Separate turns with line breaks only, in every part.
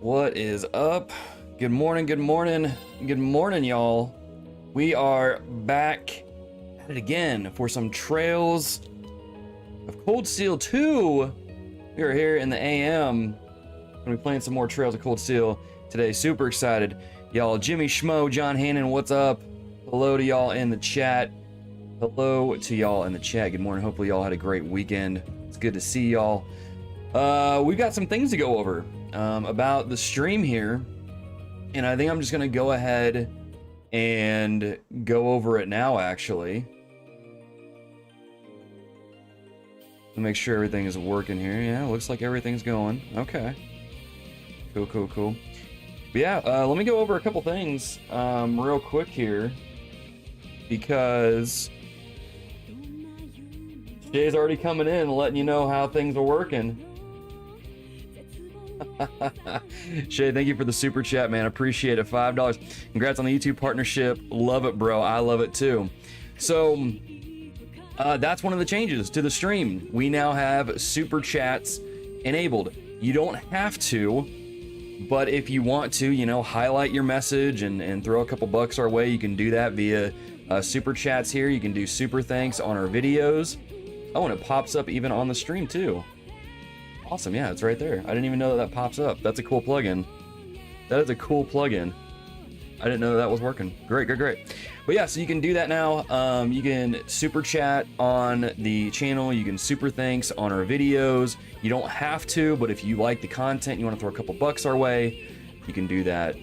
What is up? Good morning, good morning, good morning, y'all. We are back at it again for some Trails of Cold Steel 2. We are here in the AM. Gonna be playing some more Trails of Cold Steel today. Super excited. Y'all, Jimmy Schmo, John Hannon, what's up? Hello to y'all in the chat. Hello to y'all in the chat. Good morning. Hopefully y'all had a great weekend. It's good to see y'all. We've got some things to go over about the stream here, and I think I'm just gonna go ahead and go over it now, actually, to make sure everything is working here. Yeah, looks like everything's going okay. Cool. But yeah, let me go over a couple things real quick here, because Jay's already coming in and letting you know how things are working. Shay, thank you for the super chat, man. Appreciate it. $5. Congrats on the YouTube partnership. Love it, bro. I love it too. So that's one of the changes to the stream. We now have super chats enabled. You don't have to, but if you want to, you know, highlight your message and throw a couple bucks our way, you can do that via super chats here. You can do super thanks on our videos. Oh, and it pops up even on the stream too. Awesome, yeah, it's right there. I didn't even know that pops up. That's a cool plugin. That is a cool plugin. I didn't know that was working. Great. But yeah, so you can do that now. You can super chat on the channel. You can super thanks on our videos. You don't have to, but if you like the content, you want to throw a couple bucks our way, you can do that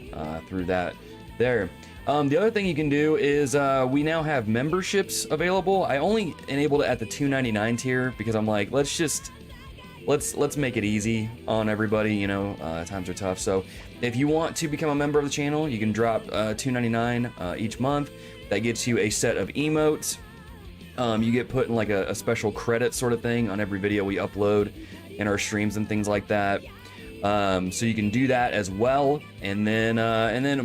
through that there. The other thing you can do is we now have memberships available. I only enabled it at the $2.99 tier because I'm like, let's make it easy on everybody, you know, times are tough. So if you want to become a member of the channel, you can drop $2.99 each month. That gets you a set of emotes. You get put in like a special credit sort of thing on every video we upload in our streams and things like that. So you can do that as well. And then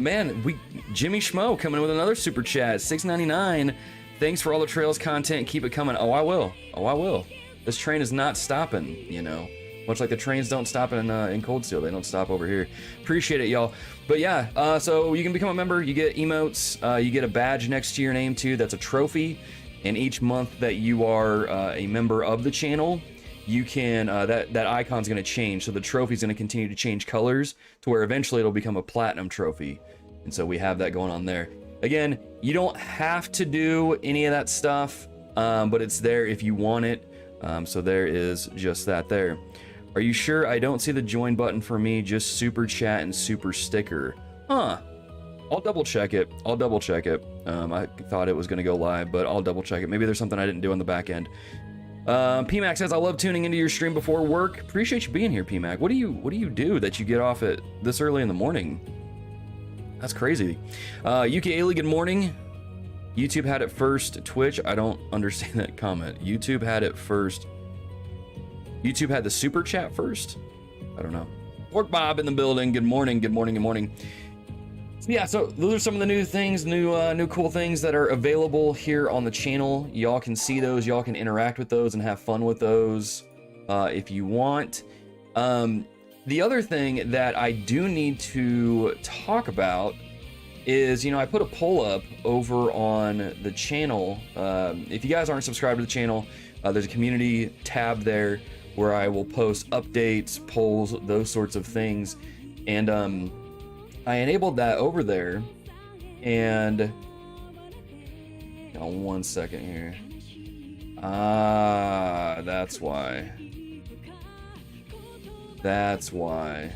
man, Jimmy Schmo coming in with another super chat, $6.99. Thanks for all the Trails content. Keep it coming. Oh, I will. This train is not stopping, you know, much like the trains don't stop in Cold Steel. They don't stop over here. Appreciate it, y'all. But yeah, so you can become a member. You get emotes. You get a badge next to your name too. That's a trophy. And each month that you are a member of the channel, you can that icon's going to change. So the trophy's going to continue to change colors to where eventually it'll become a platinum trophy. And so we have that going on there. Again, you don't have to do any of that stuff, but it's there if you want it. So there is just that there. Are you sure? I don't see the join button for me, just super chat and super sticker. Huh. I'll double check it. I thought it was going to go live, but I'll double check it. Maybe there's something I didn't do on the back end. PMAC says, I love tuning into your stream before work. Appreciate you being here, PMAC. What do you do that you get off at this early in the morning? That's crazy. Yuki Ailey, good morning. YouTube had it first. Twitch, I don't understand that comment. YouTube had it first. YouTube had the super chat first? I don't know. Pork Bob in the building. Good morning. Yeah, so those are some of the new things, new cool things that are available here on the channel. Y'all can see those. Y'all can interact with those and have fun with those if you want. The other thing that I do need to talk about is, I put a poll up over on the channel. If you guys aren't subscribed to the channel, there's a community tab there where I will post updates, polls, those sorts of things. And I enabled that over there. And on 1 second here. That's why. That's why.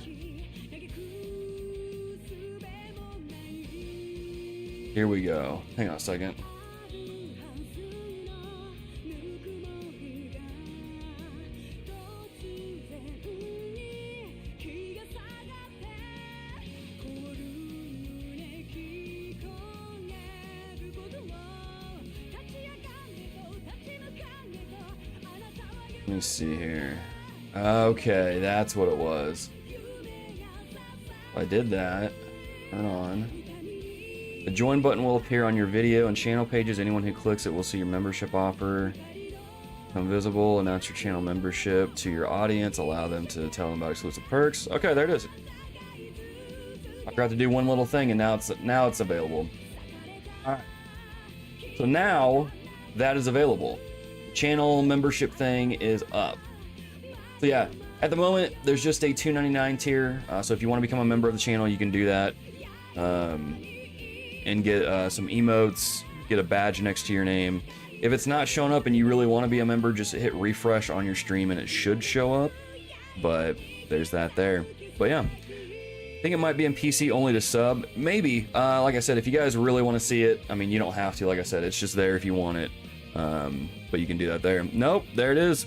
Here we go. Hang on a second. Let me see here. Okay, that's what it was. I did that. Turn on. The join button will appear on your video and channel pages. Anyone who clicks it will see your membership offer become visible. Announce your channel membership to your audience. Allow them to tell them about exclusive perks. Okay, there it is. I forgot to do one little thing, and now it's available. All right. So now that is available. Channel membership thing is up. So yeah, at the moment there's just a $2.99 tier. So if you want to become a member of the channel, you can do that. And get some emotes, get a badge next to your name. If it's not showing up and you really want to be a member, just hit refresh on your stream and it should show up. But there's that there. But yeah, I think it might be in PC only to sub. Maybe. Like I said, if you guys really want to see it, I mean, you don't have to. Like I said, it's just there if you want it. But you can do that there. Nope, there it is.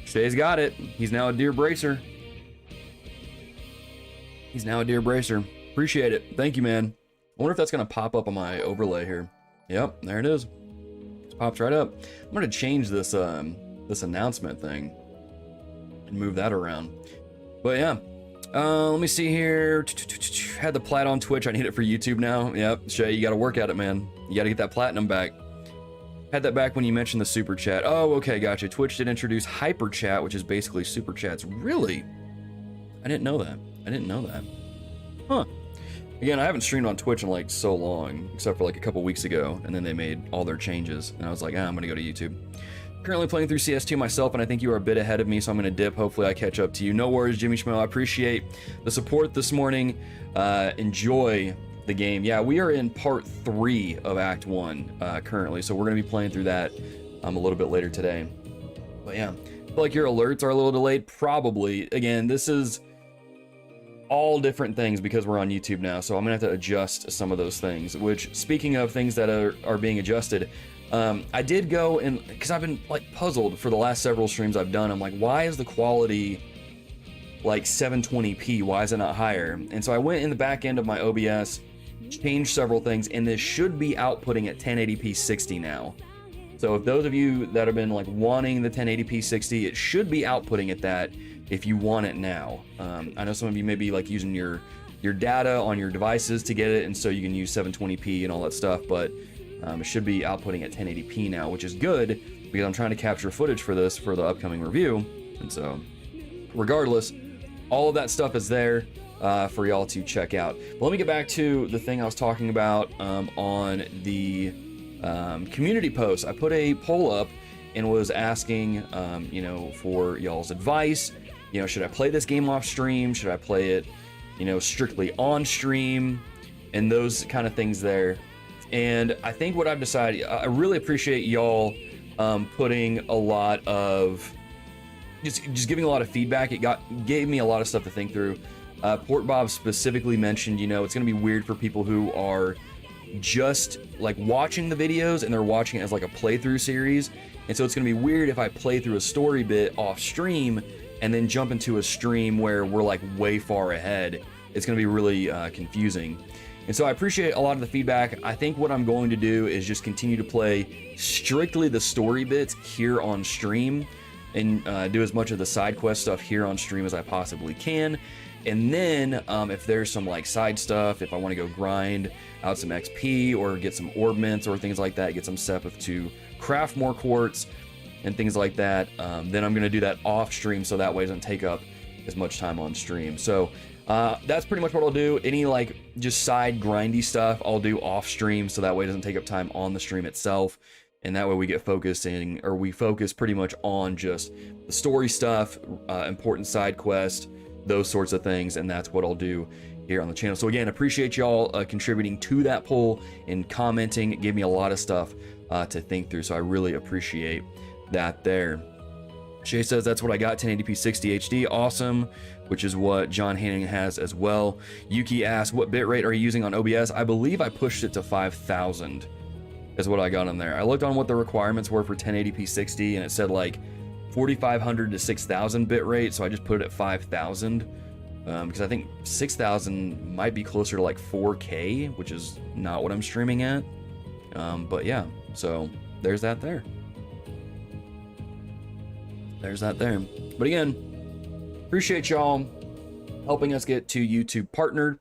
Shay's got it. He's now a deer bracer. He's now a deer bracer. Appreciate it. Thank you, man. I wonder if that's going to pop up on my overlay here. Yep, there it is. It pops right up. I'm going to change this this announcement thing and move that around. But yeah, let me see here. Had the plat on Twitch. I need it for YouTube now. Yep, Shay, you got to work at it, man. You got to get that platinum back. Had that back when you mentioned the super chat. Oh, okay, gotcha. Twitch did introduce hyper chat, which is basically super chats. Really? I didn't know that. I didn't know that. Huh. Again, I haven't streamed on Twitch in like so long, except for like a couple weeks ago, and then they made all their changes, and I was like, I'm gonna go to YouTube. Currently playing through CS2 myself, and I think you are a bit ahead of me, so I'm gonna dip. Hopefully I catch up to you. No worries, Jimmy Schmo. I appreciate the support this morning. Enjoy the game. Yeah, we are in part 3 of Act 1 currently, so we're gonna be playing through that a little bit later today. But yeah, I feel like your alerts are a little delayed. Probably. Again, this is all different things because we're on YouTube now, so I'm gonna have to adjust some of those things. Which, speaking of things that are being adjusted, I did go and, because I've been like puzzled for the last several streams I've done. I'm like, why is the quality like 720p? Why is it not higher? And so I went in the back end of my OBS, changed several things, and this should be outputting at 1080p 60 now. So if those of you that have been like wanting the 1080p 60, it should be outputting at that if you want it now. I know some of you may be like using your data on your devices to get it, and so you can use 720p and all that stuff, but it should be outputting at 1080p now, which is good because I'm trying to capture footage for this for the upcoming review. And so regardless, all of that stuff is there for y'all to check out. But let me get back to the thing I was talking about on the community post. I put a poll up and was asking, for y'all's advice. Should I play this game off stream? Should I play it, strictly on stream? And those kind of things there. And I think what I've decided, I really appreciate y'all putting a lot of, just giving a lot of feedback. It gave me a lot of stuff to think through. Port Bob specifically mentioned, it's going to be weird for people who are just like watching the videos and they're watching it as like a playthrough series. And so it's going to be weird if I play through a story bit off stream and then jump into a stream where we're like way far ahead. It's going to be really confusing. And so I appreciate a lot of the feedback. I think what I'm going to do is just continue to play strictly the story bits here on stream and do as much of the side quest stuff here on stream as I possibly can. And then if there's some like side stuff, if I want to go grind out some XP or get some orb mints or things like that, get some Sepith to craft more quartz and things like that, then I'm going to do that off stream so that way it doesn't take up as much time on stream. So That's pretty much what I'll do. Any like just side grindy stuff I'll do off stream, so that way it doesn't take up time on the stream itself, and that way we get focusing, or we focus pretty much on just the story stuff, important side quest, those sorts of things, and that's what I'll do here on the channel. So again, appreciate y'all contributing to that poll and commenting. It gave me a lot of stuff to think through, so I really appreciate that there. Shay says that's what I got, 1080p 60 HD, awesome, which is what John Hanning has as well. Yuki asks, what bitrate are you using on OBS? I believe I pushed it to 5,000 is what I got on there. I looked on what the requirements were for 1080p 60, and it said like 4,500 to 6,000 bitrate, so I just put it at 5,000. Because I think 6,000 might be closer to like 4K, which is not what I'm streaming at. But yeah, so there's that there. There's that there. But again, appreciate y'all helping us get to YouTube partnered.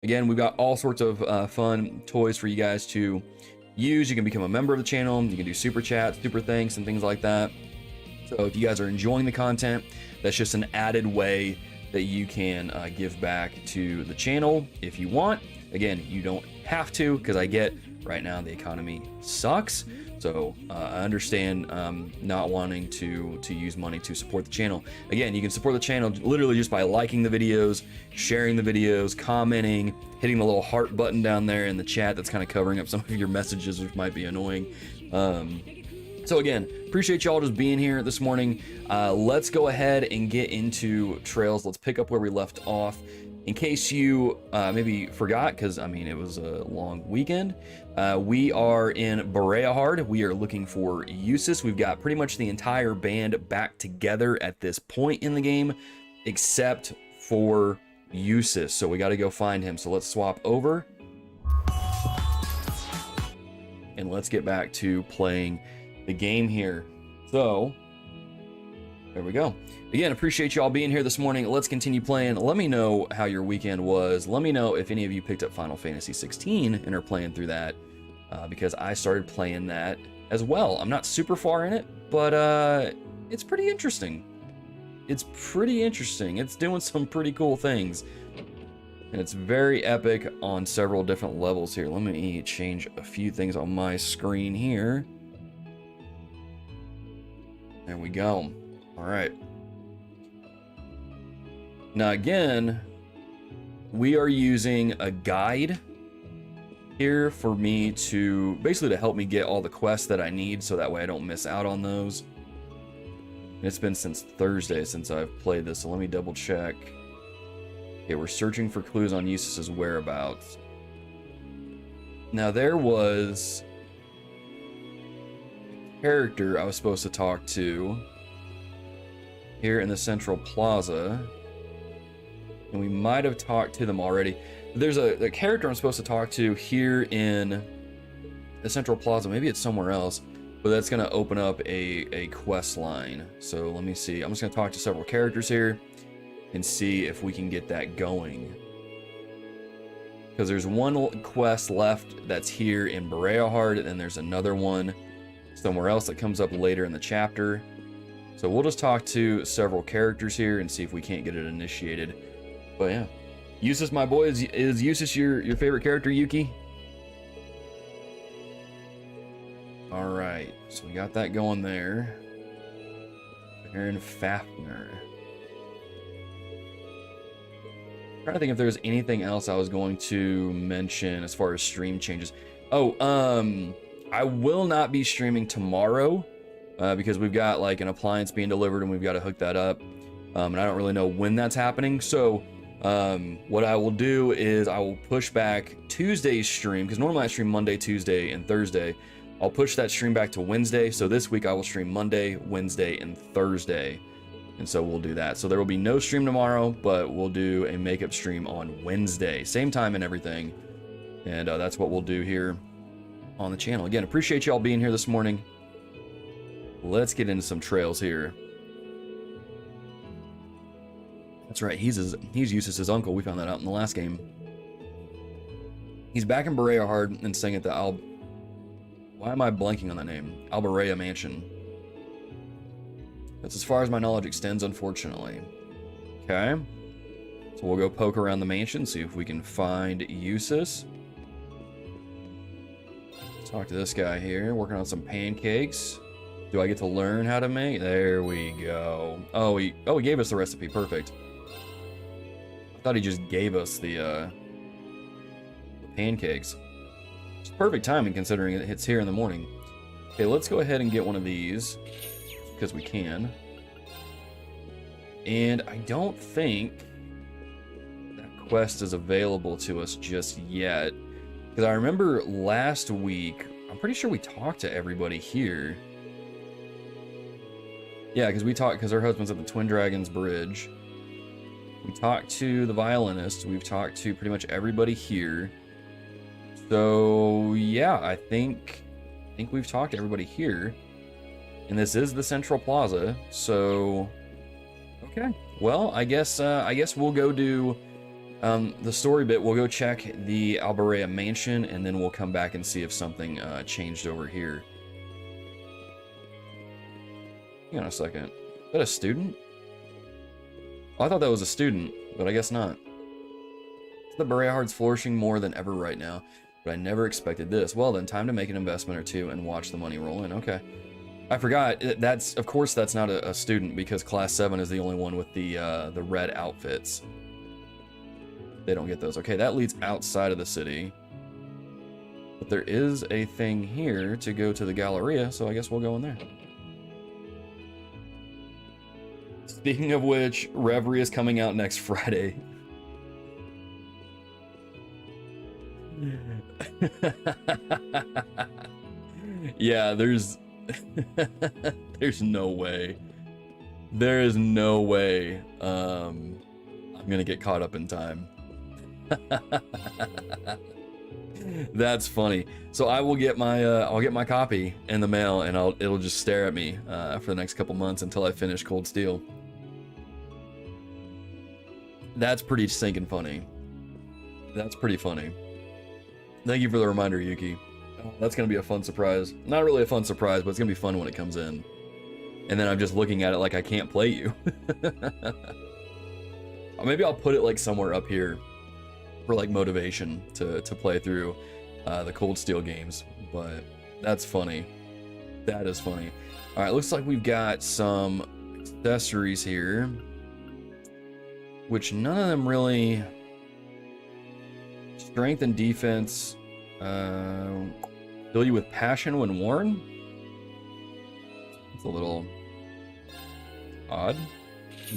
Again, we've got all sorts of fun toys for you guys to use. You can become a member of the channel. You can do super chats, super thanks, and things like that. So if you guys are enjoying the content, that's just an added way that you can give back to the channel if you want. Again, you don't have to, because I get right now the economy sucks. So I understand not wanting to use money to support the channel. Again, you can support the channel literally just by liking the videos, sharing the videos, commenting, hitting the little heart button down there in the chat that's kind of covering up some of your messages, which might be annoying. So again, appreciate y'all just being here this morning. Let's go ahead and get into trails. Let's pick up where we left off. In case you maybe forgot, because I mean, it was a long weekend. We are in Bareahard. We are looking for Eustace. We've got pretty much the entire band back together at this point in the game, except for Eustace. So we got to go find him. So let's swap over. And let's get back to playing the game here. So there we go. Again, appreciate y'all being here this morning. Let's continue playing. Let me know how your weekend was. Let me know if any of you picked up Final Fantasy 16 and are playing through that, because I started playing that as well. I'm not super far in it, but it's pretty interesting. It's pretty interesting. It's doing some pretty cool things, and it's very epic on several different levels here. Let me change a few things on my screen here. There we go. All right. Now again, we are using a guide here for me to basically to help me get all the quests that I need, so that way I don't miss out on those. And it's been since Thursday since I've played this, so let me double check. Okay, we're searching for clues on Eustace's whereabouts. Now there was a character I was supposed to talk to here in the Central Plaza, and we might have talked to them already. There's a character I'm supposed to talk to here in the Central Plaza. Maybe it's somewhere else, but that's going to open up a quest line. So let me see. I'm just going to talk to several characters here and see if we can get that going. Because there's one quest left that's here in Bareahard, and then there's another one somewhere else that comes up later in the chapter. So we'll just talk to several characters here and see if we can't get it initiated. But yeah, Eustace, my boy, is Eustace your favorite character, Yuki? All right, so we got that going there. Aaron Fafner. I'm trying to think if there's anything else I was going to mention as far as stream changes. Oh, I will not be streaming tomorrow. Because we've got like an appliance being delivered and we've got to hook that up, and I don't really know when that's happening. So what I will do is I will push back Tuesday's stream, because normally I stream Monday, Tuesday, and Thursday. I'll push that stream back to Wednesday. So this week I will stream Monday, Wednesday, and Thursday, and so we'll do that. So there will be no stream tomorrow, but we'll do a makeup stream on Wednesday, same time and everything, and that's what we'll do here on the channel. Again, appreciate y'all being here this morning. Let's get into some trails here. That's right, he's Eustace's uncle. We found that out in the last game. He's back in Bareahard and staying at the why am I blanking on that name? Albarea Mansion. That's as far as my knowledge extends, unfortunately. Okay. So we'll go poke around the mansion, see if we can find uses. Let's talk to this guy here, working on some pancakes. Do I get to learn how to make? There we go. Oh, he gave us the recipe. Perfect. I thought he just gave us the pancakes. It's perfect timing considering it hits here in the morning. Okay, let's go ahead and get one of these because we can. And I don't think that quest is available to us just yet. Because I remember last week, I'm pretty sure we talked to everybody here. Yeah, because her husband's at the Twin Dragons Bridge. We talked to the violinist. We've talked to pretty much everybody here. So yeah, I think we've talked to everybody here. And this is the Central Plaza. So okay. Well, I guess we'll go do the story bit. We'll go check the Bareahard mansion, and then we'll come back and see if something changed over here. Hang on a second. Is that a student? Oh, I thought that was a student, but I guess not. The Bareahard's flourishing more than ever right now, but I never expected this. Well then, time to make an investment or two and watch the money roll in. Okay. I forgot, of course that's not a student, because Class 7 is the only one with the red outfits. They don't get those. Okay, that leads outside of the city. But there is a thing here to go to the Galleria, so I guess we'll go in there. Speaking of which, Reverie is coming out next Friday. Yeah, there's no way. There is no way I'm gonna get caught up in time. That's funny. So I will get my I'll get my copy in the mail, and it'll just stare at me for the next couple months until I finish Cold Steel. That's pretty stinking funny. That's pretty funny. Thank you for the reminder, Yuki. That's gonna be a fun surprise. Not really a fun surprise, but it's gonna be fun when it comes in. And then I'm just looking at it like I can't play you. Maybe I'll put it like somewhere up here for like motivation to play through the Cold Steel games. But that's funny. That is funny. All right, looks like we've got some accessories here, which none of them really. Strength and defense. Fill you with passion when worn. It's a little odd,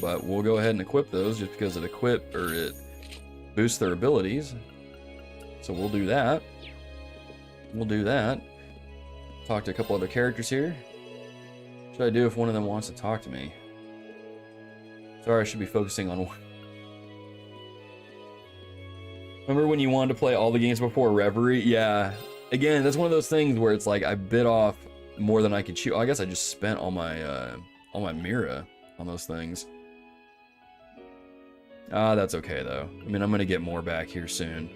but we'll go ahead and equip those just because it boosts their abilities. So we'll do that. We'll do that. Talk to a couple other characters here. What should I do if one of them wants to talk to me? Sorry, I should be focusing on one. Remember when you wanted to play all the games before Reverie? Yeah. Again, that's one of those things where it's like I bit off more than I could chew. I guess I just spent all my Mira on those things. That's okay though. I mean, I'm gonna get more back here soon.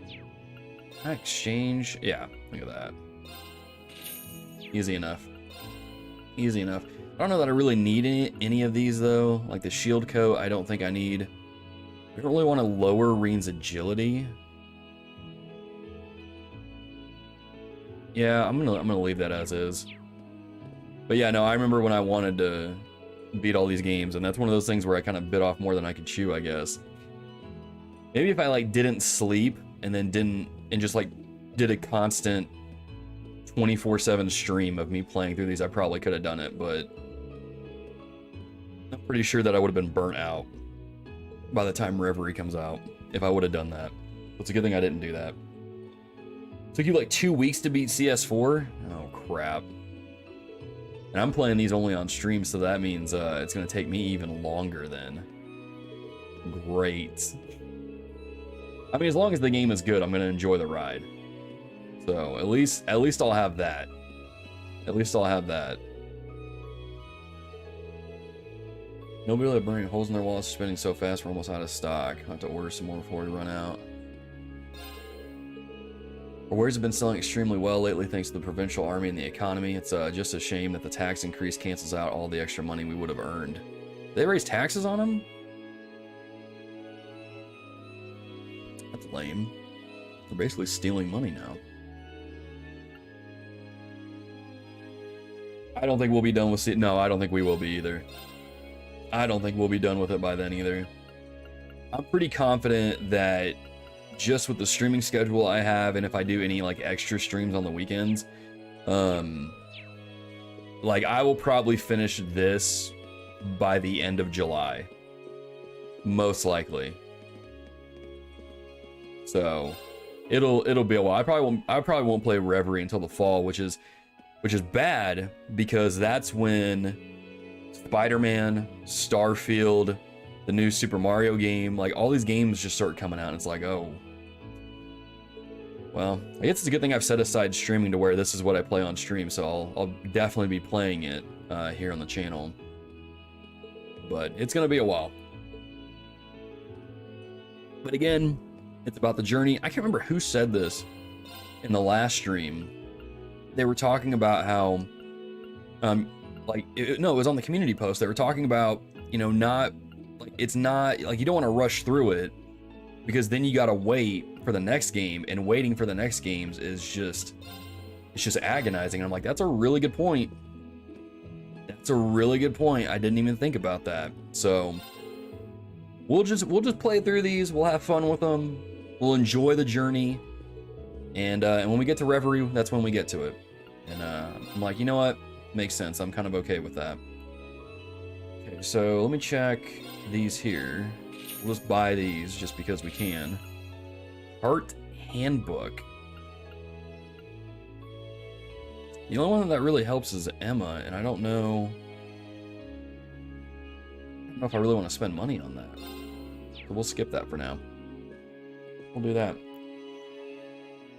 Can I exchange? Yeah, look at that. Easy enough. Easy enough. I don't know that I really need any of these though. Like the shield coat, I don't think I need. I don't really want to lower Rean's agility. Yeah, I'm gonna leave that as is. But yeah, no, I remember when I wanted to beat all these games, and that's one of those things where I kind of bit off more than I could chew, I guess. Maybe if I like didn't sleep and then just like did a constant 24/7 stream of me playing through these, I probably could have done it, but I'm pretty sure that I would have been burnt out by the time Reverie comes out if I would have done that. It's a good thing I didn't do that. Took you like 2 weeks to beat CS4? Oh crap. And I'm playing these only on stream, so that means it's gonna take me even longer then. Great. I mean, as long as the game is good, I'm gonna enjoy the ride. So at least I'll have that. At least I'll have that. Nobody really burning holes in their wallets, spending so fast we're almost out of stock. I'll have to order some more before we run out. Our wares have been selling extremely well lately thanks to the provincial army and the economy. It's just a shame that the tax increase cancels out all the extra money we would have earned. They raised taxes on them? Lame. We're basically stealing money now. I don't think we'll be done with no, I don't think we will be either. I don't think we'll be done with it by then either. I'm pretty confident that just with the streaming schedule I have, and if I do any like extra streams on the weekends, like I will probably finish this by the end of July, most likely. So it'll be a while. I probably won't play Reverie until the fall, which is bad because that's when Spider-Man, Starfield, the new Super Mario game, like all these games just start coming out, and it's like, oh. Well, I guess it's a good thing I've set aside streaming to where this is what I play on stream, so I'll definitely be playing it here on the channel. But it's gonna be a while. But again, it's about the journey. I can't remember who said this in the last stream. They were talking about how, it was on the community post. They were talking about, it's not, like, you don't want to rush through it because then you got to wait for the next game, and waiting for the next games is just, it's just agonizing. And I'm like, that's a really good point. That's a really good point. I didn't even think about that. So we'll just play through these. We'll have fun with them. We'll enjoy the journey. And when we get to Reverie, that's when we get to it. And I'm like, you know what? Makes sense. I'm kind of okay with that. Okay, so let me check these here. We'll just buy these just because we can. Art Handbook. The only one that really helps is Emma, and I don't know if I really want to spend money on that. So we'll skip that for now. We'll do that.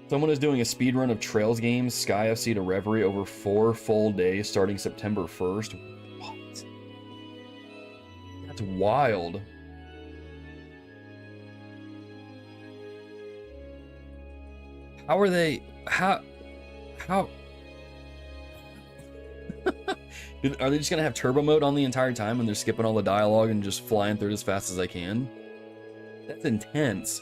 Someone is doing a speed run of Trails games, Sky FC to Reverie over 4 full days starting September 1st. What? That's wild. How are they? How? Are they just gonna have turbo mode on the entire time and they're skipping all the dialogue and just flying through it as fast as I can? That's intense.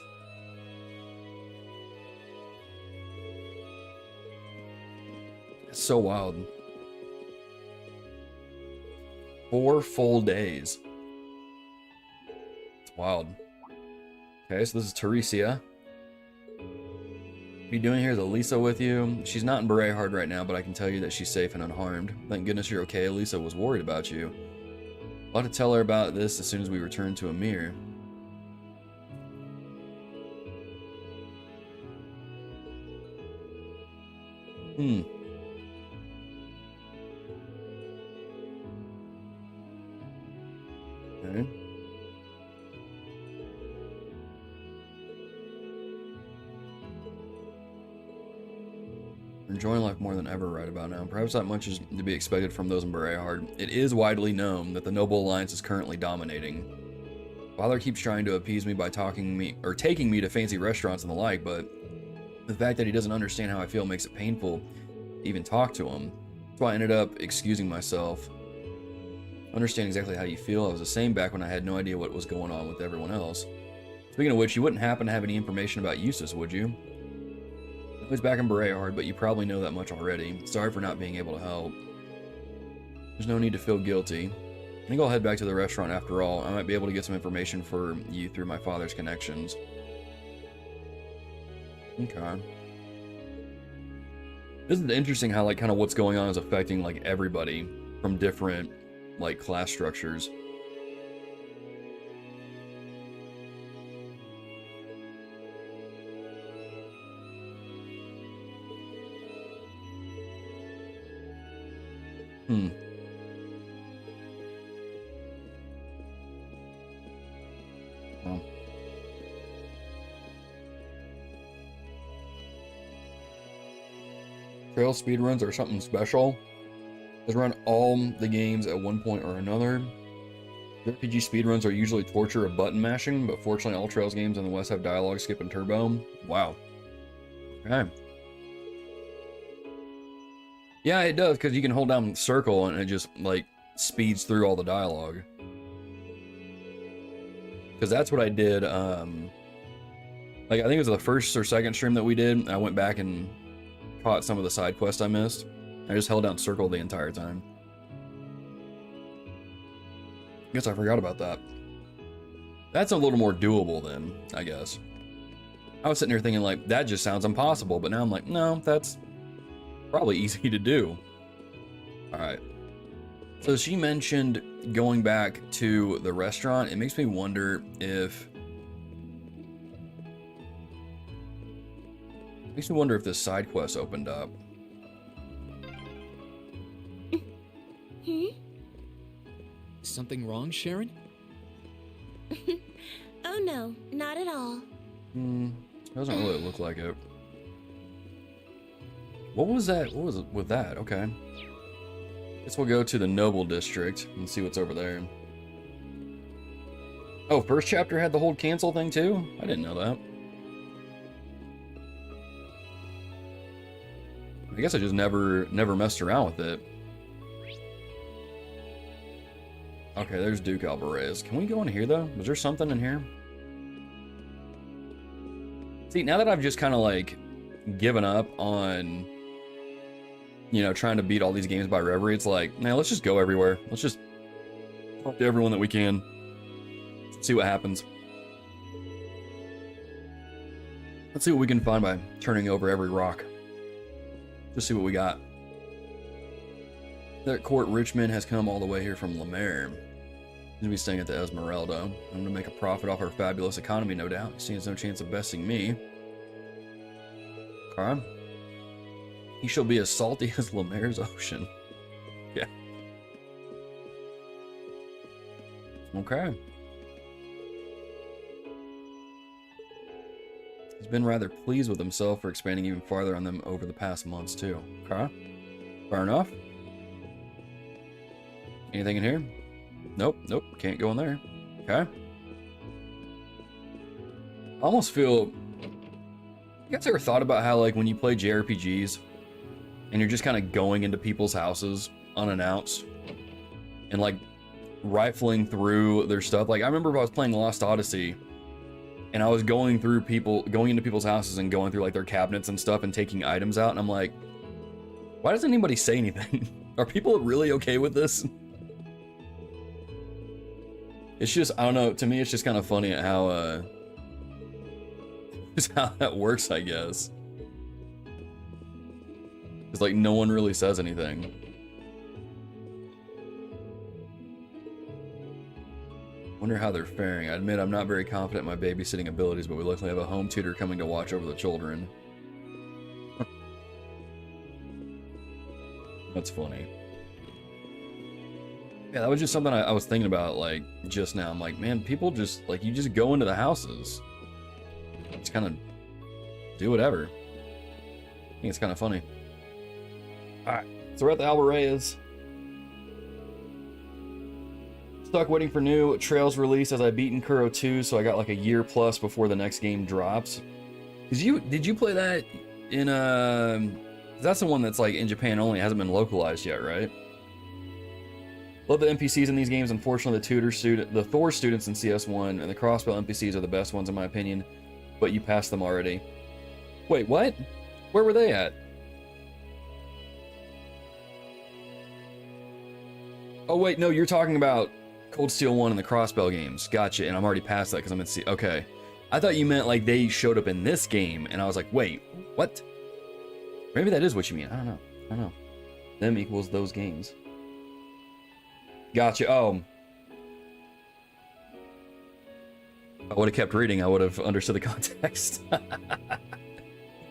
That's so wild. 4 full days. It's wild. Okay, so this is Teresia. What are you doing here? Is Elisa with you? She's not in Bareahard right now, but I can tell you that she's safe and unharmed. Thank goodness you're okay. Elisa was worried about you. I'll have to tell her about this as soon as we return to Ymir. Okay. Enjoying life more than ever right about now. Perhaps not much is to be expected from those in Bareahard. It is widely known that the Noble Alliance is currently dominating. Father keeps trying to appease me by taking me to fancy restaurants and the like, but the fact that he doesn't understand how I feel makes it painful to even talk to him. That's why I ended up excusing myself. I understand exactly how you feel. I was the same back when I had no idea what was going on with everyone else. Speaking of which, you wouldn't happen to have any information about Eustace, would you? He's back in Bareahard, but you probably know that much already. Sorry for not being able to help. There's no need to feel guilty. I think I'll head back to the restaurant after all. I might be able to get some information for you through my father's connections. Okay. This is interesting how, like, kind of what's going on is affecting, like, everybody from different, like, class structures. Well. Trail speedruns are something special. Just run all the games at one point or another. RPG speedruns are usually torture of button mashing, but fortunately all Trails games in the West have dialogue, skip, and turbo. Wow. Okay. Yeah, it does, because you can hold down circle and it just, like, speeds through all the dialogue. Because that's what I did, Like, I think it was the first or second stream that we did. I went back and caught some of the side quests I missed. I just held down circle the entire time. Guess I forgot about that. That's a little more doable then, I guess. I was sitting here thinking like, that just sounds impossible, but now I'm like, no, that's probably easy to do. All right. So she mentioned going back to the restaurant. It makes me wonder if... Makes me wonder if this side quest opened up.
Something wrong, Sharon?
Oh no, not at all.
Doesn't really look like it. What was that? What was it with that? Okay. Guess we'll go to the Noble District and see what's over there. Oh, first chapter had the hold cancel thing too? I didn't know that. I guess I just never messed around with it. Okay, there's Duke Alvarez. Can we go in here though? Was there something in here? See, now that I've just kind of like given up on, you know, trying to beat all these games by reverie, it's like, man, let's just go everywhere. Let's just talk to everyone that we can. See what happens. Let's see what we can find by turning over every rock. Just see what we got. That Court Richmond has come all the way here from Ymir. He's gonna be staying at the Esmeralda. I'm gonna make a profit off our fabulous economy, no doubt. He stands no chance of besting me. Okay. He shall be as salty as Lymir's ocean. Yeah. Okay. He's been rather pleased with himself for expanding even farther on them over the past months, too. Okay. Fair enough. Anything in here? Nope, nope, can't go in there. Okay. I almost feel... You guys ever thought about how, like, when you play JRPGs, and you're just kind of going into people's houses unannounced, and, like, rifling through their stuff? Like, I remember if I was playing Lost Odyssey, and I was going into people's houses and going through, like, their cabinets and stuff and taking items out, and I'm like, why doesn't anybody say anything? Are people really okay with this? It's just, I don't know, to me it's just kind of funny how, just how that works, I guess. It's like no one really says anything. Wonder how they're faring. I admit I'm not very confident in my babysitting abilities, but we luckily have a home tutor coming to watch over the children. That's funny. Yeah, that was just something I was thinking about, like, just now. I'm like, man, people just, like, you just go into the houses. Just kind of do whatever. I think it's kind of funny. Alright, so we're at the Alvarez. Stuck waiting for new Trails release as I beat Kuro 2, so I got like a year plus before the next game drops. Did you play that in that's the one that's like in Japan only, it hasn't been localized yet, right? Love the NPCs in these games. Unfortunately, the Thor students in CS1 and the Crossbow NPCs are the best ones in my opinion, but you passed them already. Wait, what? Where were they at? Oh wait, no, you're talking about Cold Steel 1 and the Crossbow games. Gotcha, and I'm already past that because I'm in C. Okay. I thought you meant like they showed up in this game, and I was like, wait, what? Maybe that is what you mean. I don't know. Them equals those games. Gotcha. Oh. I would have kept reading. I would have understood the context.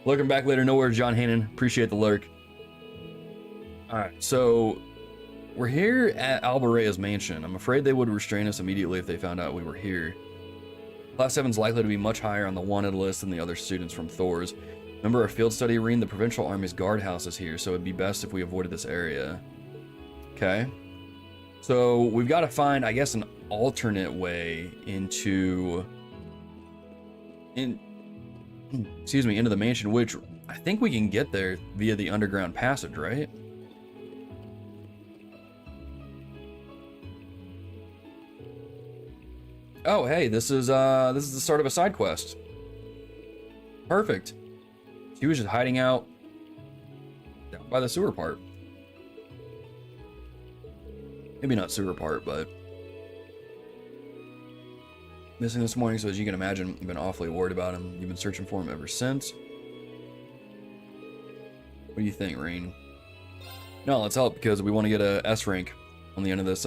Looking back later, nowhere, John Hannon. Appreciate the lurk. Alright, so we're here at Albarea's mansion. I'm afraid they would restrain us immediately if they found out we were here. Class 7 is likely to be much higher on the wanted list than the other students from Thor's. Remember our field study, Rean? The Provincial Army's guardhouse is here, so it'd be best if we avoided this area. Okay. So we've got to find, I guess, an alternate way into the mansion, which I think we can get there via the underground passage, right? Oh, hey, this is the start of a side quest. Perfect. She was just hiding out down by the sewer part. Maybe not sewer part, but missing this morning, so as you can imagine, I've been awfully worried about him. You've been searching for him ever since. What do you think, Rean? No, let's help because we want to get a S rank on the end of this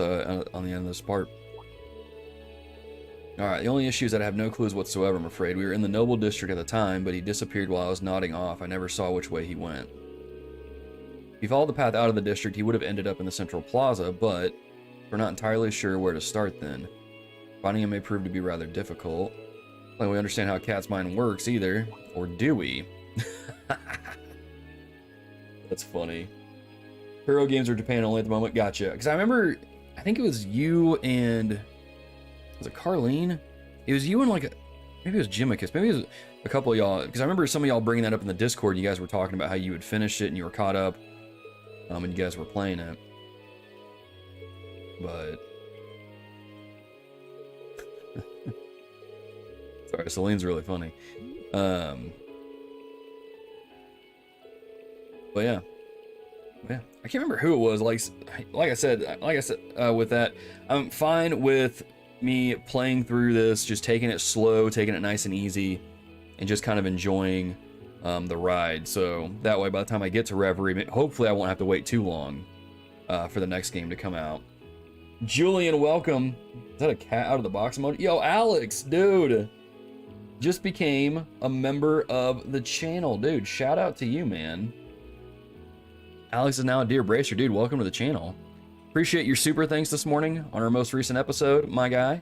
part. All right, the only issue is that I have no clues whatsoever, I'm afraid. We were in the Noble District at the time, but he disappeared while I was nodding off. I never saw which way he went. If he followed the path out of the district, he would have ended up in the Central Plaza, but we're not entirely sure where to start then. Finding him may prove to be rather difficult. Like we understand how a cat's mind works either, or do we? That's funny. Hero games are Japan only at the moment. Gotcha. Because I remember, I think it was you and, was it Carlene? It was you and like, maybe it was Jimicus. Maybe it was a couple of y'all. Because I remember some of y'all bringing that up in the Discord. You guys were talking about how you had finished it and you were caught up. And you guys were playing it. But sorry, Celine's really funny. But yeah, I can't remember who it was. Like I said, with that, I'm fine with me playing through this, just taking it slow, taking it nice and easy, and just kind of enjoying the ride. So that way, by the time I get to Reverie, hopefully I won't have to wait too long for the next game to come out. Julian, welcome. Is that a cat out of the box emoji? Yo, Alex, dude, just became a member of the channel, dude. Shout out to you, man. Alex is now a Dear Bracer, dude. Welcome to the channel. Appreciate your super thanks this morning on our most recent episode, my guy.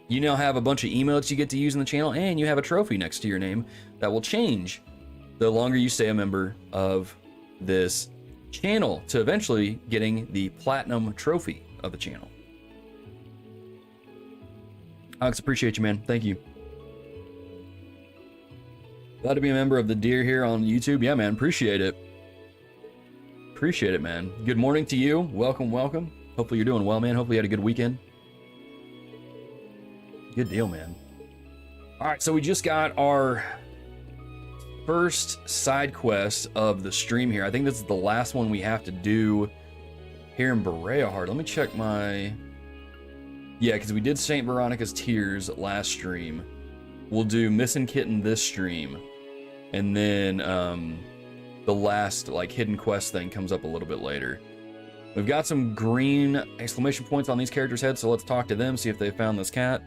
You now have a bunch of emotes you get to use in the channel, and you have a trophy next to your name that will change the longer you stay a member of this channel, to eventually getting the platinum trophy of the channel. Alex, appreciate you, man. Thank you. Glad to be a member of the Deer here on YouTube. Yeah, man, appreciate it. Appreciate it, man. Good morning to you. Welcome, welcome. Hopefully you're doing well, man. Hopefully you had a good weekend. Good deal, man. All right, so we just got our first side quest of the stream here. I think this is the last one we have to do here in Bareahard. Let me check my... Yeah, because we did St. Veronica's Tears last stream. We'll do Missing Kitten this stream. And then the last like hidden quest thing comes up a little bit later. We've got some green exclamation points on these characters' heads, so let's talk to them, see if they found this cat.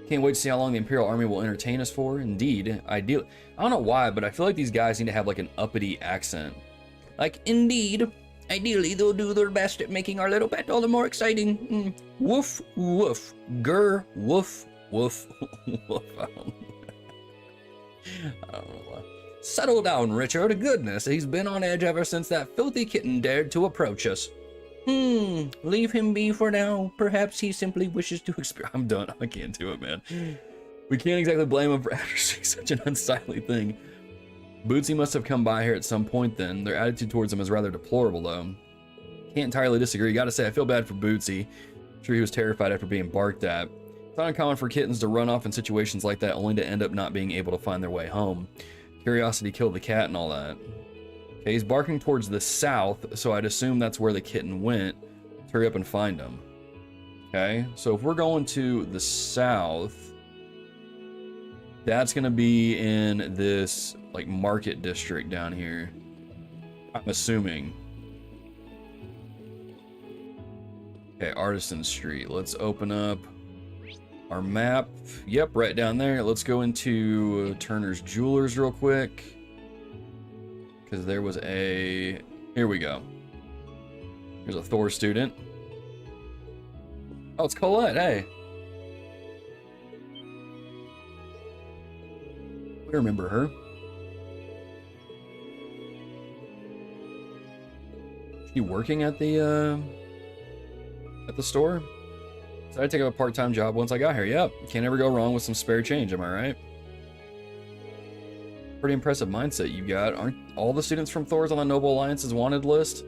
Can't wait to see how long the Imperial Army will entertain us for. Indeed, ideally. I don't know why, but I feel like these guys need to have like an uppity accent. Like, indeed, ideally they'll do their best at making our little pet all the more exciting. Woof, woof, grr, woof, woof, woof. I don't know why. Settle down, Richard. Goodness, he's been on edge ever since that filthy kitten dared to approach us. Leave him be for now. Perhaps he simply wishes to experience. I'm done. I can't do it, man. We can't exactly blame him for saying such an unsightly thing. Bootsy must have come by here at some point then. Their attitude towards him is rather deplorable, though. Can't entirely disagree. Gotta say, I feel bad for Bootsy. I'm sure he was terrified after being barked at. It's not uncommon for kittens to run off in situations like that, only to end up not being able to find their way home. Curiosity killed the cat and all that. Okay, he's barking towards the south, so I'd assume that's where the kitten went. Let's hurry up and find him. Okay, so if we're going to the south, that's gonna be in this like market district down here, I'm assuming. Okay, Artisan Street. Let's open up our map. Yep, right down there. Let's go into Turner's Jewelers real quick, because there was a... Here we go. Here's a Thor student. Oh, it's Colette, hey. We remember her. Is she working at the store? So I take up a part-time job once I got here. Yep, can't ever go wrong with some spare change, am I right? Pretty impressive mindset you got. Aren't all the students from Thor's on the Noble Alliance's wanted list?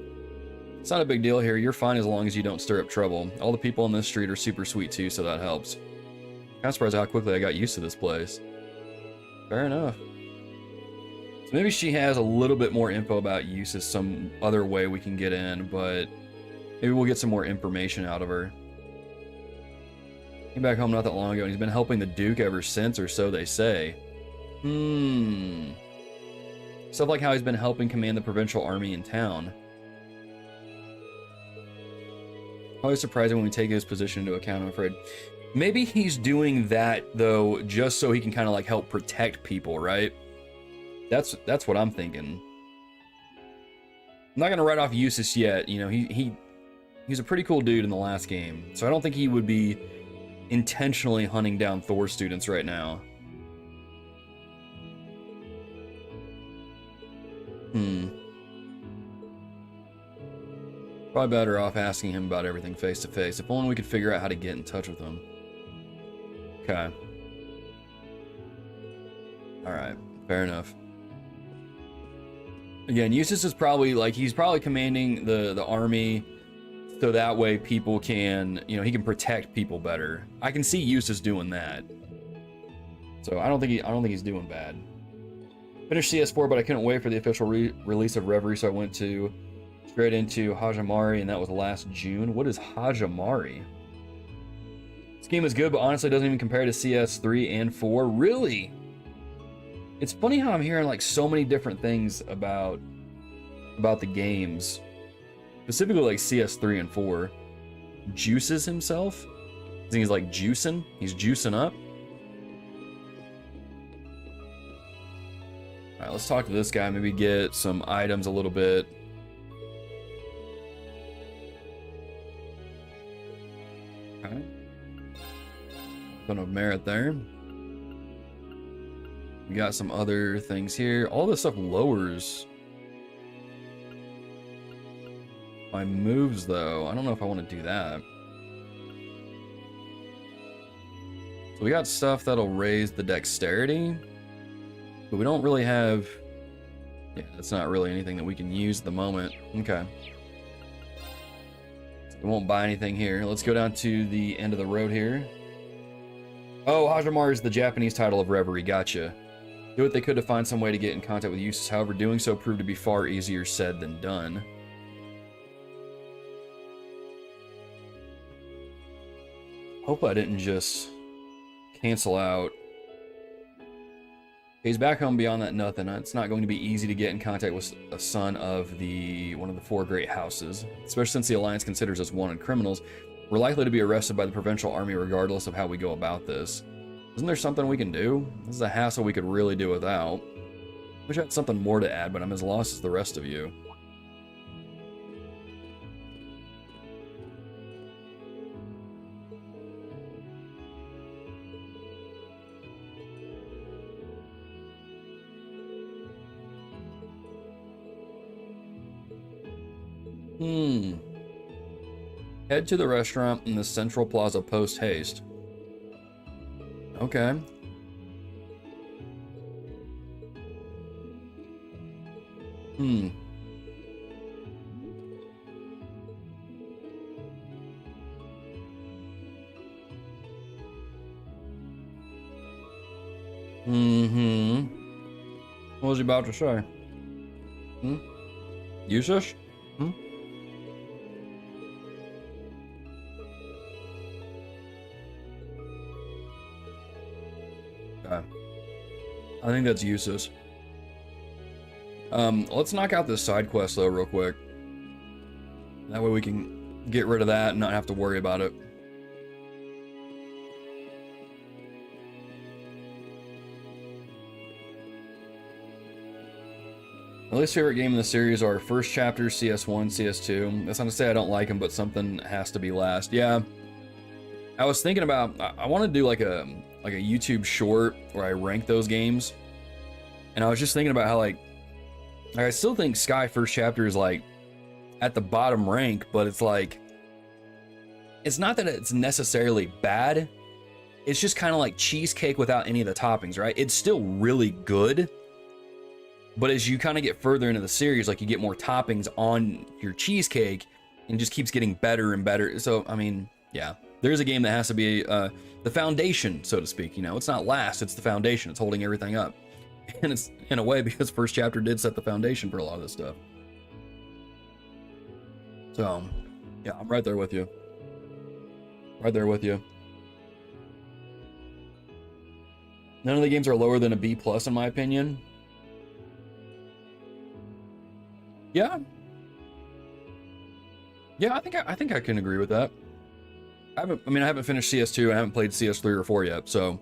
It's not a big deal here. You're fine as long as you don't stir up trouble. All the people on this street are super sweet too, so that helps. Kind of surprised how quickly I got used to this place. Fair enough. So maybe she has a little bit more info about Eustace, some other way we can get in, but maybe we'll get some more information out of her. Came back home not that long ago, and he's been helping the Duke ever since, or so they say. Stuff like how he's been helping command the provincial army in town. Always surprising when we take his position into account, I'm afraid. Maybe he's doing that, though, just so he can kind of like help protect people, right? That's what I'm thinking. I'm not gonna write off Eustace yet. You know, he's a pretty cool dude in the last game, so I don't think he would be intentionally hunting down Thor students right now. Probably better off asking him about everything face to face. If only we could figure out how to get in touch with him. Okay. Alright, fair enough. Again, Eustace is probably, like, he's probably commanding the army so that way people can, you know, he can protect people better. I can see Eustace doing that. So I don't think he's doing bad. Finished CS4, but I couldn't wait for the official release of Reverie, so I went straight into Hajimari, and that was last June. What is Hajimari? This game is good, but honestly doesn't even compare to CS3 and 4. Really? It's funny how I'm hearing like so many different things about the games, specifically like CS3 and 4. Juices himself? I think he's like juicing. He's juicing up. All right, let's talk to this guy. Maybe get some items a little bit. Okay. Ton of merit there. We got some other things here. All this stuff lowers my moves, though. I don't know if I want to do that. So we got stuff that'll raise the dexterity, but we don't really have... Yeah, that's not really anything that we can use at the moment. Okay. So we won't buy anything here. Let's go down to the end of the road here. Oh, Hajimari is the Japanese title of Reverie. Gotcha. Do what they could to find some way to get in contact with Eustace. However, doing so proved to be far easier said than done. Hope I didn't just cancel out. He's back home beyond that nothing. It's not going to be easy to get in contact with a son of one of the four great houses, especially since the Alliance considers us wanted criminals. We're likely to be arrested by the provincial army regardless of how we go about this. Isn't there something we can do? This is a hassle we could really do without. Wish I had something more to add, but I'm as lost as the rest of you. Head to the restaurant in the Central Plaza post haste. Okay. What was he about to say? Eustace? I think that's Eustace. Let's knock out this side quest though real quick. That way we can get rid of that and not have to worry about it. My least favorite game in the series are first chapters, CS1, CS2. That's not to say I don't like them, but something has to be last. Yeah. I was thinking about, I want to do like a YouTube short where I rank those games. And I was just thinking about how like I still think Sky First Chapter is like at the bottom rank, but it's like, it's not that it's necessarily bad. It's just kind of like cheesecake without any of the toppings, right? It's still really good. But as you kind of get further into the series, like you get more toppings on your cheesecake and it just keeps getting better and better. So, I mean, yeah. There's a game that has to be the foundation, so to speak. You know, it's not last, it's the foundation. It's holding everything up. And it's in a way because first chapter did set the foundation for a lot of this stuff. So, yeah, I'm right there with you. Right there with you. None of the games are lower than a B+ in my opinion. Yeah. Yeah, I think I can agree with that. I haven't finished CS2. I haven't played CS3 or 4 yet, so.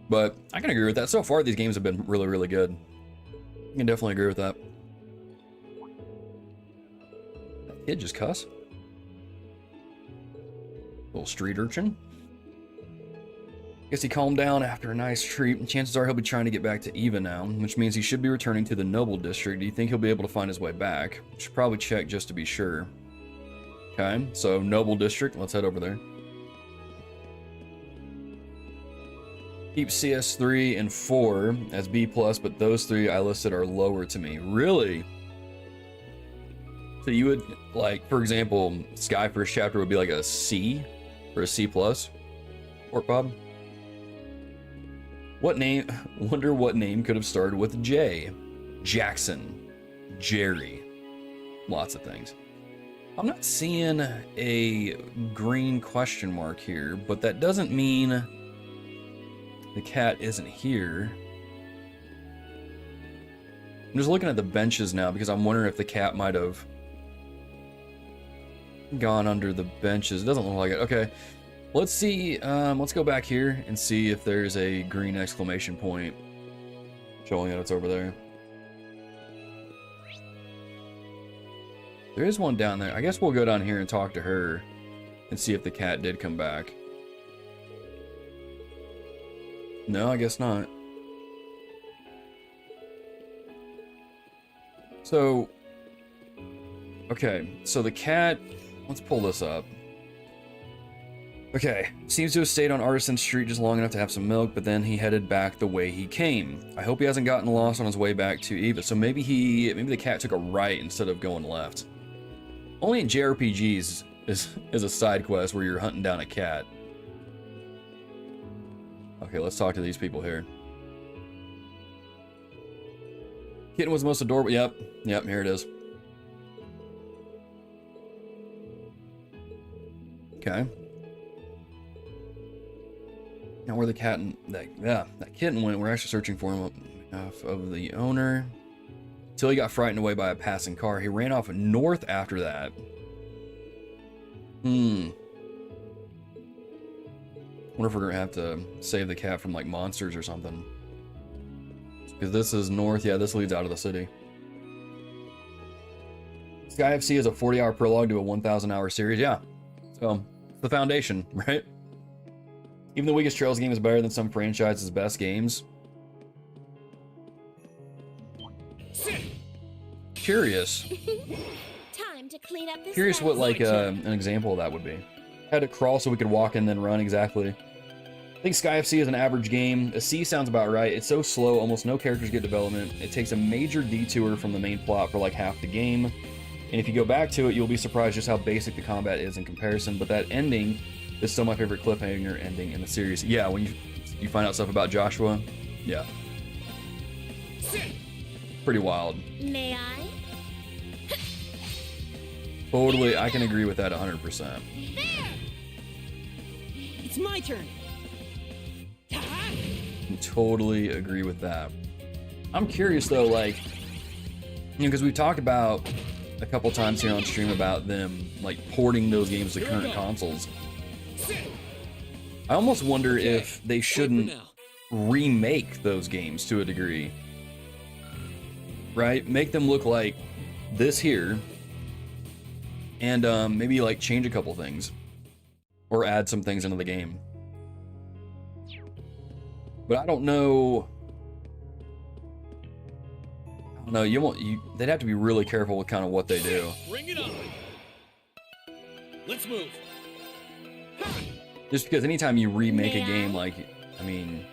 But I can agree with that. So far, these games have been really, really good. I can definitely agree with that. That kid just cuss. Little street urchin. Guess he calmed down after a nice treat. Chances are he'll be trying to get back to Eva now, which means he should be returning to the Noble District. Do you think he'll be able to find his way back? Should probably check just to be sure. Okay, so Noble District, let's head over there. Keep CS3 and 4 as B+, but those 3 I listed are lower to me. Really? So you would, like, for example, Sky First Chapter would be like a C or a C+? Port Bob? What name? Wonder what name could have started with J. Jackson. Jerry. Lots of things. I'm not seeing a green question mark here, but that doesn't mean the cat isn't here. I'm just looking at the benches now because I'm wondering if the cat might have gone under the benches. It doesn't look like it. Okay. Let's see, let's go back here and see if there's a green exclamation point showing that it's over there. There is one down there. I guess we'll go down here and talk to her and see if the cat did come back. No, I guess not. So, okay, so the cat, let's pull this up. Okay, seems to have stayed on Artisan Street just long enough to have some milk, but then he headed back the way he came. I hope he hasn't gotten lost on his way back to Eva. So maybe the cat took a right instead of going left. Only in JRPGs is a side quest where you're hunting down a cat. Okay, let's talk to these people here. Kitten was the most adorable. Yep, here it is. Okay. Now where the cat and that kitten went, we're actually searching for him on behalf of the owner. Until he got frightened away by a passing car. He ran off north after that. Wonder if we're gonna have to save the cat from like monsters or something. Because this is north, yeah, this leads out of the city. Sky FC is a 40-hour prologue to a 1,000-hour series, yeah. So, the foundation, right? Even the weakest Trails game is better than some franchises' best games. Curious.
Time to clean up this
Curious what
mess.
like an example of that would be. Had to crawl so we could walk and then run, exactly. I think Sky FC is an average game. A C sounds about right. It's so slow, almost no characters get development. It takes a major detour from the main plot for like half the game. And if you go back to it, you'll be surprised just how basic the combat is in comparison. But that ending is still my favorite cliffhanger ending in the series. Yeah, when you find out stuff about Joshua, yeah. Pretty wild.
May I?
Totally, I can agree with that 100%.
There! It's my turn.
Totally agree with that. I'm curious though, like, you know, because we've talked about a couple times here on stream about them like porting those games to current consoles. I almost wonder if they shouldn't remake those games to a degree, right? Make them look like this here, and maybe like change a couple things or add some things into the game. But I don't know. They'd have to be really careful with kind of what they do.
Bring it on. Let's move.
Just because anytime you remake a game, like, I mean,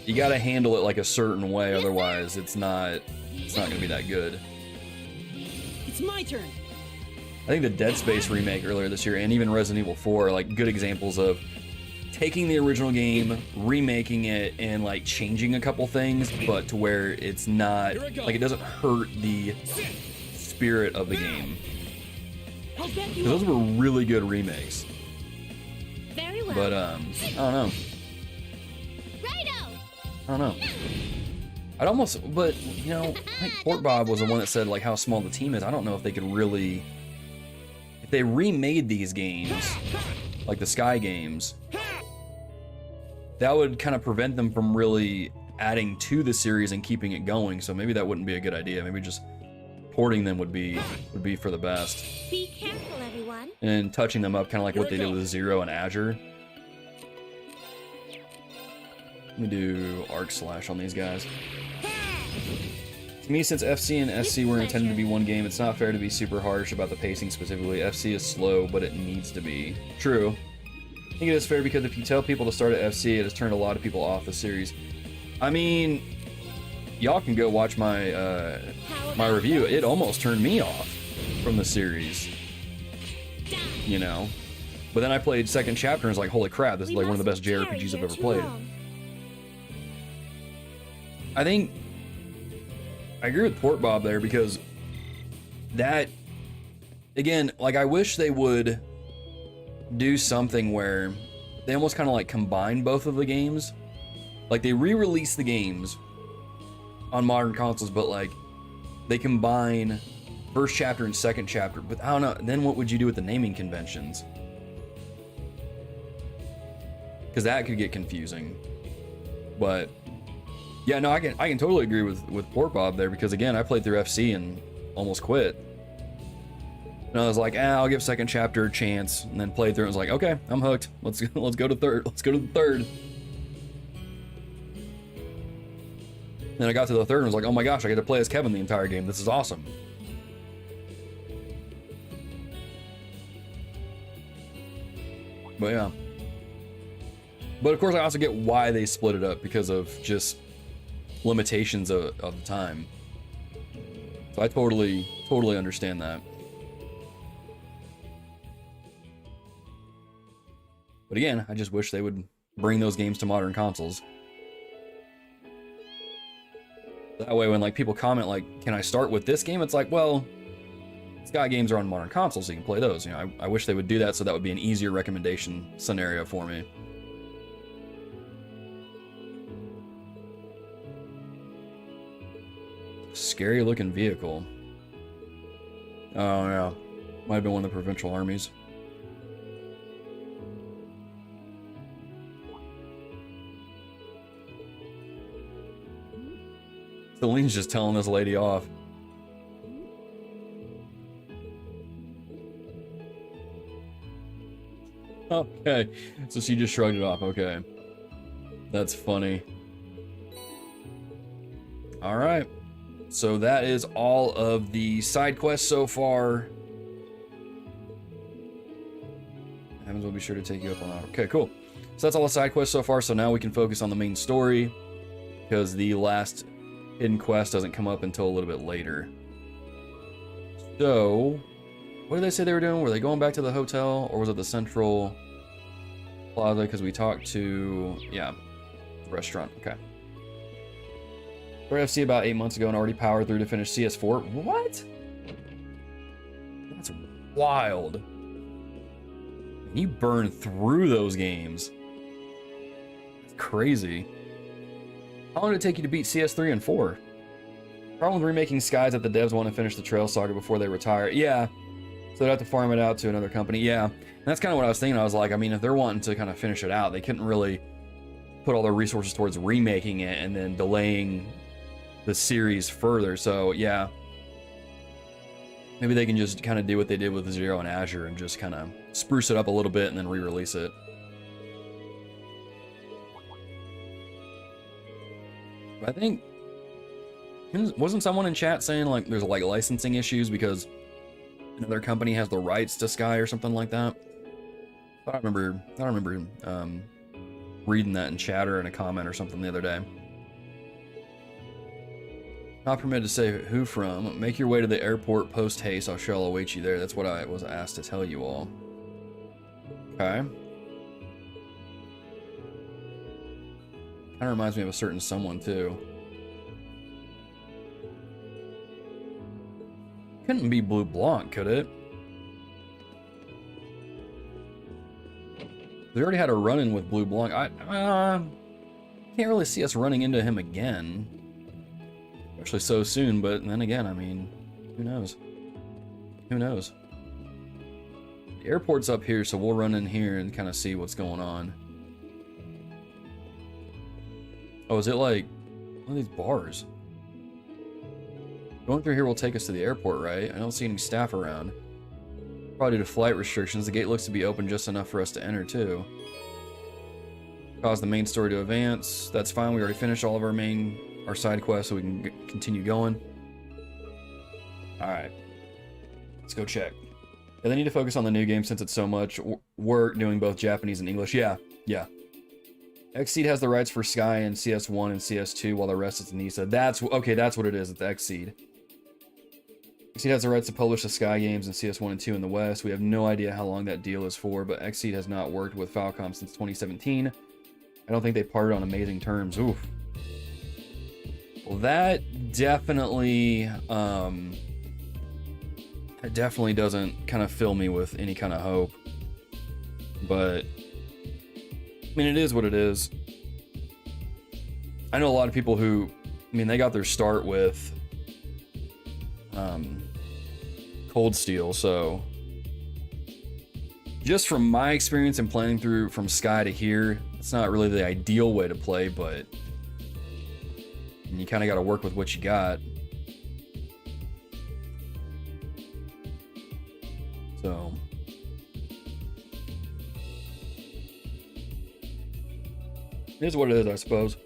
you got to handle it like a certain way, otherwise it's not going to be that good.
It's my turn.
think the Dead Space remake earlier this year and even Resident Evil 4 are like good examples of taking the original game, remaking it, and like changing a couple things, but to where it's not like it doesn't hurt the spirit of the game. Those were really good remakes.
Very well.
But I don't know.
Righto.
I don't know. I'd almost, but you know, I think Port Bob was the one that said like how small the team is. I don't know if they could really, if they remade these games, like the Sky games, that would kind of prevent them from really adding to the series and keeping it going. So maybe that wouldn't be a good idea. Maybe just porting them would be for the best.
Be careful, everyone.
And touching them up, kind of like what they did with Zero and Azure. Let me do Arc Slash on these guys. To me, since FC and SC were intended to be one game, it's not fair to be super harsh about the pacing specifically. FC is slow, but it needs to be. True. I think it is fair because if you tell people to start at FC, it has turned a lot of people off the series. I mean, y'all can go watch my my review. It almost turned me off from the series, you know. But then I played second chapter and was like, holy crap, this is like one of the best JRPGs I've ever played. I think I agree with Port Bob there because that, again, like I wish they would do something where they almost kind of like combine both of the games. Like they re-release the games on modern consoles, but like they combine first chapter and second chapter. But I don't know, then what would you do with the naming conventions? Because that could get confusing. But yeah, no, I can totally agree with Port Bob there because again, I played through FC and almost quit. And I was like, I'll give second chapter a chance, and then played through and was like, okay, I'm hooked. Let's go to third. Let's go to the third. Then I got to the third and was like, oh my gosh, I get to play as Kevin the entire game. This is awesome. But yeah. But of course, I also get why they split it up because of just limitations of the time. So I totally understand that. But again, I just wish they would bring those games to modern consoles. That way when like people comment like, can I start with this game? It's like, well, Sky games are on modern consoles, so you can play those. You know, I wish they would do that so that would be an easier recommendation scenario for me. Scary looking vehicle. Oh yeah, might have been one of the provincial armies. Celine's just telling this lady off. Okay, so she just shrugged it off. Okay, that's funny. All right. So that is all of the side quests so far. Heavens will be sure to take you up on that. Okay, cool. So that's all the side quests so far. So now we can focus on the main story because the last hidden quest doesn't come up until a little bit later. So, what did they say they were doing? Were they going back to the hotel or was it the Central Plaza? Because we talked to, yeah, the restaurant. Okay. For FC about 8 months ago and already powered through to finish CS4. What? That's wild. You burned through those games. That's crazy. How long did it take you to beat CS3 and 4? Problem with remaking Skies that the devs want to finish the Trail Saga before they retire. Yeah. So they'd have to farm it out to another company. Yeah. And that's kind of what I was thinking. I was like, I mean, if they're wanting to kind of finish it out, they couldn't really put all their resources towards remaking it and then delaying the series further. So yeah, maybe they can just kind of do what they did with Zero and Azure and just kind of spruce it up a little bit and then re-release it. But I think, wasn't someone in chat saying like there's like licensing issues because another company has the rights to Sky or something like that? I don't remember reading that in chat or in a comment or something the other day. Not permitted to say who from. Make your way to the airport post haste. I shall await you there. That's what I was asked to tell you all. Okay. Kind of reminds me of a certain someone, too. Couldn't be Blue Blanc, could it? We already had a run-in with Blue Blanc. I can't really see us running into him again. Actually, so soon, but then again, I mean, who knows? Who knows? The airport's up here, so we'll run in here and kind of see what's going on. Oh, is it like one of these bars? Going through here will take us to the airport, right? I don't see any staff around. Probably due to flight restrictions, the gate looks to be open just enough for us to enter, too. Cause the main story to advance. That's fine, we already finished all of our side quests, so we can continue going. Alright. Let's go check. Yeah, they need to focus on the new game since it's so much work doing both Japanese and English. Yeah. Xseed has the rights for Sky and CS1 and CS2, while the rest is Nisa. That's what it is. It's Xseed. Xseed has the rights to publish the Sky games in CS1 and 2 in the West. We have no idea how long that deal is for, but Xseed has not worked with Falcom since 2017. I don't think they parted on amazing terms. Oof. Well, that definitely doesn't kind of fill me with any kind of hope. But I mean, it is what it is. I know a lot of people who, I mean, they got their start with Cold Steel, so just from my experience in playing through from Sky to here, it's not really the ideal way to play, but you kind of got to work with what you got. So it is what it is, I suppose.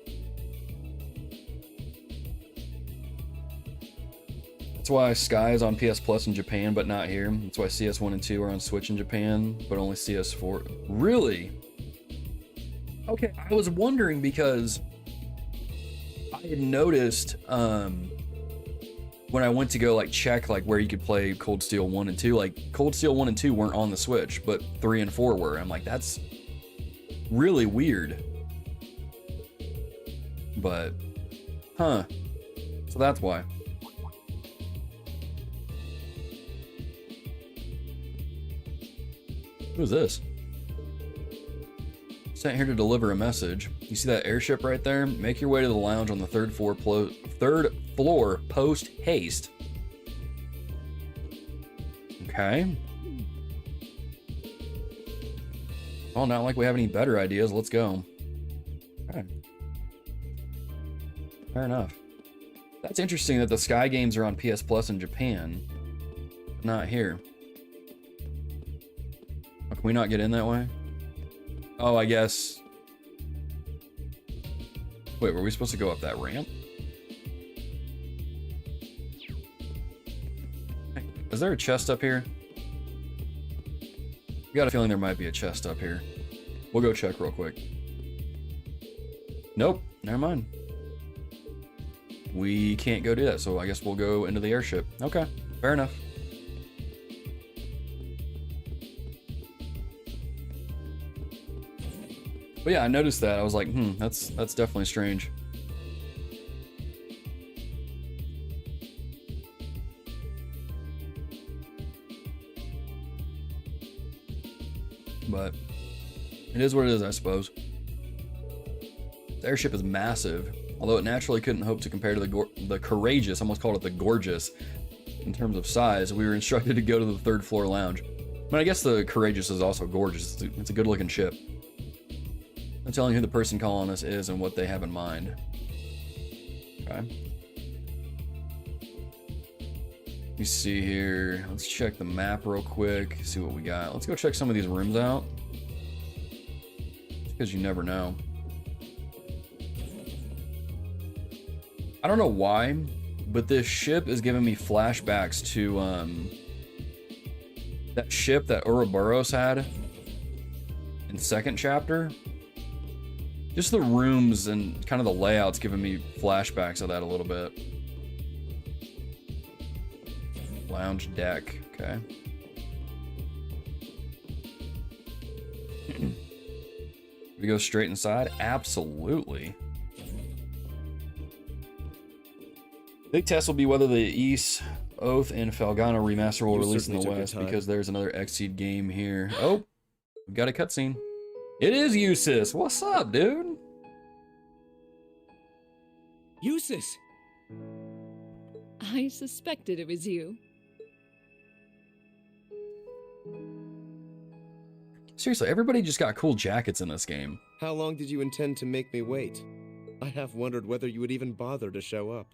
That's why Sky is on PS Plus in Japan, but not here. That's why CS1 and 2 are on Switch in Japan, but only CS4. Really? Okay, I was wondering because I had noticed when I went to go like check like where you could play Cold Steel 1 and 2, like Cold Steel 1 and 2 weren't on the Switch, but 3 and 4 were. I'm like, that's really weird. But, huh. So that's why. Who's this? Sent here to deliver a message. You see that airship right there? Make your way to the lounge on the third floor post haste. Okay. Well, not like we have any better ideas. Let's go. Okay. Fair enough. That's interesting that the Sky games are on PS Plus in Japan, but not here. Oh, can we not get in that way? Oh, I guess. Wait, were we supposed to go up that ramp? Is there a chest up here? I got a feeling there might be a chest up here. We'll go check real quick. Nope, never mind. We can't go do that, so I guess we'll go into the airship. Okay, fair enough. But yeah, I noticed that. I was like, that's definitely strange. But it is what it is, I suppose. The airship is massive, although it naturally couldn't hope to compare to the courageous, almost called it the gorgeous, in terms of size. We were instructed to go to the third floor lounge. But I guess the courageous is also gorgeous. It's a good looking ship. I'm telling you who the person calling us is and what they have in mind. Okay. Let me see here. Let's check the map real quick, see what we got. Let's go check some of these rooms out. Just because you never know. I don't know why, but this ship is giving me flashbacks to that ship that Ouroboros had in second chapter. Just the rooms and kind of the layouts giving me flashbacks of that a little bit. Lounge deck. Okay. We go straight inside? Absolutely. Big test will be whether the East, Oath, and Falcom remaster will release in the West, because there's another Xseed game here. Oh, we've got a cutscene. It is Eustace. What's up, dude?
Eustace!
I suspected it was you.
Seriously, everybody just got cool jackets in this game.
How long did you intend to make me wait? I have wondered whether you would even bother to show up.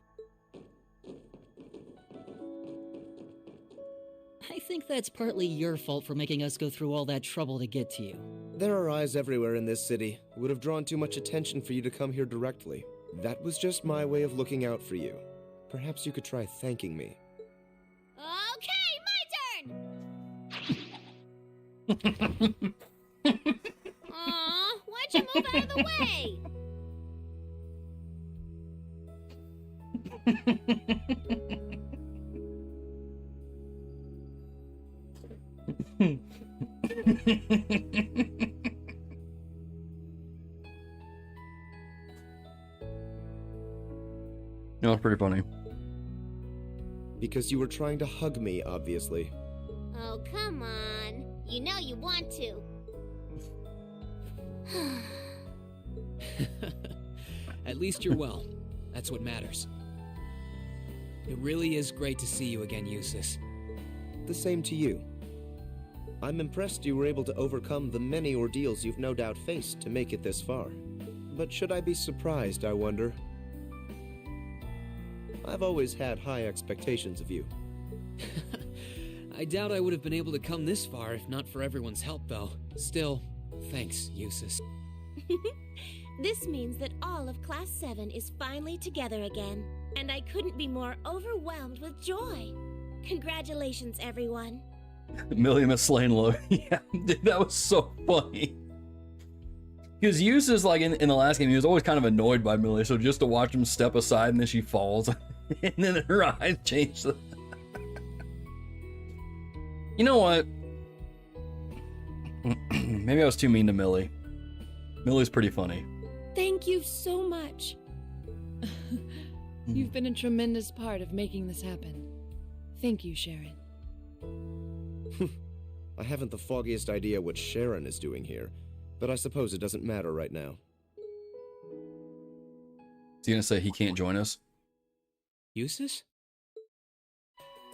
I think that's partly your fault for making us go through all that trouble to get to you.
There are eyes everywhere in this city. It would have drawn too much attention for you to come here directly. That was just my way of looking out for you. Perhaps you could try thanking me.
Okay, my turn! Aw, why'd you move out of the way?
No, it's pretty funny.
Because you were trying to hug me, obviously.
Oh, come on. You know you want to.
At least you're well. That's what matters. It really is great to see you again, Eustace.
The same to you. I'm impressed you were able to overcome the many ordeals you've no doubt faced to make it this far. But should I be surprised, I wonder? I've always had high expectations of you.
I doubt I would have been able to come this far if not for everyone's help, though. Still, thanks, Eustace.
This means that all of Class 7 is finally together again, and I couldn't be more overwhelmed with joy. Congratulations, everyone.
Million has slain low. Yeah, dude, that was so funny. Because Eustace, like in the last game, he was always kind of annoyed by Millie, so just to watch him step aside and then she falls, and then her eyes change. You know what? Maybe I was too mean to Millie. Millie's pretty funny.
Thank you so much. You've been a tremendous part of making this happen. Thank you, Sharon.
I haven't the foggiest idea what Sharon is doing here, but I suppose it doesn't matter right now.
Is he gonna say he can't join us?
Eustace?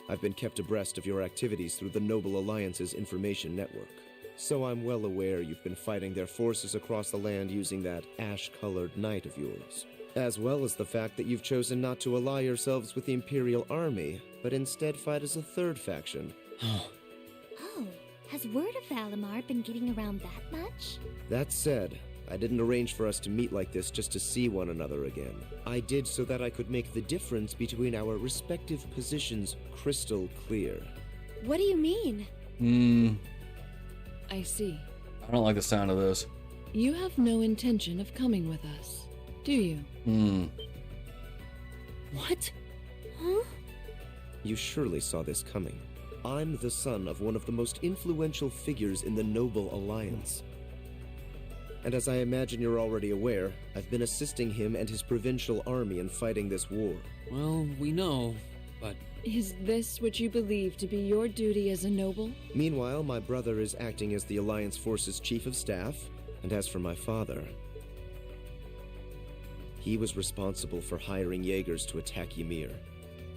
I've been kept abreast of your activities through the Noble Alliance's information network, so I'm well aware you've been fighting their forces across the land using that ash-colored knight of yours, as well as the fact that you've chosen not to ally yourselves with the Imperial Army, but instead fight as a third faction.
Oh, has word of Valimar been getting around that much?
That said, I didn't arrange for us to meet like this just to see one another again. I did so that I could make the difference between our respective positions crystal clear.
What do you mean? I see.
I don't like the sound of this.
You have no intention of coming with us, do you?
What?
Huh?
You surely saw this coming. I'm the son of one of the most influential figures in the Noble Alliance. And as I imagine you're already aware, I've been assisting him and his provincial army in fighting this war.
Well, we know, but...
Is this what you believe to be your duty as a noble?
Meanwhile, my brother is acting as the Alliance Force's chief of staff, and as for my father, he was responsible for hiring Jaegers to attack Ymir,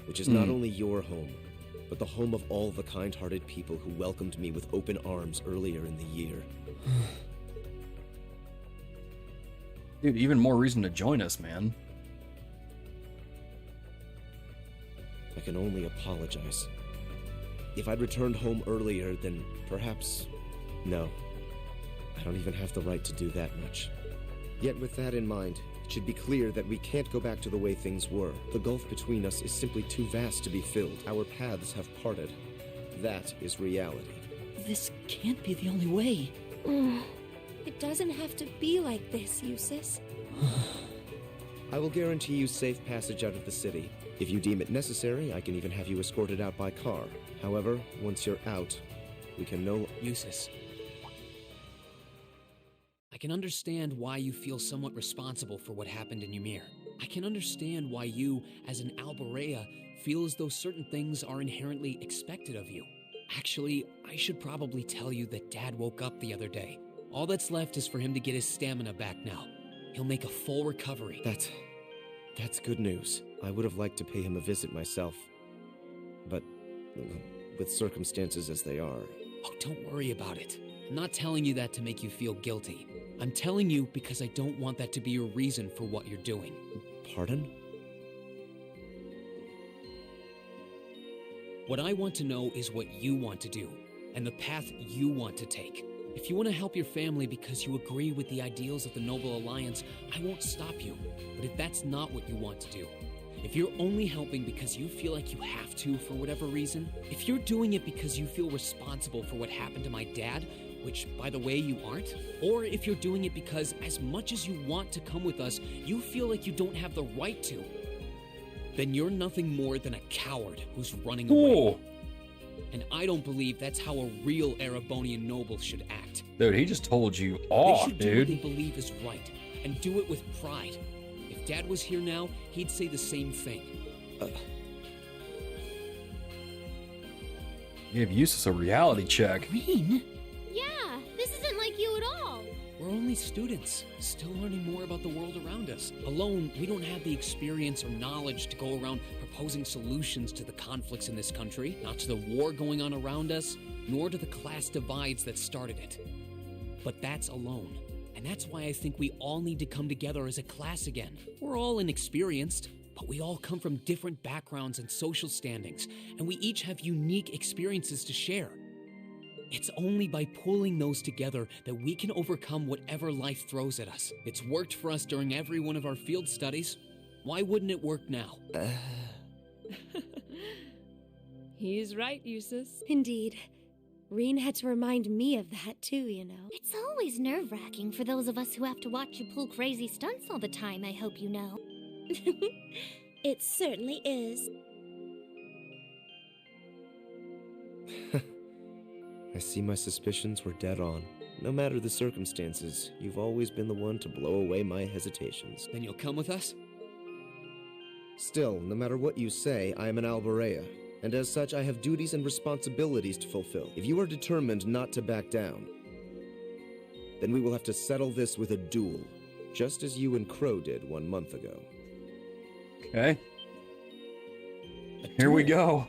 which is not only your home, but the home of all the kind-hearted people who welcomed me with open arms earlier in the year.
Dude, even more reason to join us, man.
I can only apologize. If I'd returned home earlier, then perhaps... No. I don't even have the right to do that much. Yet with that in mind, it should be clear that we can't go back to the way things were. The gulf between us is simply too vast to be filled. Our paths have parted. That is reality.
This can't be the only way.
It doesn't have to be like this, Eustace.
I will guarantee you safe passage out of the city. If you deem it necessary, I can even have you escorted out by car. However, once you're out, we can
Eustace. I can understand why you feel somewhat responsible for what happened in Ymir. I can understand why you, as an Alberea, feel as though certain things are inherently expected of you. Actually, I should probably tell you that Dad woke up the other day. All that's left is for him to get his stamina back now. He'll make a full recovery.
That's good news. I would have liked to pay him a visit myself. But with circumstances as they are...
Oh, don't worry about it. I'm not telling you that to make you feel guilty. I'm telling you because I don't want that to be your reason for what you're doing.
Pardon?
What I want to know is what you want to do, and the path you want to take. If you want to help your family because you agree with the ideals of the Noble Alliance, I won't stop you. But if that's not what you want to do, if you're only helping because you feel like you have to for whatever reason, if you're doing it because you feel responsible for what happened to my dad, which, by the way, you aren't, or if you're doing it because as much as you want to come with us, you feel like you don't have the right to, then you're nothing more than a coward who's running away. And I don't believe that's how a real Erebonian noble should act.
Dude, he just told you off,
They should
dude.
do what they believe is right, and do it with pride. If Dad was here now, he'd say the same thing.
Give Eustace a reality check.
Rean?
Yeah, this isn't like you at all.
We're only students, still learning more about the world around us. Alone, we don't have the experience or knowledge to go around proposing solutions to the conflicts in this country, not to the war going on around us, nor to the class divides that started it. But that's alone. And that's why I think we all need to come together as a class again. We're all inexperienced, but we all come from different backgrounds and social standings, and we each have unique experiences to share. It's only by pulling those together that we can overcome whatever life throws at us. It's worked for us during every one of our field studies. Why wouldn't it work now?
He's right, Eustace.
Indeed. Rean had to remind me of that too, you know. It's always nerve-wracking for those of us who have to watch you pull crazy stunts all the time, I hope you know. It certainly is.
I see my suspicions were dead on. No matter the circumstances, you've always been the one to blow away my hesitations.
Then you'll come with us?
Still, no matter what you say, I am an Alberea, and as such I have duties and responsibilities to fulfill. If you are determined not to back down, then we will have to settle this with a duel, just as you and Crow did 1 month ago.
Okay. Here we go.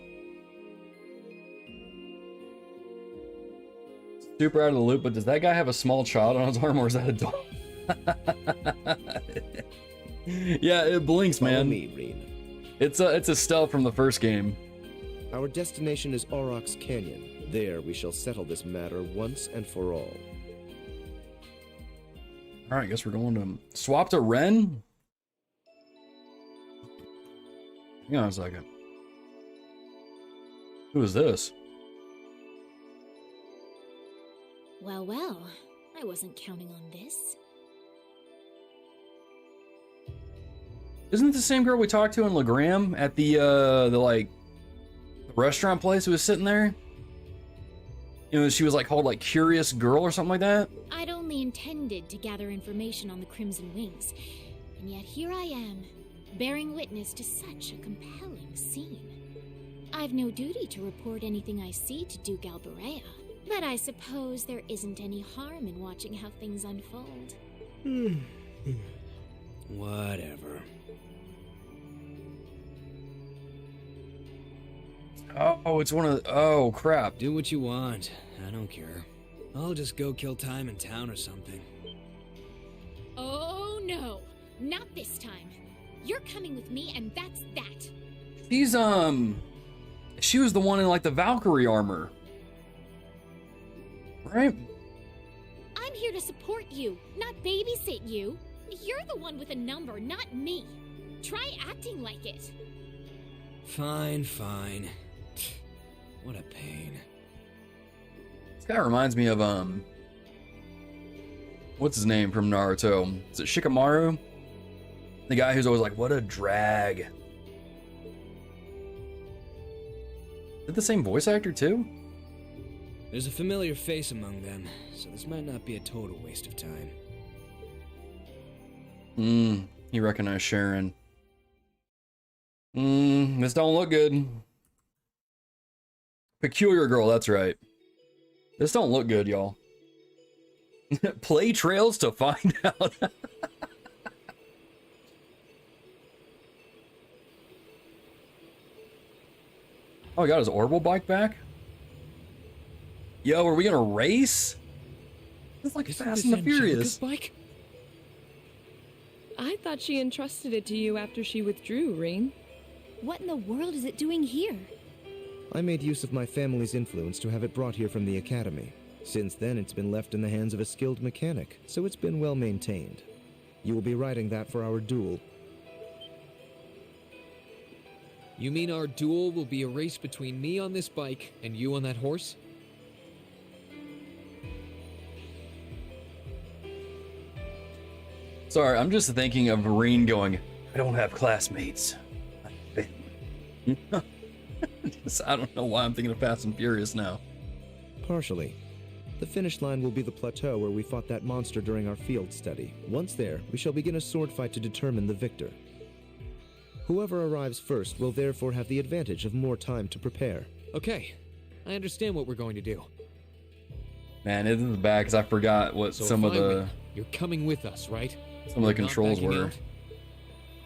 Super out of the loop, but does that guy have a small child on his arm, or is that a dog? Yeah, it blinks,
Follow
man.
me, Rean.
It's a stealth from the first game.
Our destination is Aurochs Canyon. There we shall settle this matter once and for all.
All right, I guess we're going to swap to Ren. Hang on a second. Who is this?
Well, well, I wasn't counting on this.
Isn't it the same girl we talked to in Legram at the like restaurant place who was sitting there? You know, she was like called like Curious Girl or something like that.
I'd only intended to gather information on the Crimson Wings, and yet here I am, bearing witness to such a compelling scene. I've no duty to report anything I see to Duke Alberea, but I suppose there isn't any harm in watching how things unfold.
Whatever.
Oh, it's one of the, oh crap.
Do what you want. I don't care. I'll just go kill time in town or something.
Oh no, not this time. You're coming with me, and that's that.
She's she was the one in like the Valkyrie armor, right?
I'm here to support you, not babysit you. You're the one with a number, not me. Try acting like it.
Fine, fine. What a pain.
This guy reminds me of what's his name from Naruto? Is it Shikamaru? The guy who's always like, what a drag. it the same voice actor too?
There's a familiar face among them, so this might not be a total waste of time.
You recognize Sharon. This don't look good. Peculiar girl, that's right. This don't look good, y'all. Play trails to find out. Oh, he got his orbital bike back? Yo, are we gonna race? It's like Fast and the Furious.
Bike?
I thought she entrusted it to you after she withdrew, Rean.
What in the world is it doing here?
I made use of my family's influence to have it brought here from the academy. Since then, it's been left in the hands of a skilled mechanic, so it's been well maintained. You will be riding that for our duel.
You mean our duel will be a race between me on this bike and you on that horse?
Sorry, I'm just thinking of Rean going, I don't have classmates. I don't know why I'm thinking of Fast and Furious now.
Partially. The finish line will be the plateau where we fought that monster during our field study. Once there, we shall begin a sword fight to determine the victor. Whoever arrives first will therefore have the advantage of more time to prepare.
Okay, I understand what we're going to do.
Man, this is bad because I forgot what
So
some
if
of
I
the
win, you're coming with us, right?
some of the
You're not
controls
backing
were.
out?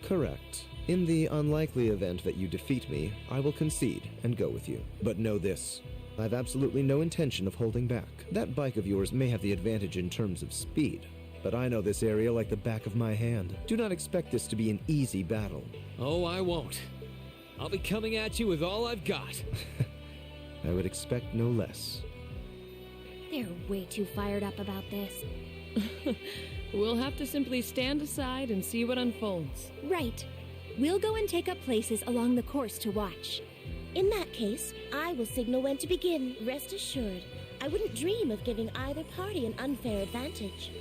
Correct. In the unlikely event that you defeat me, I will concede and go with you. But know this, I've absolutely no intention of holding back. That bike of yours may have the advantage in terms of speed, but I know this area like the back of my hand. Do not expect this to be an easy battle.
Oh, I won't. I'll be coming at you with all I've got.
I would expect no less.
They're way too fired up about this.
We'll have to simply stand aside and see what unfolds.
Right. We'll go and take up places along the course to watch.
In that case, I will signal when to begin. Rest assured, I wouldn't dream of giving either party an unfair advantage.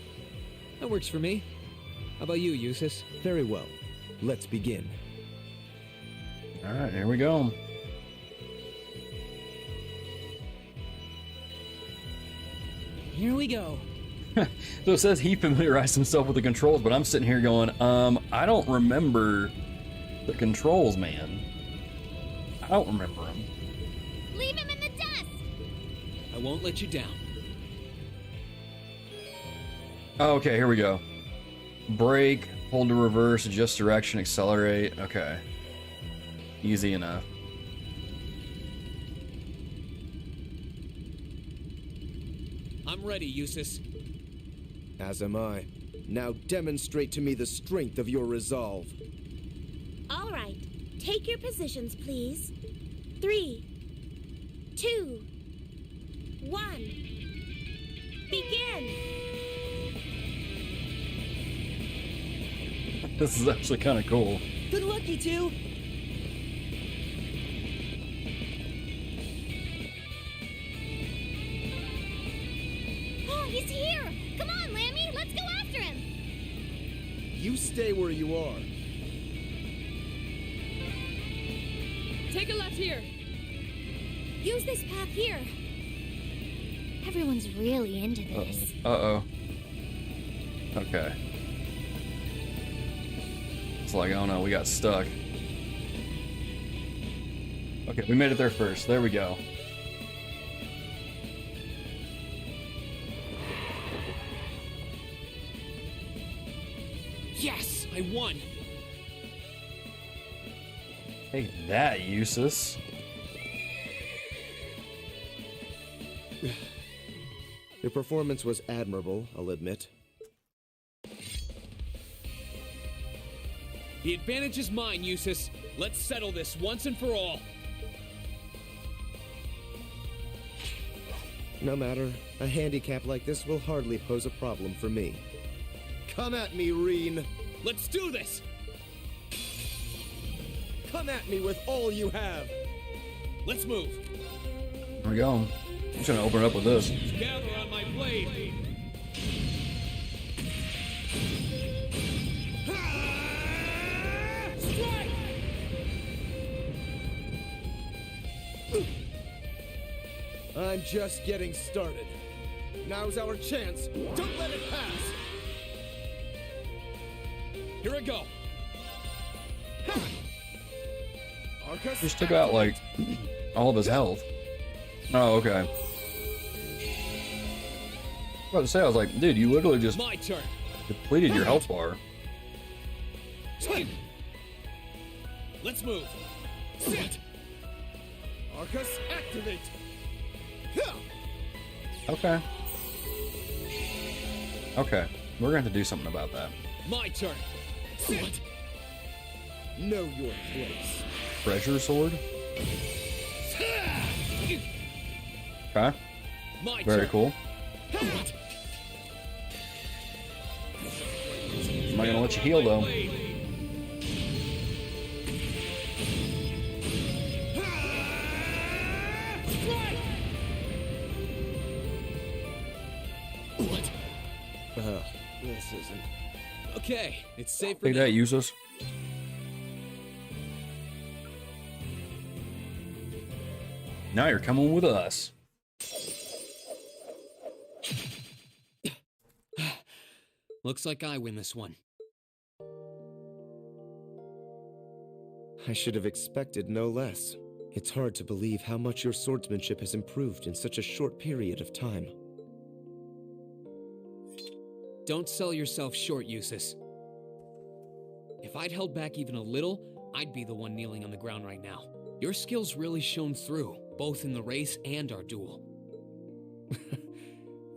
That works for me. How about you, Eustace?
Very well. Let's begin.
All right, here we go.
Here we go.
So it says he familiarized himself with the controls, but I'm sitting here going, I don't remember the controls, man. I don't remember them.
Leave him in the dust!
I won't let you down.
Oh, okay, here we go. Brake, hold to reverse, adjust direction, accelerate. Okay. Easy enough.
I'm ready, Eustace.
As am I. Now demonstrate to me the strength of your resolve.
All right, take your positions, please. 3, 2, 1. Begin!
This is actually kind of cool.
Good luck, you two.
Oh, he's here! Come on, Lammy, let's go after him!
You stay where you are.
Take a left here.
Use this path here. Everyone's really into this.
Uh-oh. Okay. It's like, oh no, we got stuck. Okay, we made it there first. There we go.
Yes, I won.
Take that, Eustace.
Your performance was admirable, I'll admit.
The advantage is mine, Eustace. Let's settle this once and for all.
No matter, a handicap like this will hardly pose a problem for me. Come at me, Rean!
Let's do this!
Come at me with all you have!
Let's move.
There we go. I'm trying to open it up with this.
Gather on my blade. Strike!
I'm just getting started. Now's our chance. Don't let it pass.
Here I go.
Arcus,
Just took out like all of his health. Oh, okay. I was about to say, I was like, dude, you literally just
My turn.
depleted your health bar.
Let's move. Sit.
Arcus, activate.
Okay. Okay. We're going to have to do something about that.
My turn. Sit.
Know your place.
Treasure sword? Okay.
My
Very
turn.
cool. I'm not gonna let you heal though.
What?
This isn't.
Okay, it's safe for
Take
now.
that, useless. Now you're coming with us.
Looks like I win this one.
I should have expected no less. It's hard to believe how much your swordsmanship has improved in such a short period of time.
Don't sell yourself short, Eustace. If I'd held back even a little, I'd be the one kneeling on the ground right now. Your skills really shone through, both in the race and our duel.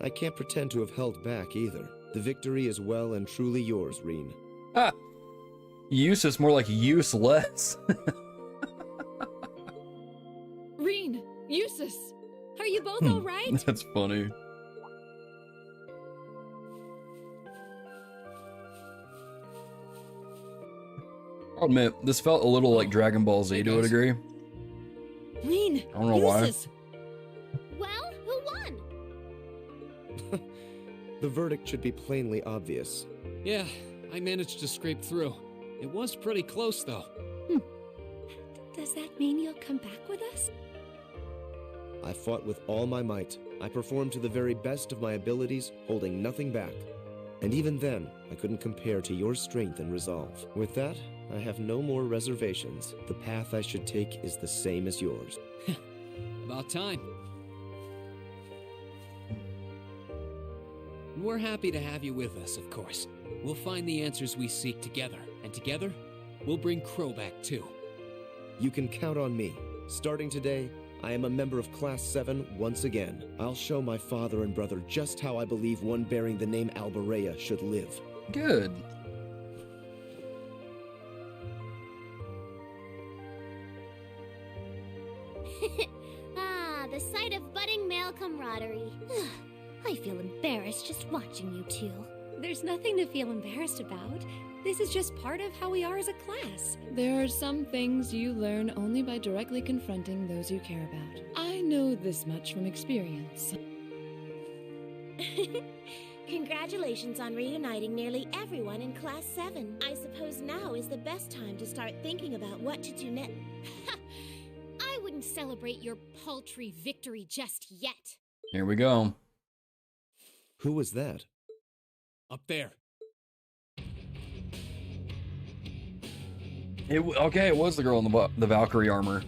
I can't pretend to have held back either. The victory is well and truly yours, Rean.
Ah! Useless, more like useless.
Rean, Eustace, are you both all right?
That's funny. I'll admit, this felt a little like Dragon Ball Z to a degree.
Rean,
I don't know why.
Eustace.
Well, who won?
The verdict should be plainly obvious.
Yeah, I managed to scrape through. It was pretty close, though.
Does that mean you'll come back with us?
I fought with all my might. I performed to the very best of my abilities, holding nothing back. And even then, I couldn't compare to your strength and resolve. With that, I have no more reservations. The path I should take is the same as yours.
About time. And we're happy to have you with us, of course. We'll find the answers we seek together, and together, we'll bring Crow back too.
You can count on me. Starting today, I am a member of Class 7 once again. I'll show my father and brother just how I believe one bearing the name Alberea should live.
Good.
Ah, the sight of budding male camaraderie. I feel embarrassed just watching you two.
There's nothing to feel embarrassed about. This is just part of how we are as a class.
There are some things you learn only by directly confronting those you care about. I know this much from experience.
Congratulations on reuniting nearly everyone in Class 7. I suppose now is the best time to start thinking about what to do next.
I wouldn't celebrate your paltry victory just yet.
Here we go.
Who was that?
Up there.
Okay, it was the girl in the Valkyrie armor.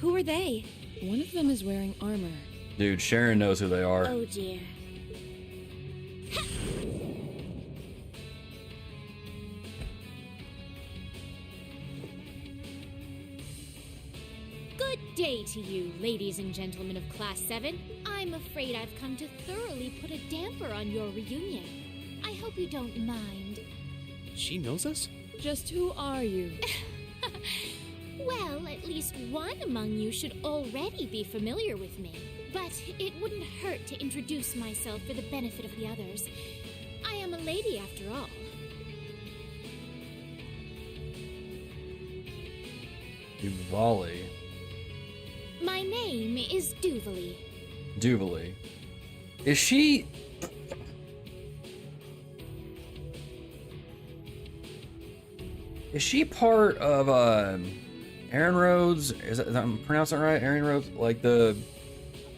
Who are they?
One of them is wearing armor.
Dude, Sharon knows who they are.
Oh dear.
Good day to you, ladies and gentlemen of Class 7. I'm afraid I've come to thoroughly put a damper on your reunion. I hope you don't mind.
She knows us?
Just who are you?
Well, at least one among you should already be familiar with me. But it wouldn't hurt to introduce myself for the benefit of the others. I am a lady after all.
Duvalie.
My name is Duvalie.
Duvalie. Is she... Is she part of, Aaron Rhodes, I'm pronouncing it right? Aaron Rhodes, like the,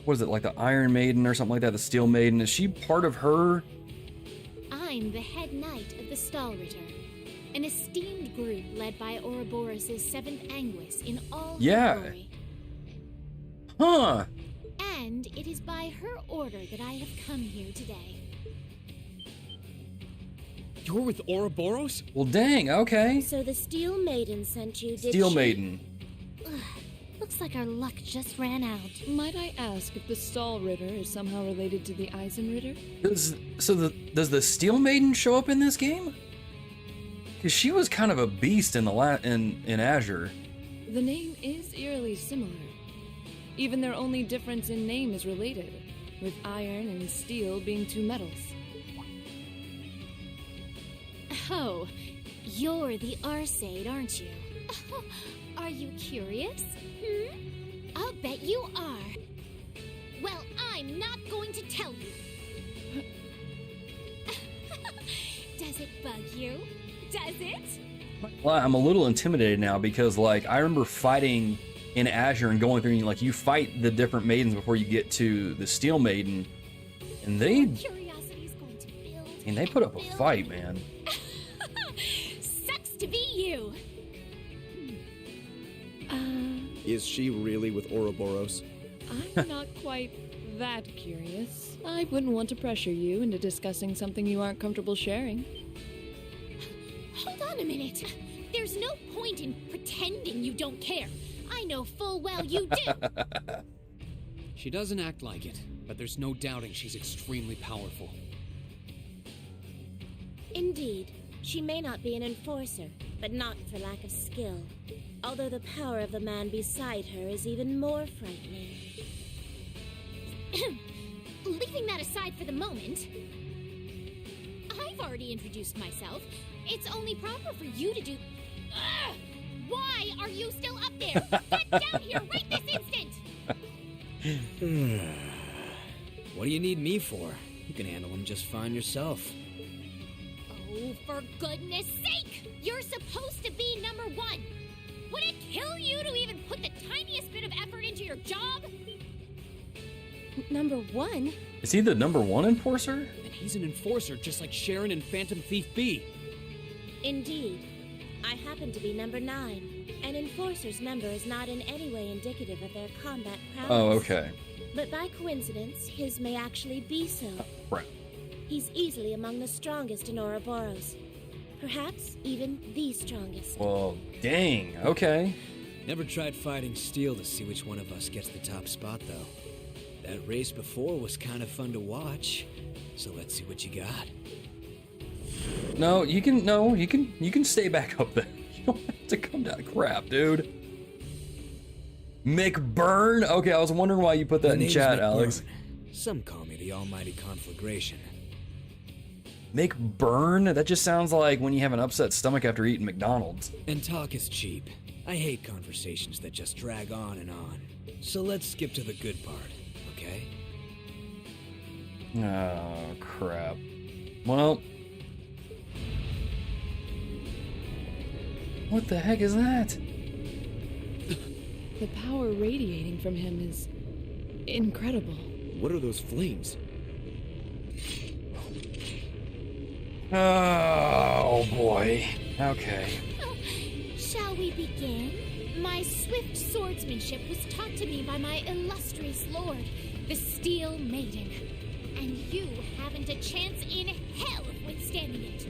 what is it, like the Iron Maiden or something like that, the Steel Maiden, is she part of her?
I'm the head knight of the Stahlritter, an esteemed group led by Ouroboros' 7th Anguis in all her glory.
Huh.
And it is by her order that I have come here today.
You're with Ouroboros?
Well, dang, okay.
So the Steel Maiden sent you, did she?
Steel Maiden.
Looks like our luck just ran out.
Might I ask if the Stahlritter is somehow related to the Eisenritter?
Does the Steel Maiden show up in this game? Because she was kind of a beast in in Azure.
The name is eerily similar. Even their only difference in name is related, with iron and steel being two metals.
Oh, you're the Arseid, aren't you? Are you curious? I'll bet you are. Well, I'm not going to tell you. Does it bug you? Does it?
Well, I'm a little intimidated now because, like, I remember fighting in Azure and going through, and, like, you fight the different maidens before you get to the Steel Maiden, and they put up a fight, man.
Sucks to be you.
Is she really with Ouroboros?
I'm not quite that curious. I wouldn't want to pressure you into discussing something you aren't comfortable sharing.
Hold on a minute. There's no point in pretending you don't care. I know full well you do.
She doesn't act like it, but there's no doubting she's extremely powerful.
Indeed. She may not be an enforcer, but not for lack of skill. Although the power of the man beside her is even more frightening.
Leaving that aside for the moment, I've already introduced myself. It's only proper for you to do... Ugh! Why are you still up there? Get down here right this instant!
What do you need me for? You can handle him just fine yourself.
Oh, for goodness sake! You're supposed to be number 1! Would it kill you to even put the tiniest bit of effort into your job?
Number 1?
Is he the number 1 enforcer?
And he's an enforcer just like Sharon and Phantom Thief B.
Indeed. I happen to be number 9. An enforcer's number is not in any way indicative of their combat prowess.
Oh, okay.
But by coincidence, his may actually be so.
Right.
He's easily among the strongest in Ouroboros. Perhaps even the strongest.
Well, dang, okay.
Never tried fighting steel to see which one of us gets the top spot, though. That race before was kind of fun to watch, so let's see what you got.
No, you can stay back up there. You don't have to come down. Crap, dude. McBurn? Okay, I was wondering why you put that in chat, Alex.
Some call me the almighty conflagration.
McBurn? That just sounds like when you have an upset stomach after eating McDonald's.
And talk is cheap. I hate conversations that just drag on and on. So let's skip to the good part, okay?
Oh, crap. Well... What the heck is that?
The power radiating from him is incredible.
What are those flames?
Oh, boy. Okay.
Shall we begin? My swift swordsmanship was taught to me by my illustrious lord, the Steel Maiden. And you haven't a chance in hell of withstanding it.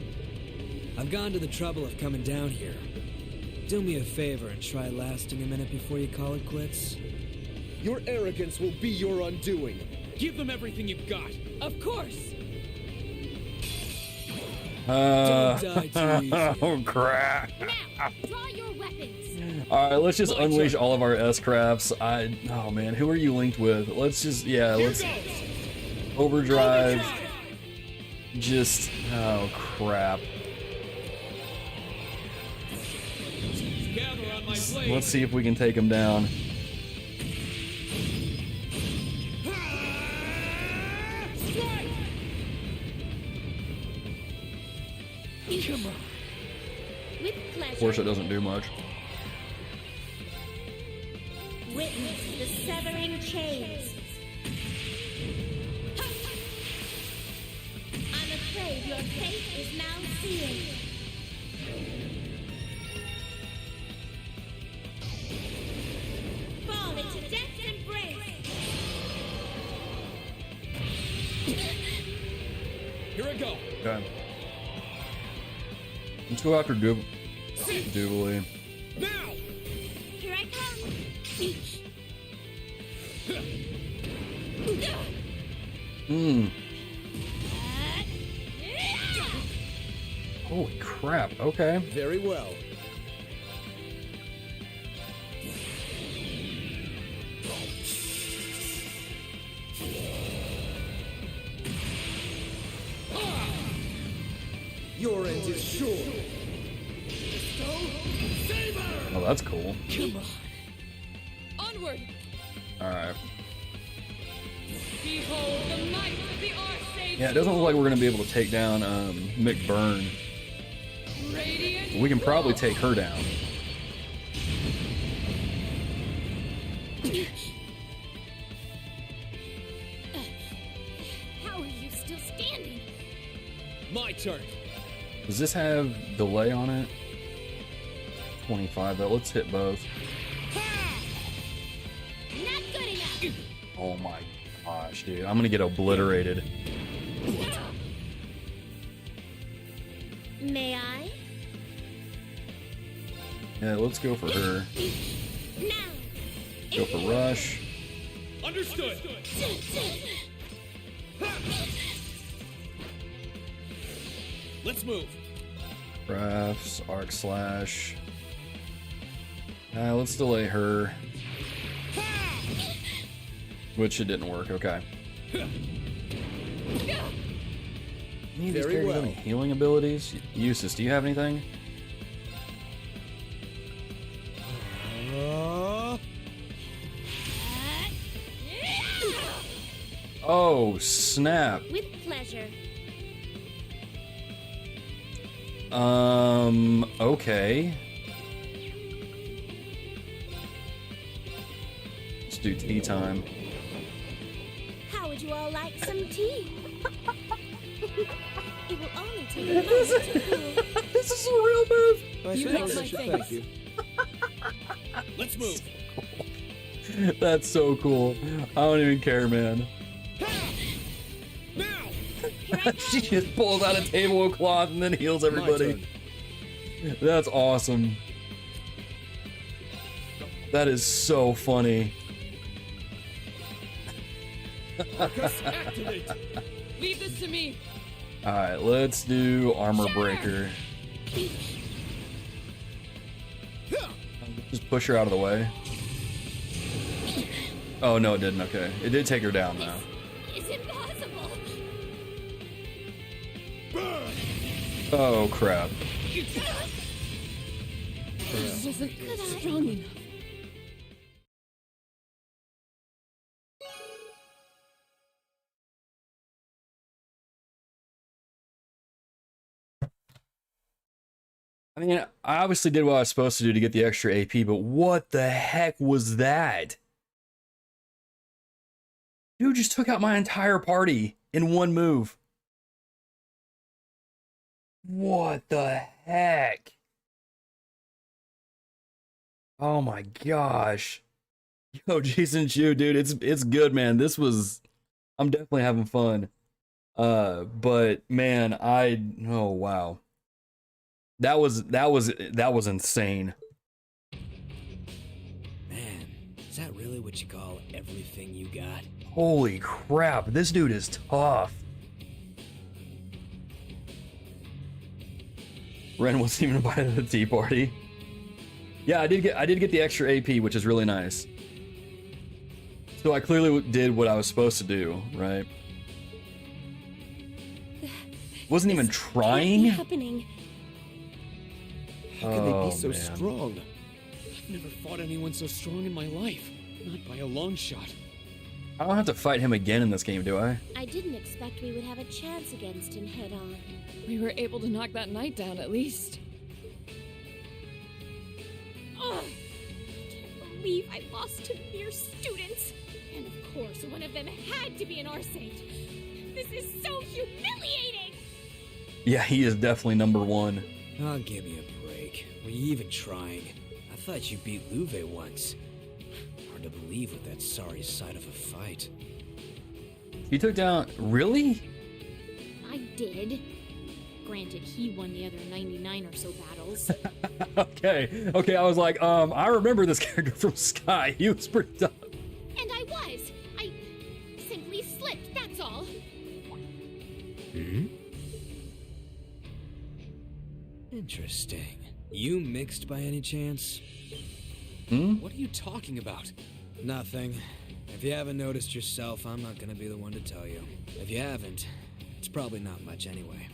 I've gone to the trouble of coming down here. Do me a favor and try lasting a minute before you call it quits.
Your arrogance will be your undoing.
Give them everything you've got.
Of course!
Don't die too easy.
Oh, crap.
Now, draw your weapons.
All right, let's just unleash all of our S-crafts. Oh, man, who are you linked with? Let's just, let's... Overdrive. Just, oh, crap. Let's see if we can take him down.
With pleasure.
Of course, it doesn't do much.
severing chains. I'm afraid your fate is now sealed. Fall into death's embrace.
Here I go.
Okay. Let's go after Duvalie.
Now.
Here I come.
Holy crap. Okay.
Very well. Your end is sure.
Oh, that's cool.
Come on. Onward.
All right.
Behold the might of the Archsage.
Yeah, it doesn't look like we're gonna be able to take down McBurn.
Radiant.
We can probably take her down.
How are you still standing?
My turn.
Does this have delay on it? 25, but let's hit both.
Not good enough.
Oh my gosh, dude. I'm gonna get obliterated.
May I?
Yeah, let's go for her.
Now.
Go for Rush.
Understood. Let's move.
Crafts, Arc Slash. Let's delay her. Which it didn't work, okay. Any of these
Very
characters have
well.
any healing abilities? Eustace, do you have anything? Oh, snap.
With pleasure.
Okay. Let's do tea time.
How would you all like some tea? It will only take a moment to cool.
This is a real move.
I
You
suppose
got
I
my
should
face.
thank you.
Let's move.
That's so cool. I don't even care, man.
Now.
She just pulls out a tablecloth and then heals everybody. That's awesome. That is so funny.
Arcus, activate.
Leave this to me.
Alright, let's do Armor Breaker. Just push her out of the way. Oh, no, it didn't. Okay. It did take her down, though.
It's impossible.
Oh, crap.
This isn't strong enough.
I mean, I obviously did what I was supposed to do to get the extra AP, but what the heck was that? Dude just took out my entire party in one move. What the heck? Oh my gosh. Yo, Jason Chu, dude, it's good, man. I'm definitely having fun. But man, oh wow. That was insane.
Man, is that really what you call everything you got?
Holy crap, this dude is tough. Ren wasn't even invited to the tea party. Yeah, I did get the extra AP, which is really nice. So I clearly did what I was supposed to do, right? Wasn't even trying.
Happening.
How can they be so
man.
strong?
I've never fought anyone so strong in my life. Not by a long shot.
I don't have to fight him again in this game, do I?
I didn't expect we would have a chance against him head on.
We were able to knock that knight down at least.
Ugh. I can't believe I lost to mere student. course, one of them had to be an Arsate. This is so humiliating!
Yeah, he is definitely number one.
Oh, give me a break. Were you even trying? I thought you beat Luve once. Hard to believe with that sorry sight of a fight.
You took down... Really?
I did. Granted, he won the other 99 or so battles.
Okay, I was like, I remember this character from Sky. He was pretty tough.
And I was. I simply slipped, that's all.
Hmm? Interesting. You mixed by any chance?
What are you talking about?
Nothing. If you haven't noticed yourself, I'm not gonna be the one to tell you. If you haven't, it's probably not much anyway.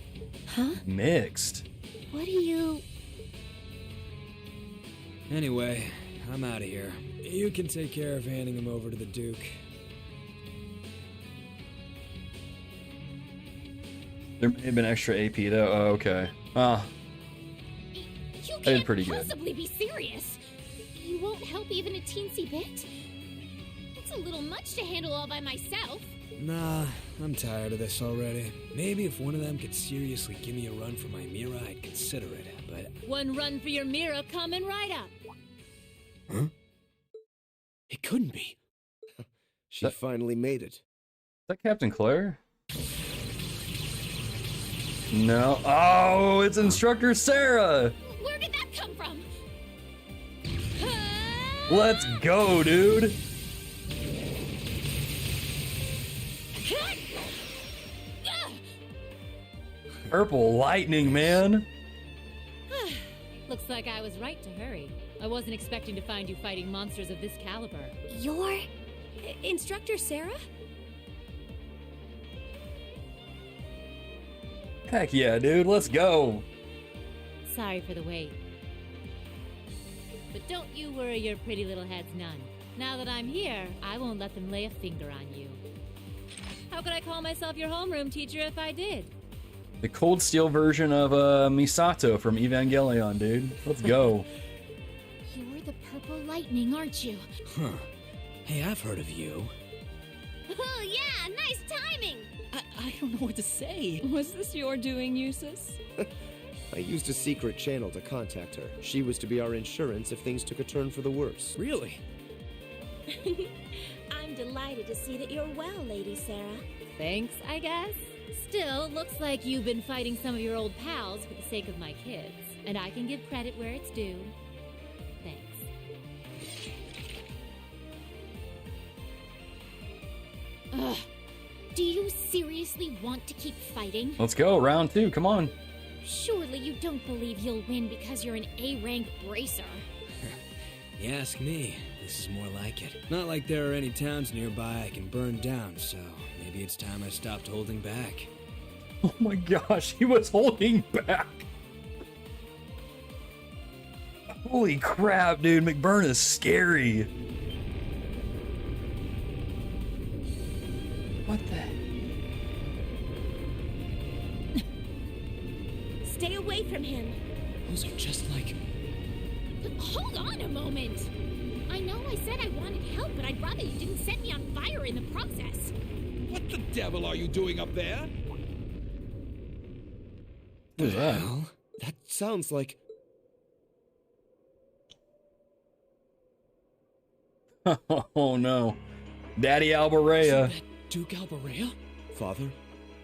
Huh?
Mixed.
What do you...
Anyway, I'm out of here. You can take care of handing him over to the Duke.
There may have been extra AP though. Oh, okay.
You
I did
can't
pretty good.
possibly be serious. You won't help even a teensy bit? It's a little much to handle all by myself.
Nah, I'm tired of this already. Maybe if one of them could seriously give me a run for my Ymir, I'd consider it, but...
One run for your Mira coming right up.
Huh?
It couldn't be.
She finally made it.
Is that Captain Claire? No. Oh, it's Instructor Sarah.
Where did that come from?
Let's go, dude. Purple lightning, man.
Looks like I was right to hurry. I wasn't expecting to find you fighting monsters of this caliber.
You're... Instructor Sarah?
Heck yeah, dude. Let's go.
Sorry for the wait. But don't you worry your pretty little heads none. Now that I'm here, I won't let them lay a finger on you. How could I call myself your homeroom teacher if I did?
The Cold Steel version of Misato from Evangelion, dude. Let's go.
You're the purple lightning, aren't you?
Huh. Hey, I've heard of you.
Oh, yeah, nice timing!
I don't know what to say.
Was this your doing, Eustace?
I used a secret channel to contact her. She was to be our insurance if things took a turn for the worse.
Really?
I'm delighted to see that you're well, Lady Sarah.
Thanks, I guess. Still, looks like you've been fighting some of your old pals for the sake of my kids. And I can give credit where it's due. Thanks.
Ugh. Do you seriously want to keep fighting?
Let's go. Round 2. Come on.
Surely you don't believe you'll win because you're an A-rank bracer.
You ask me, this is more like it. Not like there are any towns nearby I can burn down, so maybe it's time I stopped holding back.
Oh my gosh, he was holding back. Holy crap, dude. McBurn is scary. What the...
Stay away from him.
Those are just like...
Hold on a moment! I know I said I wanted help, but I'd rather you didn't set me on fire in the process.
What the devil are you doing up there?
What is that?
Well, that sounds like...
Oh no. Daddy Albarea.
Duke Albarea?
Father?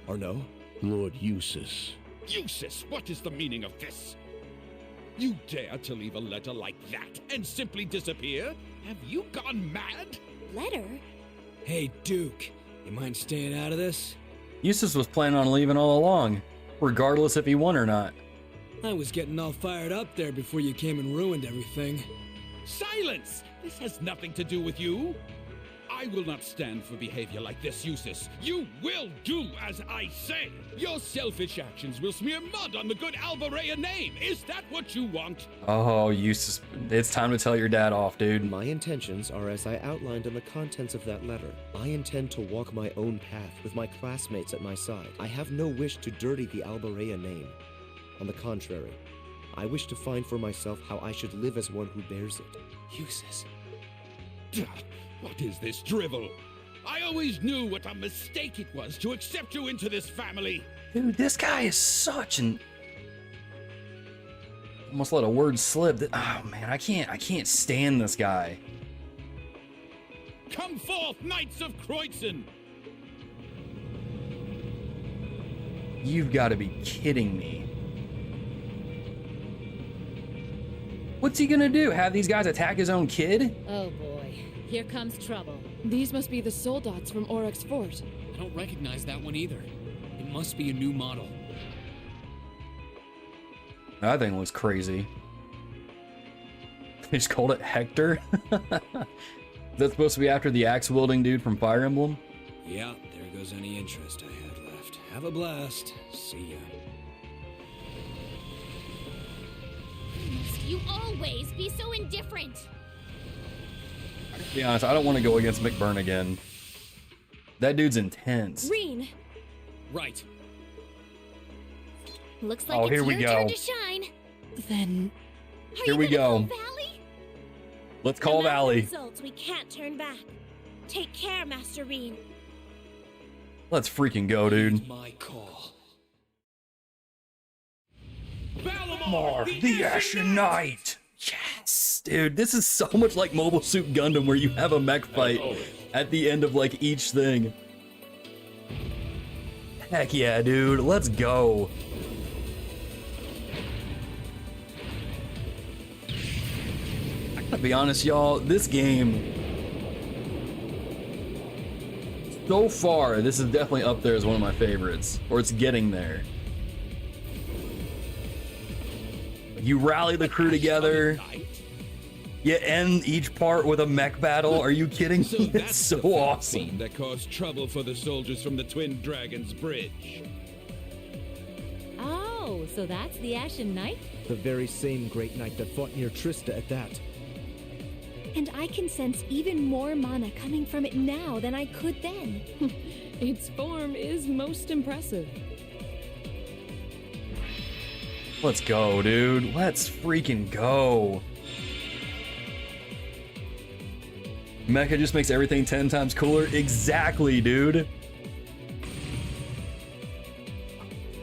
Or no?
Lord Eustace. Eustace, what is the meaning of this? You dare to leave a letter like that and simply disappear? Have you gone mad?
Letter?
Hey, Duke, you mind staying out of this?
Eustace was planning on leaving all along, regardless if he won or not.
I was getting all fired up there before you came and ruined everything.
Silence! This has nothing to do with you. I will not stand for behavior like this, Eustace. You will do as I say. Your selfish actions will smear mud on the good Albarea name. Is that what you want?
Oh, Eustace, it's time to tell your dad off, dude.
My intentions are as I outlined in the contents of that letter. I intend to walk my own path with my classmates at my side. I have no wish to dirty the Albarea name. On the contrary, I wish to find for myself how I should live as one who bears it.
Eustace.
What is this drivel? I always knew what a mistake it was to accept you into this family.
Dude, this guy is such an... Almost let a word slip. Oh man, I can't stand this guy.
Come forth, Knights of Kreutzen!
You've got to be kidding me. What's he gonna do? Have these guys attack his own kid?
Oh boy, here comes trouble.
These must be the soldats from Oryx Fort.
I don't recognize that one either. It must be a new model.
That thing looks crazy. They just called it Hector? That's supposed to be after the axe-wielding dude from Fire Emblem?
Yeah, there goes any interest I had left. Have a blast. See ya.
Must you always be so indifferent?
To be honest, I don't want to go against McBurn again. That dude's intense.
Rean!
Right.
Looks like
Oh,
it's
here we
your
go.
turn to shine.
Then...
Are
Here
you
we
gonna call
go.
Valley?
Let's call
No matter the
Valley.
results, we can't turn back. Take care, Master Rean.
Let's freaking go, dude.
My call.
Valimar,
The Ashen Knight! Yes! Dude, this is so much like Mobile Suit Gundam where you have a mech fight at the end of like each thing. Heck yeah, dude. Let's go. I gotta be honest, y'all. This game, so far, this is definitely up there as one of my favorites. Or it's getting there. You rally the crew together. You end each part with a mech battle. Are you kidding
So
me?
that's
It's so
the Falcom
awesome.
that caused trouble for the soldiers from the Twin Dragons Bridge.
Oh, so that's the Ashen Knight?
The very same great knight that fought near Trista at that.
And I can sense even more mana coming from it now than I could then.
Its form is most impressive.
Let's go, dude. Let's freaking go. Mecha just makes everything 10 times cooler. Exactly, dude.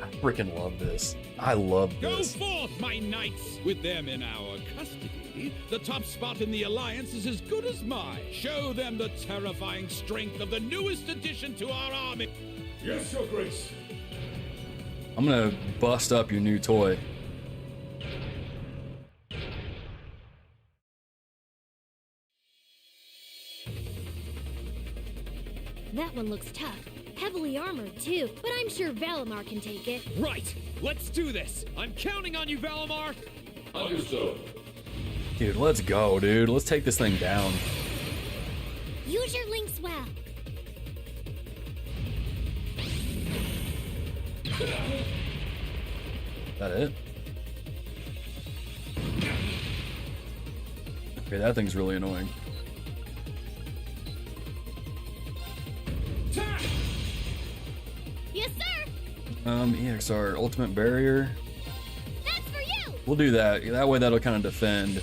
I freaking love this. I love
Go
this.
forth, my knights! With them in our custody, the top spot in the Alliance is as good as mine. Show them the terrifying strength of the newest addition to our army.
Yes, Your Grace.
I'm gonna bust up your new toy.
That one looks tough. Heavily armored, too. But I'm sure Valimar can take it.
Right. Let's do this. I'm counting on you, Valimar.
Understood.
Dude, let's go, dude. Let's take this thing down.
Use your links well.
Is that it? Okay, that thing's really annoying.
Yes, sir.
EXR, ultimate barrier.
That's for you.
We'll do that. That way that'll kind of defend.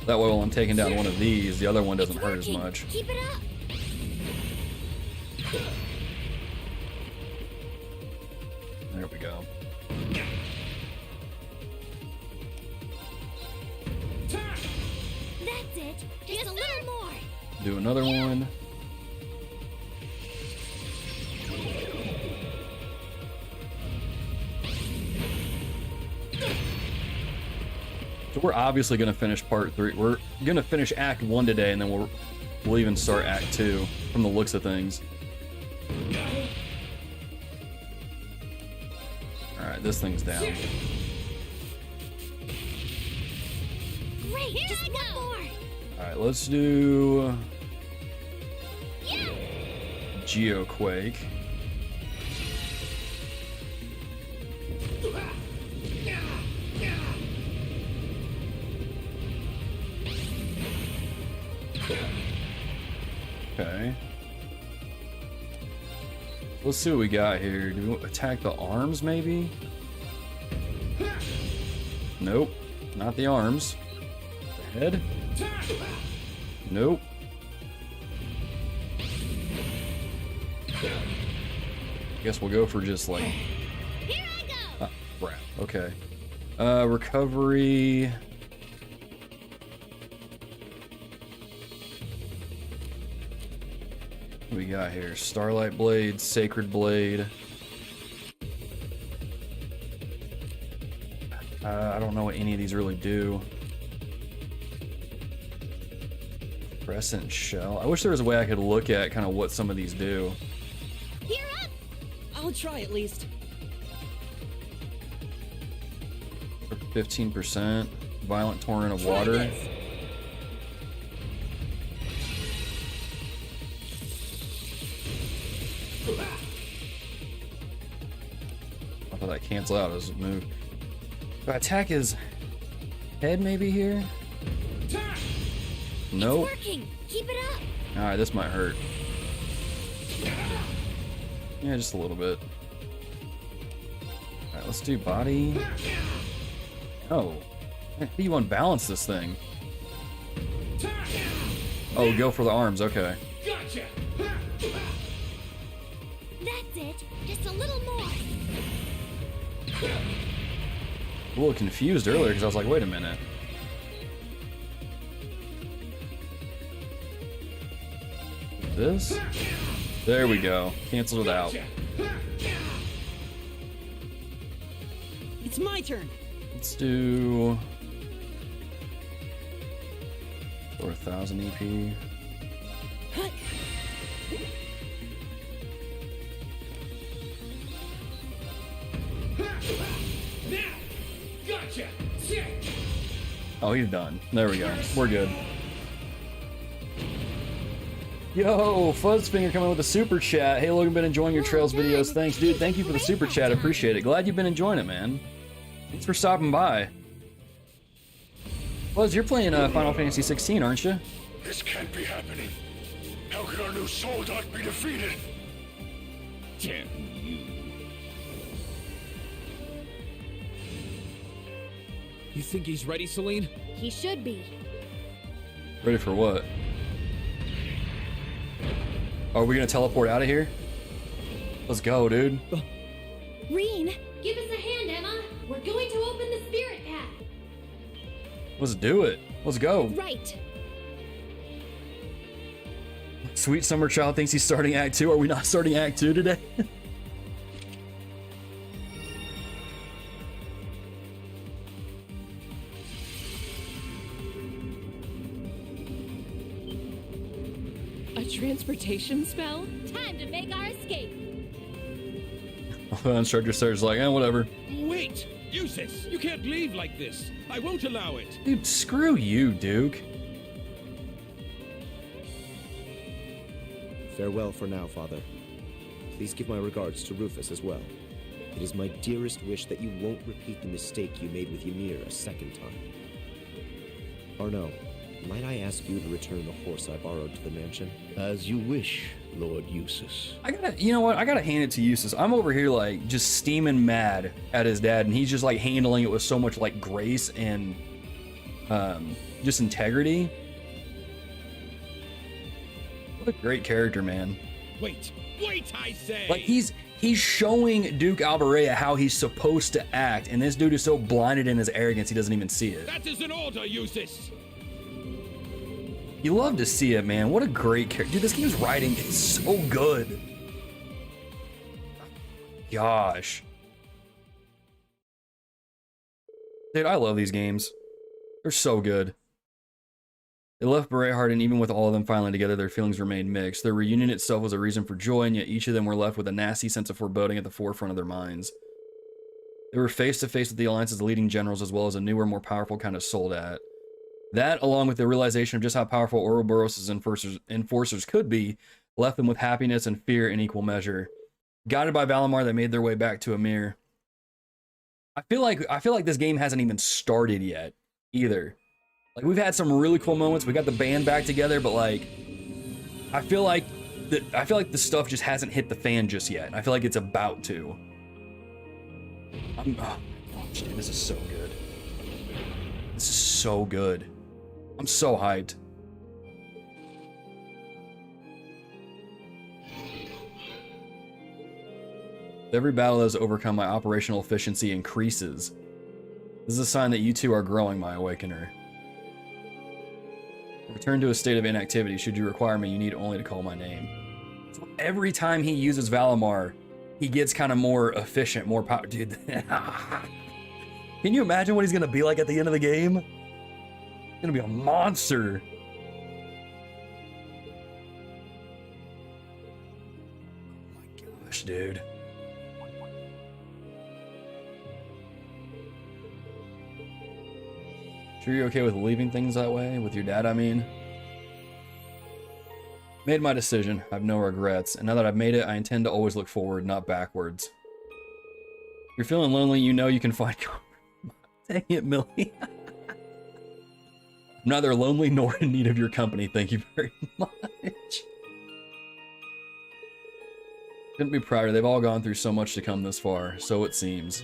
That way while I'm taking down one of these, the other one doesn't hurt as much.
Keep it up.
There we go.
That's it. Just a little more.
Do another one. So we're obviously going to finish part 3. We're going to finish Act 1 today, and then we'll even start Act 2 from the looks of things. Alright, this thing's down.
Great. Just one more.
Alright, let's do
Yeah.
Geoquake. Okay. Let's see what we got here. Do we attack the arms, maybe? Nope. Not the arms. The head? Nope. Guess we'll go for just like.
Here I go.
Ah, crap. Okay. Recovery. What do we got here? Starlight Blade, Sacred Blade. I don't know what any of these really do. Crescent Shell. I wish there was a way I could look at kind of what some of these do.
Here up.
I'll try at least.
15%. Violent Torrent of Water. I thought that cancel out as a move. Do I attack his head maybe here? Nope.
It's working. Keep it up.
Alright, this might hurt. Yeah, just a little bit. Alright, let's do body. Oh. How do you unbalance this thing? Oh, go for the arms, okay.
Gotcha.
That's it. Just a little more.
A little confused earlier because I was like, wait a minute. This? There we go. Canceled it out.
It's my turn.
Let's do 4,000 EP.
Gotcha.
Oh, he's done. There we go. We're good. Yo, Fuzzfinger coming with a super chat. Hey, Logan, been enjoying your Trails videos. Thanks, dude. Thank you for the super chat. Appreciate it. Glad you've been enjoying it, man. Thanks for stopping by. Fuzz, you're playing Final Fantasy 16, aren't you?
This can't be happening. How could our new soldat be defeated?
Damn you.
You think he's ready, Celine?
He should be.
Ready for what? Are we gonna teleport out of here? Let's go, dude.
Rean!
Give us a hand, Emma. We're going to open the spirit path.
Let's do it. Let's go.
Right.
Sweet Summer Child thinks he's starting Act 2. Are we not starting Act 2 today?
A transportation spell?
Time to make our escape.
The instructor starts like, whatever.
Wait! Eustace, you can't leave like this. I won't allow it.
Dude, screw you, Duke.
Farewell for now, Father. Please give my regards to Rufus as well. It is my dearest wish that you won't repeat the mistake you made with Ymir a second time. Arno, might I ask you to return the horse I borrowed to the mansion?
As you wish, Lord Eustace.
You know what? I gotta hand it to Eustace. I'm over here like just steaming mad at his dad, and he's just like handling it with so much like grace and just integrity. What a great character, man.
Wait, I say!
Like he's showing Duke Alvarea how he's supposed to act, and this dude is so blinded in his arrogance he doesn't even see it.
That is an order, Eustace!
You love to see it, man. What a great character. Dude, this game's writing is so good. Gosh. Dude, I love these games. They're so good. They left Bareahard, and even with all of them finally together, their feelings remained mixed. Their reunion itself was a reason for joy, and yet each of them were left with a nasty sense of foreboding at the forefront of their minds. They were face to face with the Alliance's leading generals, as well as a newer, more powerful kind of Soldat. That, along with the realization of just how powerful Ouroboros' enforcers could be, left them with happiness and fear in equal measure. Guided by Valimar, they made their way back to Ymir. I feel like this game hasn't even started yet, either. Like, we've had some really cool moments. We got the band back together, but like, I feel like the stuff just hasn't hit the fan just yet. I feel like it's about to. Oh my gosh, dude, this is so good. This is so good. I'm so hyped. Every battle that has overcome, my operational efficiency increases. This is a sign that you two are growing, my Awakener. Return to a state of inactivity. Should you require me, you need only to call my name. So every time he uses Valimar, he gets kind of more efficient, more power. Dude, can you imagine what he's going to be like at the end of the game? He's going to be a monster. Oh my gosh, dude. Sure you're okay with leaving things that way? With your dad, I mean? Made my decision. I have no regrets. And now that I've made it, I intend to always look forward, not backwards. If you're feeling lonely, you know you can find... Dang it, Millie. I'm neither lonely nor in need of your company. Thank you very much. Couldn't be prouder. They've all gone through so much to come this far. So it seems.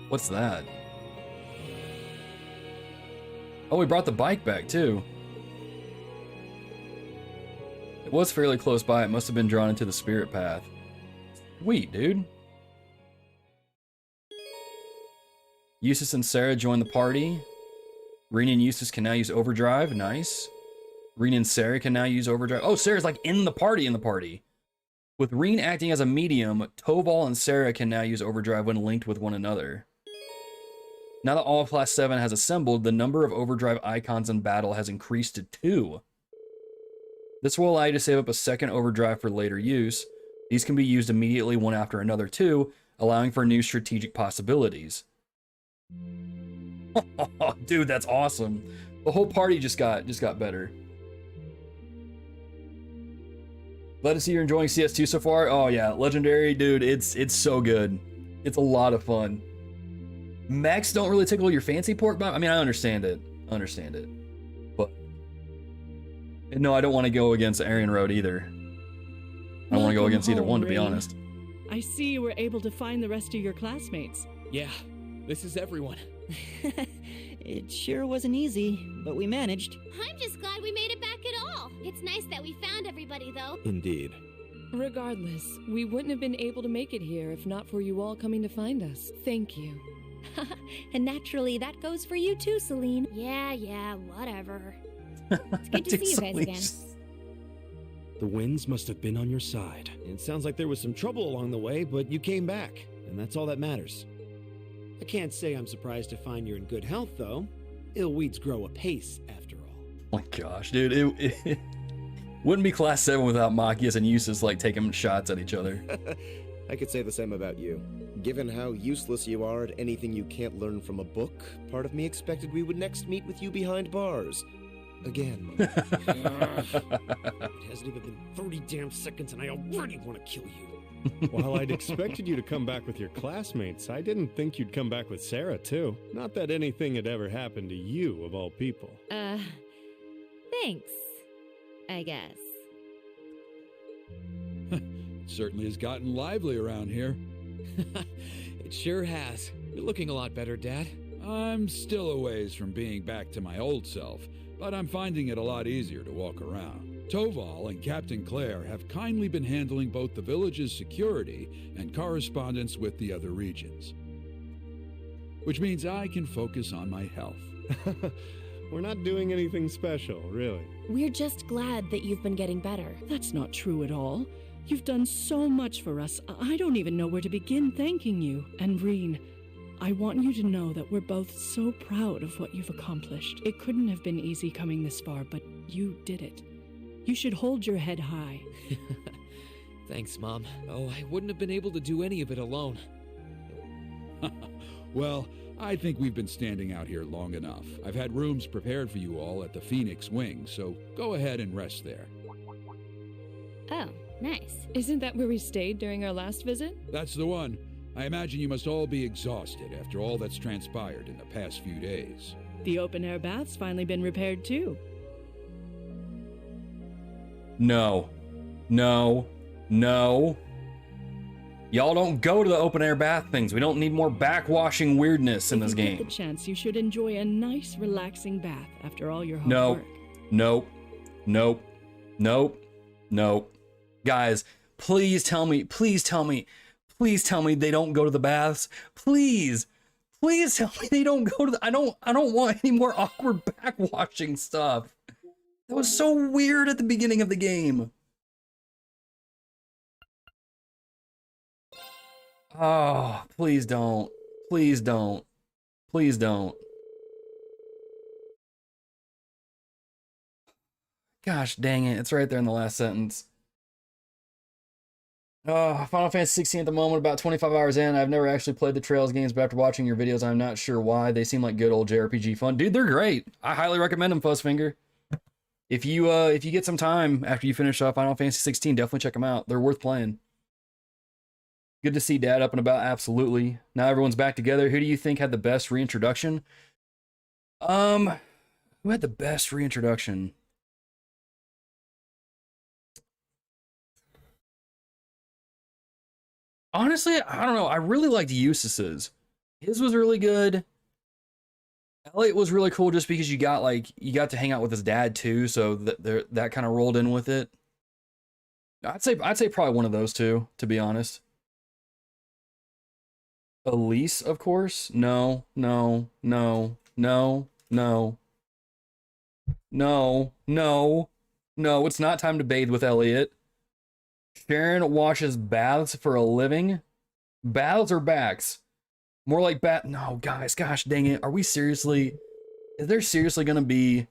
What's that? Oh, we brought the bike back, too. It was fairly close by. It must have been drawn into the spirit path. Sweet, dude. Eustace and Sarah join the party. Rean and Eustace can now use overdrive. Nice. Rean and Sarah can now use overdrive. Oh, Sarah's like in the party. With Rean acting as a medium, Toval and Sarah can now use overdrive when linked with one another. Now that all of Class 7 has assembled, the number of overdrive icons in battle has increased to 2. This will allow you to save up a second overdrive for later use. These can be used immediately one after another too, allowing for new strategic possibilities. Dude, that's awesome. The whole party just got better. Glad to see you're enjoying CS2 so far. Oh yeah, Legendary, dude, it's so good. It's a lot of fun. Mechs don't really tickle your fancy pork butt. I mean, I understand it. But no, I don't want to go against Aryan Road either. I don't want to go against either one, to be honest.
I see you were able to find the rest of your classmates.
Yeah, this is everyone.
It sure wasn't easy, but we managed.
I'm just glad we made it back at all. It's nice that we found everybody, though.
Indeed.
Regardless, we wouldn't have been able to make it here if not for you all coming to find us. Thank you.
And naturally, that goes for you too, Celine.
Yeah, whatever. It's good to see you guys again.
The winds must have been on your side.
It sounds like there was some trouble along the way, but you came back, and that's all that matters. I can't say I'm surprised to find you're in good health, though. Ill weeds grow apace, after all.
Oh my gosh, dude. It wouldn't be Class 7 without Machias and Eustace, like, taking shots at each other.
I could say the same about you. Given how useless you are at anything you can't learn from a book, part of me expected we would next meet with you behind bars. Again.
It hasn't even been 30 damn seconds and I already want to kill you.
While I'd expected you to come back with your classmates, I didn't think you'd come back with Sarah, too. Not that anything had ever happened to you, of all people.
Thanks, I guess.
It certainly has gotten lively around here.
It sure has. You're looking a lot better, Dad.
I'm still a ways from being back to my old self, but I'm finding it a lot easier to walk around. Toval and Captain Claire have kindly been handling both the village's security and correspondence with the other regions. Which means I can focus on my health.
We're not doing anything special, really.
We're just glad that you've been getting better.
That's not true at all. You've done so much for us. I don't even know where to begin thanking you. And Rean, I want you to know that we're both so proud of what you've accomplished. It couldn't have been easy coming this far, but you did it. You should hold your head high.
Thanks, Mom. Oh, I wouldn't have been able to do any of it alone.
Well, I think we've been standing out here long enough. I've had rooms prepared for you all at the Phoenix Wing, so go ahead and rest there.
Oh, nice.
Isn't that where we stayed during our last visit?
That's the one. I imagine you must all be exhausted after all that's transpired in the past few days.
The open-air bath's finally been repaired, too.
No. Y'all don't go to the open-air bath things. We don't need more backwashing weirdness in this game.
If you get the chance, you should enjoy a nice, relaxing bath after all your hard work. Nope. Guys, please tell me
Please tell me they don't go to the baths. Please. Please tell me they don't go to the... I don't want any more awkward backwashing stuff. That was so weird at the beginning of the game. Oh, please don't. Please don't. Please don't. Gosh dang it. It's right there in the last sentence. Oh, Final Fantasy 16 at the moment, about 25 hours in. I've never actually played the Trails games, but after watching your videos, I'm not sure why. They seem like good old JRPG fun. Dude, they're great. I highly recommend them, Fuzzfinger. If you get some time after you finish Final Fantasy 16, definitely check them out. They're worth playing. Good to see Dad up and about, absolutely. Now everyone's back together. Who do you think had the best reintroduction? Who had the best reintroduction? Honestly, I don't know. I really liked Eustace's. His was really good. Elliot was really cool just because you got to hang out with his dad too, so that kind of rolled in with it. I'd say probably one of those two, to be honest. Elise, of course. No. It's not time to bathe with Elliot. Sharon washes baths for a living. Baths or backs? More like bat. No, guys, gosh dang it. Are we seriously? Is there seriously gonna be?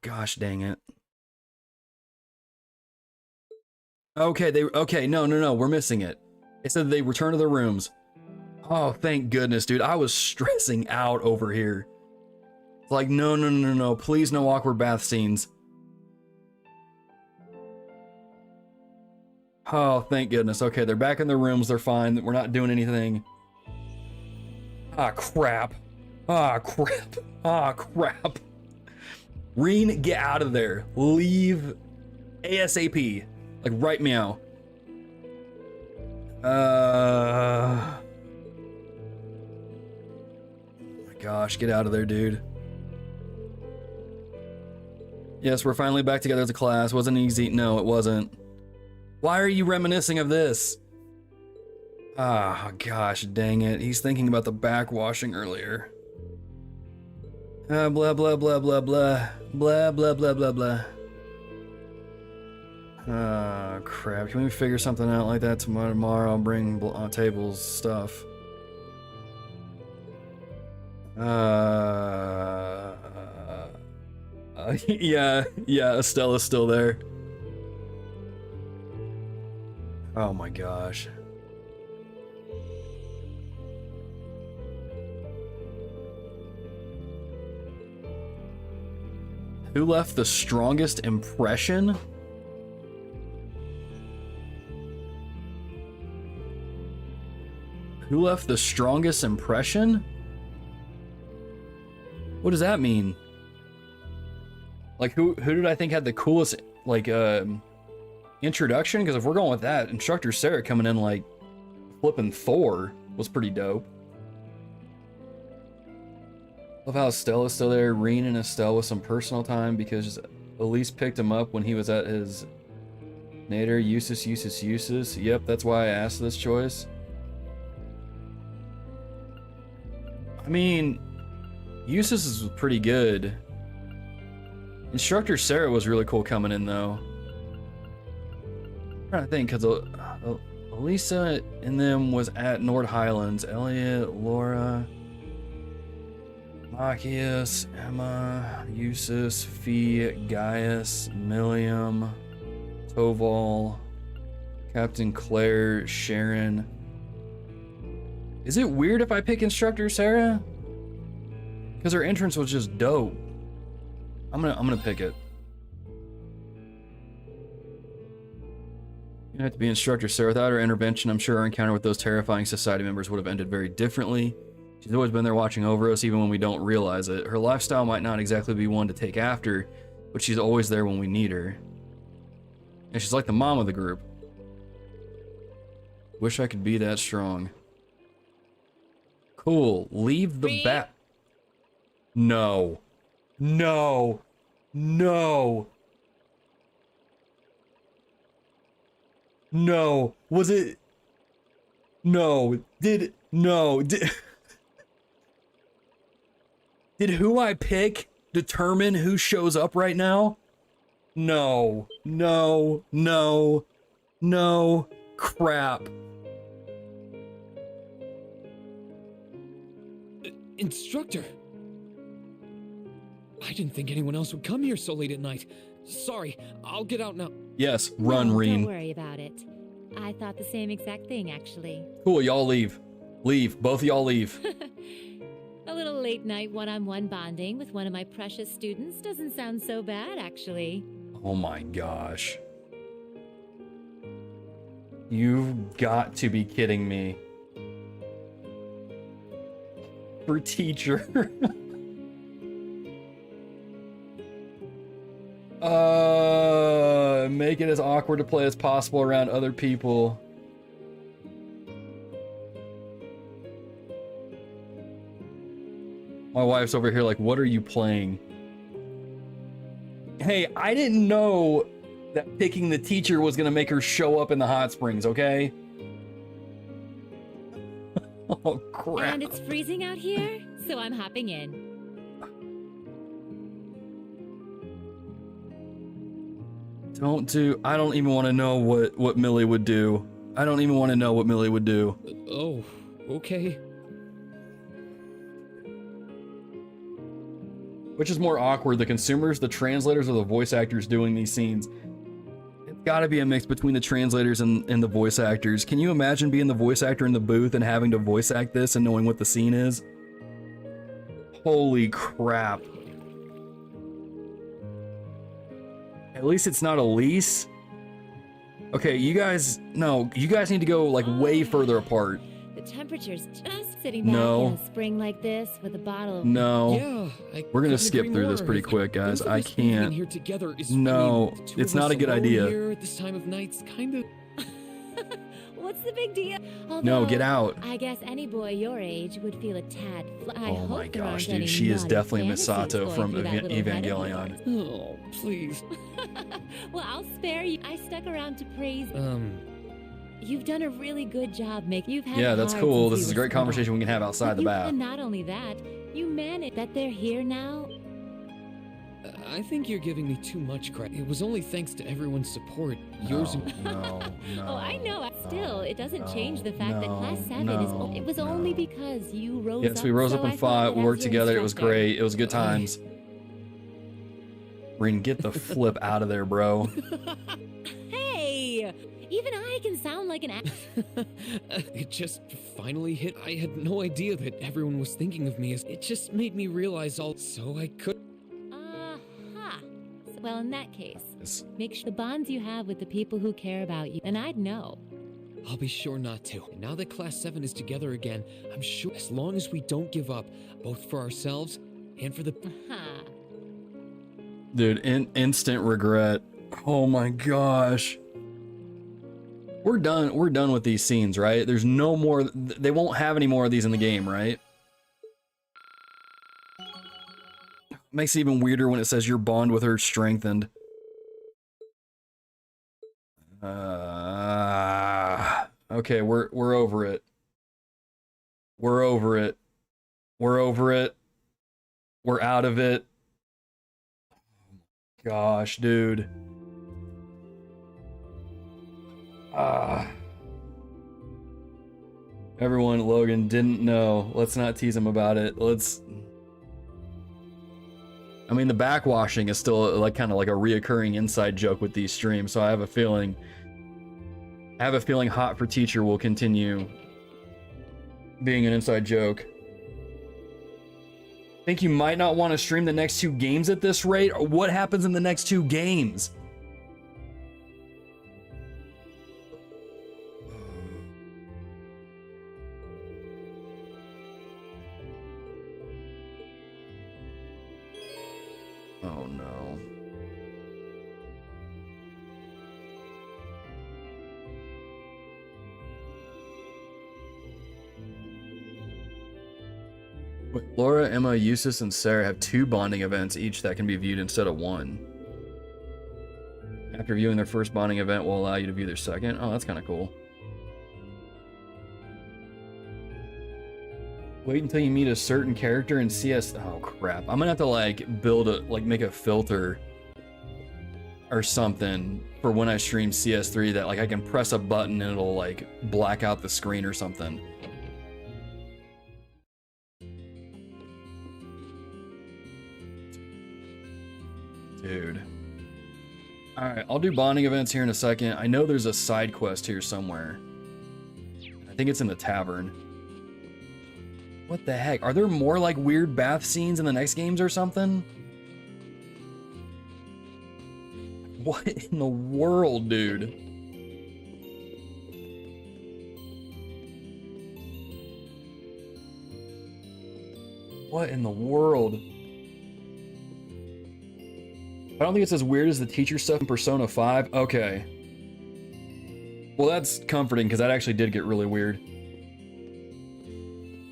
Gosh dang it. Okay, no, we're missing it. It said they return to their rooms. Oh, thank goodness, dude. I was stressing out over here. It's like, no. Please, no awkward bath scenes. Oh, thank goodness. Okay, they're back in their rooms. They're fine. We're not doing anything. Ah, crap. Rean, get out of there. Leave ASAP. Like, right meow. Oh my gosh, get out of there, dude. Yes, we're finally back together as a class. Wasn't easy. No, it wasn't. Why are you reminiscing of this? Ah, gosh, dang it. He's thinking about the backwashing earlier. Blah, blah, blah, blah, blah. Blah, blah, blah, blah, blah. Ah, crap. Can we figure something out like that tomorrow? I'll bring tables stuff. Yeah, Estella's still there. Oh my gosh. Who left the strongest impression? Who left the strongest impression? What does that mean? Like, who did I think had the coolest, like, introduction? Because if we're going with that, Instructor Sarah coming in like flipping Thor was pretty dope. Love how Estella's still there. Rean and Estelle with some personal time because Elise picked him up when he was at his nadir. Eustace. Yep, that's why I asked this choice. I mean, Eustace is pretty good. Instructor Sarah was really cool coming in though. I'm trying to think because Elisa and them was at Nord Highlands. Elliot, Laura, Machias, Emma, Eustace, Fee, Gaius, Milliam, Toval, Captain Claire, Sharon. Is it weird if I pick Instructor Sarah? Because her entrance was just dope. I'm gonna pick it. You have to be Instructor Sarah. Without her intervention, I'm sure our encounter with those terrifying society members would have ended very differently. She's always been there watching over us, even when we don't realize it. Her lifestyle might not exactly be one to take after, but she's always there when we need her. And she's like the mom of the group. Wish I could be that strong. Cool. Leave the bat. No. Was it Did who I pick determine who shows up right now? No. Crap.
Instructor! I didn't think anyone else would come here so late at night. Sorry, I'll get out now.
Yes, run,
No,
Rean.
Don't worry about it. I thought the same exact thing, actually.
Cool, y'all leave. Leave. Both of y'all leave.
A little late night one-on-one bonding with one of my precious students doesn't sound so bad, actually.
Oh my gosh. You've got to be kidding me. For teacher. Make it as awkward to play as possible around other people. My wife's over here like, what are you playing? Hey, I didn't know that picking the teacher was gonna make her show up in the hot springs, okay? Oh, crap.
And it's freezing out here, so I'm hopping in.
I don't even want to know what Millie would do. I don't even want to know what Millie would do.
Oh, okay.
Which is more awkward, the consumers, the translators, or the voice actors doing these scenes? It's gotta be a mix between the translators and the voice actors. Can you imagine being the voice actor in the booth and having to voice act this and knowing what the scene is? Holy crap. At least it's not Elise. Okay, you guys need to go like way further apart.
The temperature's just sitting back
No.
in a spring like this with a bottle of...
No.
Yeah,
We're gonna
couldn't
skip
agree
through this
more.
pretty quick, guys.
Both of
I
us being
can't.
here together is,
No,
I mean, the two
it's
of
not
us
a good
alone
idea.
Here at this time of night's kind of...
What's the big deal?
No, get out.
I guess any boy your age would feel a tad... I
Oh
hope
my
there aren't
gosh,
any
dude, she is
naughty
definitely
fantasies
Misato
going
from
through that little head of
Evangelion.
yours.
Oh, please.
Well, I'll spare you. I stuck around to praise... You've done a really good job, You've had
Yeah,
it
that's
hard
cool.
since
This
you
is a
were
great
small.
conversation we can have outside the bath.
And not only that, you managed that they're here now.
I think you're giving me too much credit. It was only thanks to everyone's support. Yours and...
No.
Oh, I know. Still, it doesn't change the fact that Class 7 is... It was only because you rose up.
Yes, we rose up
so
and
I
fought.
thought
We worked
as your
together. It was
instructor.
great. It was good times. Rean, get the flip out of there, bro.
Hey! Even I can sound like an...
It just finally hit. I had no idea that everyone was thinking of me as... It just made me realize all... So I could...
Aha! Well, in that case, make sure the bonds you have with the people who care about you, and I'd know.
I'll be sure not to. And now that Class 7 is together again, I'm sure as long as we don't give up, both for ourselves and for the...
Aha!
Dude, instant regret. Oh my gosh. We're done with these scenes, right? There's no more. They won't have any more of these in the game, right? Makes it even weirder when it says your bond with her strengthened. Okay, we're over it. We're over it. We're over it. We're out of it. Gosh, dude. Everyone, Logan didn't know. Let's not tease him about it. I mean, the backwashing is still like kind of like a reoccurring inside joke with these streams, so I have a feeling Hot for Teacher will continue being an inside joke. Think you might not want to stream the next 2 games at this rate? Or what happens in the next 2 games? Oh no. Wait, Laura, Emma, Eustace, and Sarah have 2 bonding events each that can be viewed instead of 1. After viewing their first bonding event will allow you to view their second. Oh, that's kind of cool. Wait until you meet a certain character in CS. Oh crap! I'm gonna have to like build a make a filter or something for when I stream CS3 that like I can press a button and it'll like black out the screen or something. Dude. Alright, I'll do bonding events here in a second. I know there's a side quest here somewhere. I think it's in the tavern. What the heck? Are there more like weird bath scenes in the next games or something? What in the world, dude? What in the world? I don't think it's as weird as the teacher stuff in Persona 5. Okay. Well, that's comforting because that actually did get really weird.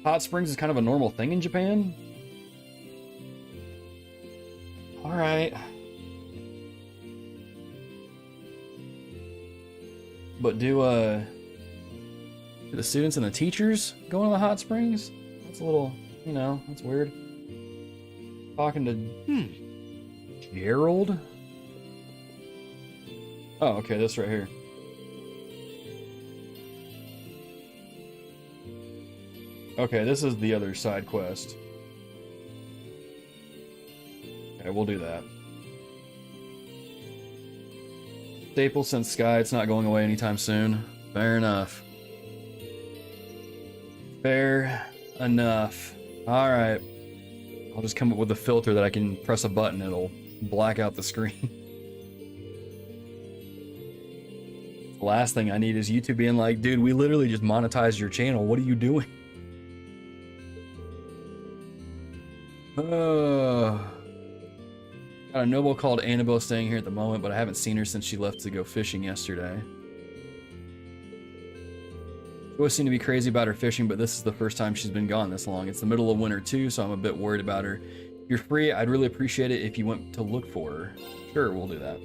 Hot springs is kind of a normal thing in Japan. All right. But do the students and the teachers go into the hot springs? That's a little, you know, that's weird. Talking to Gerald? Oh, okay, this right here. Okay, this is the other side quest. Okay, we'll do that. Staple since Sky, it's not going away anytime soon. Fair enough. Fair enough. Alright. I'll just come up with a filter that I can press a button, it'll black out the screen. The last thing I need is YouTube being like, dude, we literally just monetized your channel. What are you doing? Got a noble called Annabelle staying here at the moment, but I haven't seen her since she left to go fishing yesterday. She always seemed to be crazy about her fishing, but this is the first time she's been gone this long. It's the middle of winter too, so I'm a bit worried about her. If you're free, I'd really appreciate it if you went to look for her. Sure, we'll do that.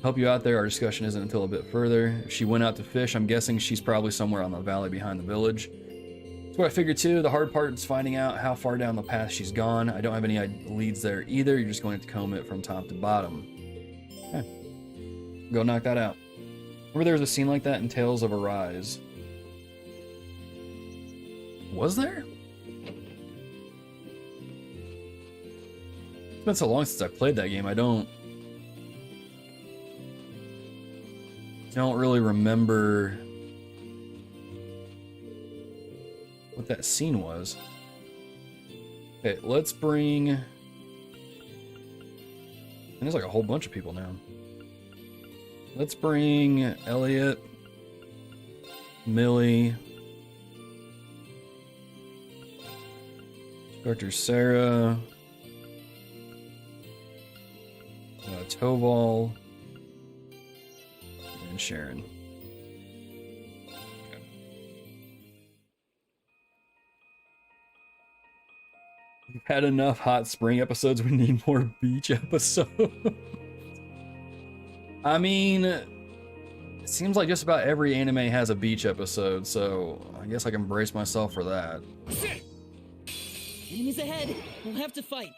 Help you out there, our discussion isn't until a bit further. If she went out to fish, I'm guessing she's probably somewhere on the valley behind the village. That's what I figured too. The hard part is finding out how far down the path she's gone. I don't have any leads there either. You're just going to comb it from top to bottom. Okay. Go knock that out. Remember there was a scene like that in Tales of Arise. Was there? It's been so long since I played that game. I don't really remember what that scene was. Okay, let's bring... And there's like a whole bunch of people now. Let's bring Elliot, Millie, Dr. Sarah, Toval, and Sharon. We've had enough hot spring episodes. We need more beach episodes. I mean, it seems like just about every anime has a beach episode, so I guess I can brace myself for that.
Enemies ahead. We'll have to fight.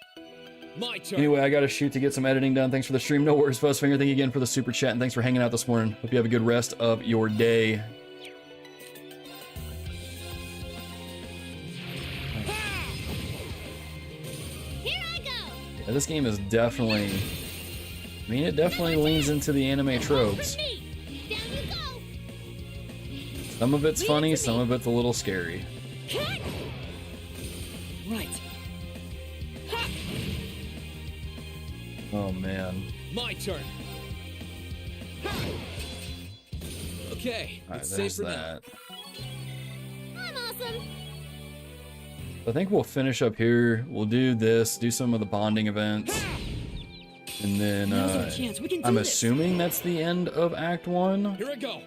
My turn.
Anyway, I gotta shoot to get some editing done. Thanks for the stream. No worries, Fuzzfinger. Thank you again for the super chat, and thanks for hanging out this morning. Hope you have a good rest of your day. Yeah, this game is definitely... I mean, it definitely leans into the anime tropes. Some of it's funny, some of it's a little scary.
Right.
Oh, man.
My turn. Okay,
All right,
it's
there's
safe for
that.
I'm awesome.
I think we'll finish up here. We'll do this, do some of the bonding events. And then, I'm assuming that's the end of Act 1.
Here I go.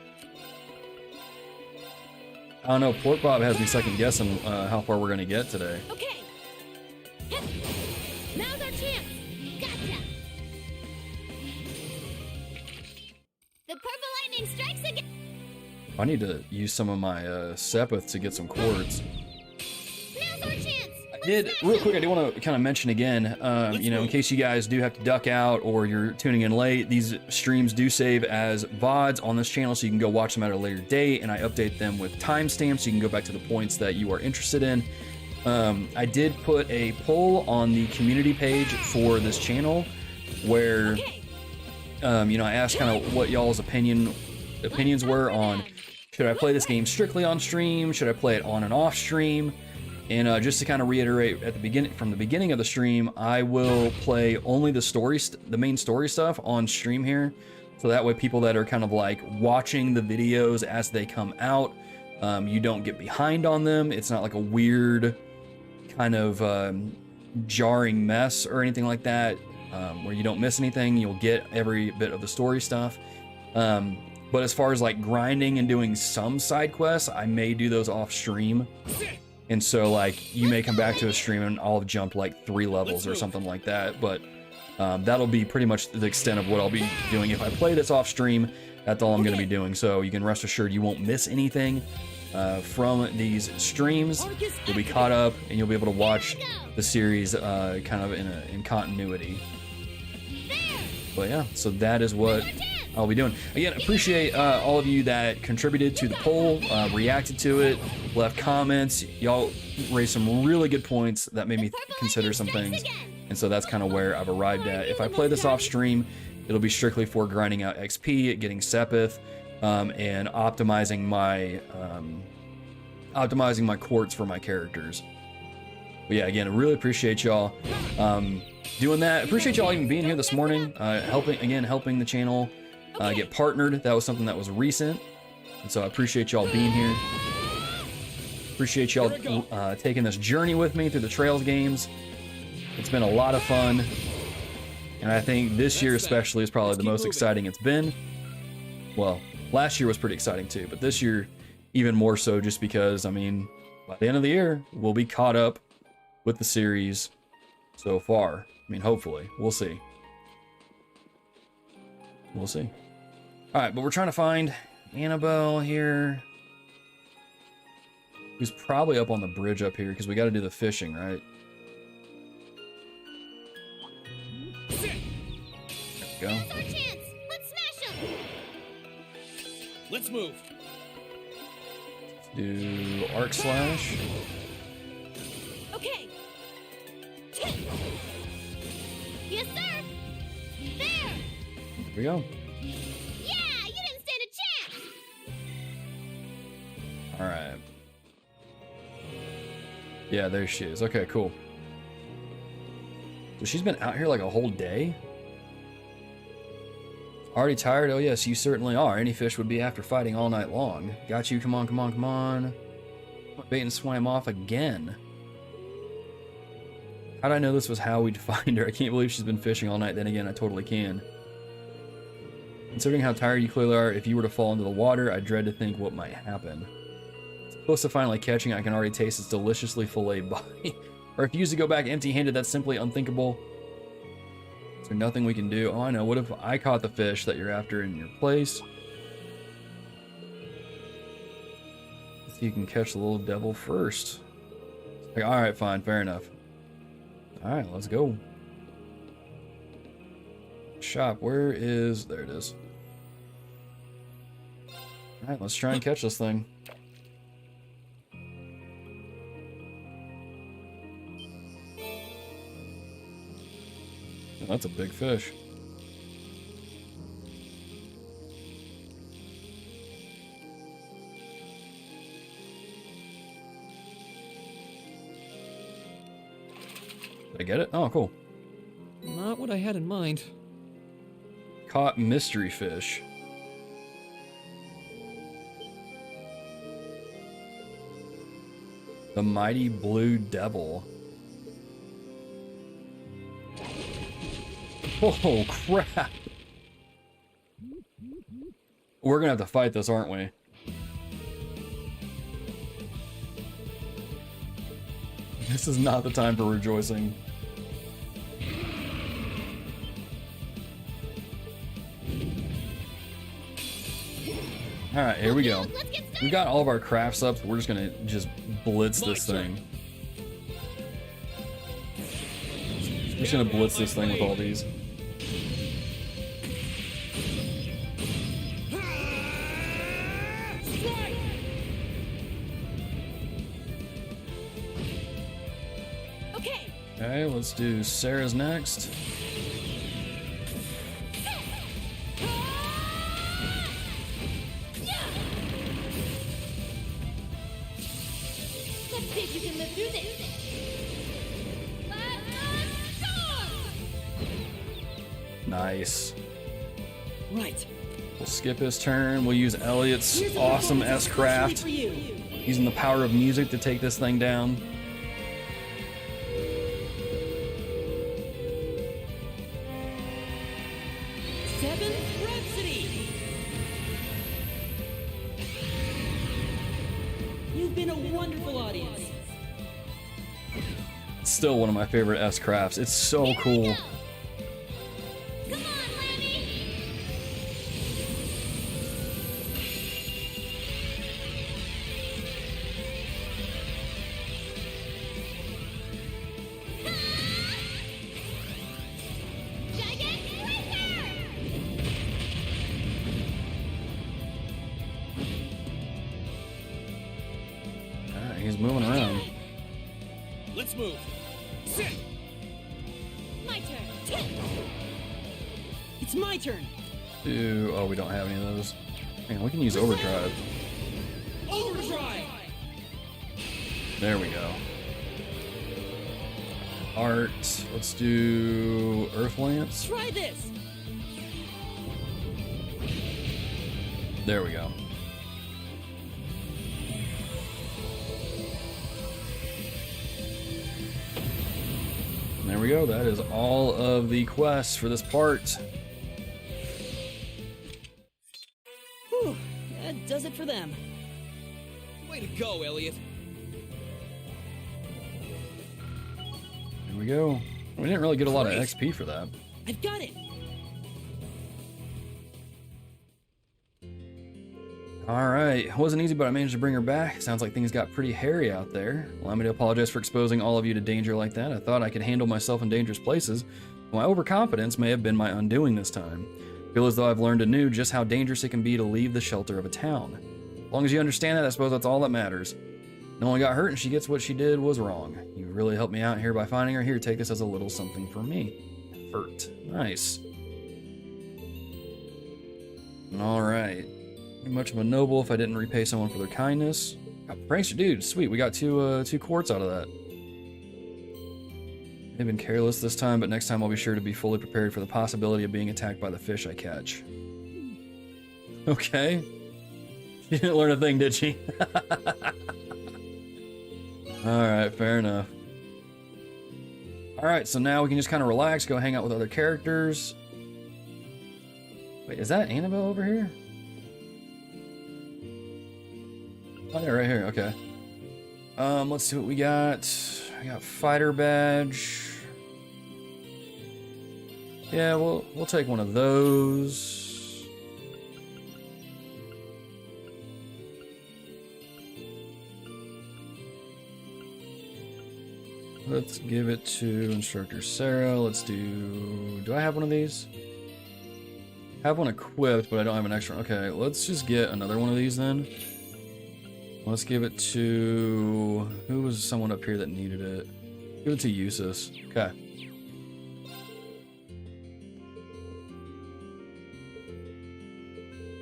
I don't know, Pork Bob has me second guessing how far we're gonna get today.
Okay. Now's our chance. Gotcha. The purple lightning strikes again.
I need to use some of my Sepith to get some quartz. Real quick, I do want to kind of mention again, you know, in case you guys do have to duck out or you're tuning in late, these streams do save as VODs on this channel, so you can go watch them at a later date, and I update them with timestamps so you can go back to the points that you are interested in. I did put a poll on the community page for this channel where, you know, I asked kind of what y'all's opinions were on, should I play this game strictly on stream? Should I play it on and off stream? And just to kind of reiterate at the beginning, from the beginning of the stream, I will play only the main story stuff on stream here. So that way people that are kind of like watching the videos as they come out, you don't get behind on them. It's not like a weird kind of jarring mess or anything like that, where you don't miss anything. You'll get every bit of the story stuff. But as far as like grinding and doing some side quests, I may do those off stream. And so like you may come back to a stream and I'll have jumped like 3 levels or something like that. But that'll be pretty much the extent of what I'll be doing. If I play this off stream, that's all I'm going to be doing. So you can rest assured you won't miss anything from these streams. You'll be caught up and you'll be able to watch the series kind of in continuity. But yeah, so that is what I'll be doing. Again, appreciate all of you that contributed to the poll, reacted to it, left comments. Y'all raised some really good points that made me consider some things. And so that's kind of where I've arrived at. If I play this off stream, it'll be strictly for grinding out XP, getting Sepith, and optimizing my quartz for my characters. But yeah, again, I really appreciate y'all doing that. Appreciate y'all even being here this morning, helping the channel get partnered. That was something that was recent, and so I appreciate y'all being here. Appreciate y'all taking this journey with me through the Trails games. It's been a lot of fun, and I think this year especially is probably the most exciting it's been. Well, last year was pretty exciting too, but this year even more so, just because, I mean, by the end of the year, we'll be caught up with the series so far. I mean, hopefully. We'll see. We'll see. All right, but we're trying to find Annabelle here, who's probably up on the bridge up here, because we got to do the fishing, right? There we go.
Let's move.
Do arc slash.
Okay. Yes, sir. There.
Here we go.
Yeah, you didn't stand a chance.
All right. Yeah, there she is. Okay, cool. So she's been out here like a whole day? Already tired? Oh yes, you certainly are. Any fish would be after fighting all night long. Got you. Come on, come on, come on. Bait and swam off again. How'd I know this was how we'd find her? I can't believe she's been fishing all night. Then again, I totally can. Considering how tired you clearly are, if you were to fall into the water, I dread to think what might happen. Close to finally catching, I can already taste its deliciously filleted body. I refuse to go back empty-handed. That's simply unthinkable. Is there nothing we can do? Oh, I know. What if I caught the fish that you're after in your place? Let's see if you can catch the little devil first. Like, all right, fine, fair enough. All right, let's go. Shop, where is... There it is. All right, let's try and catch this thing. That's a big fish. Did I get it? Oh, cool.
Not what I had in mind.
Caught mystery fish. The mighty blue devil. Oh, crap. We're gonna have to fight this, aren't we? This is not the time for rejoicing. All right, here we go. We got all of our crafts up. So we're just gonna blitz this thing. We're just gonna blitz this thing with all these. Okay, let's do Sarah's next.
Let's see if you can live through this.
Nice.
Right.
We'll skip his turn. We'll use Elliot's awesome S-Craft. Using the power of music to take this thing down. Still one of my favorite S-Crafts. It's so cool. Alright, he's moving around.
Let's move. Sit.
My turn.
It's my turn.
Oh, we don't have any of those. Man, we can use Overdrive.
Overdrive.
There we go. Art. Let's do Earth Lance.
Try this.
There we go. There we go. That is all of the quests for this part.
Whew, that does it for them.
Way to go, Elliot.
There we go. We didn't really get a lot of XP for that.
I've got it.
Alright, it wasn't easy, but I managed to bring her back. Sounds like things got pretty hairy out there. Allow me to apologize for exposing all of you to danger like that. I thought I could handle myself in dangerous places. My overconfidence may have been my undoing this time. I feel as though I've learned anew just how dangerous it can be to leave the shelter of a town. As long as you understand that, I suppose that's all that matters. No one got hurt and she gets what she did was wrong. You really helped me out here by finding her. Here, take this as a little something from me. Effort. Nice. Alright. Much of a noble if I didn't repay someone for their kindness. Oh, prankster dude, sweet. We got two quartz out of that. I've been careless this time, but next time I'll be sure to be fully prepared for the possibility of being attacked by the fish I catch. Okay. She didn't learn a thing, did she? Alright, fair enough. Alright, so now we can just kind of relax, go hang out with other characters. Wait, is that Annabelle over here? Oh, yeah, right here. Okay. Let's see what we got. I got fighter badge. Yeah, we'll take one of those. Let's give it to Instructor Sarah. Let's do I have one of these? I have one equipped, but I don't have an extra. Okay, let's just get another one of these then. Let's give it to... Who was someone up here that needed it? Give it to Eustace. Okay.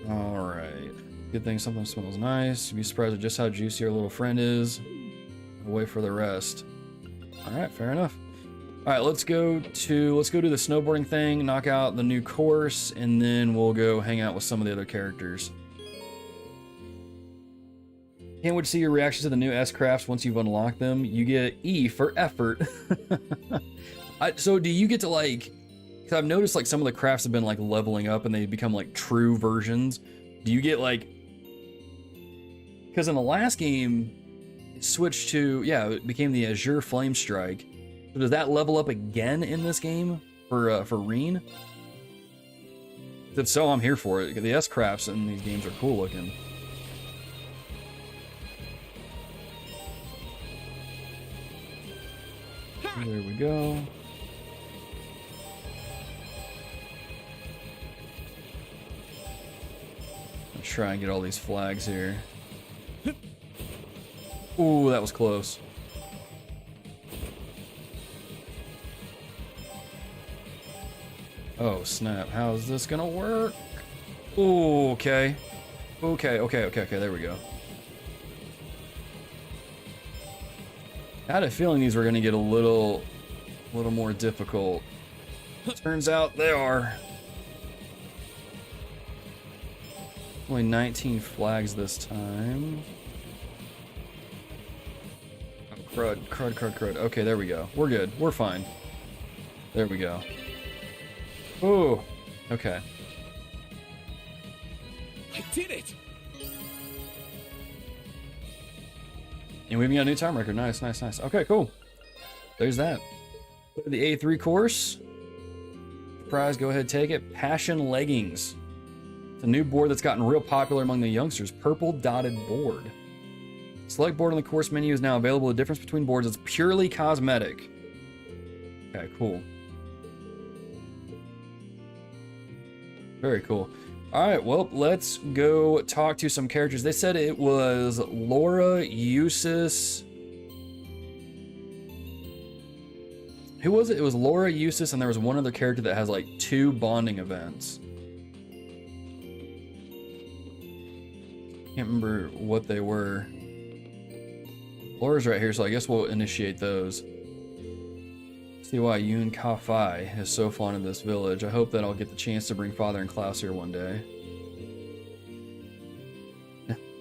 Alright. Good thing something smells nice. You'd be surprised at just how juicy our little friend is. I'll wait for the rest. Alright, fair enough. Alright, let's go do the snowboarding thing, knock out the new course, and then we'll go hang out with some of the other characters. Can't wait to see your reaction to the new S-Crafts once you've unlocked them. You get E for effort. So do you get to like... Because I've noticed like some of the crafts have been like leveling up and they become like true versions. Do you get like... Because in the last game, it switched to... Yeah, it became the Azure Flame Strike. So does that level up again in this game for Rean? If so, I'm here for it. The S-crafts in these games are cool looking. There we go. Let's try and get all these flags here. Ooh, that was close. Oh, snap. How is this gonna work? Ooh, okay. Okay, there we go. I had a feeling these were gonna get a little more difficult. Turns out they are. Only 19 flags this time. Oh, crud. Okay, there we go. We're good. We're fine. There we go. Ooh. Okay.
I did it!
And we've got a new time record. Nice. Okay, cool. There's that. The A3 course. Prize, go ahead, take it. Passion Leggings. It's a new board that's gotten real popular among the youngsters. Purple dotted board. Select board on the course menu is now available. The difference between boards is purely cosmetic. Okay, cool. Very cool. Alright, well, let's go talk to some characters. They said it was Laura, Eustace. Who was it? It was Laura, Eustace, and there was one other character that has like 2 bonding events. Can't remember what they were. Laura's right here, so I guess we'll initiate those. See why Yun Ka-Fai is so fond of this village. I hope that I'll get the chance to bring Father and Klaus here one day.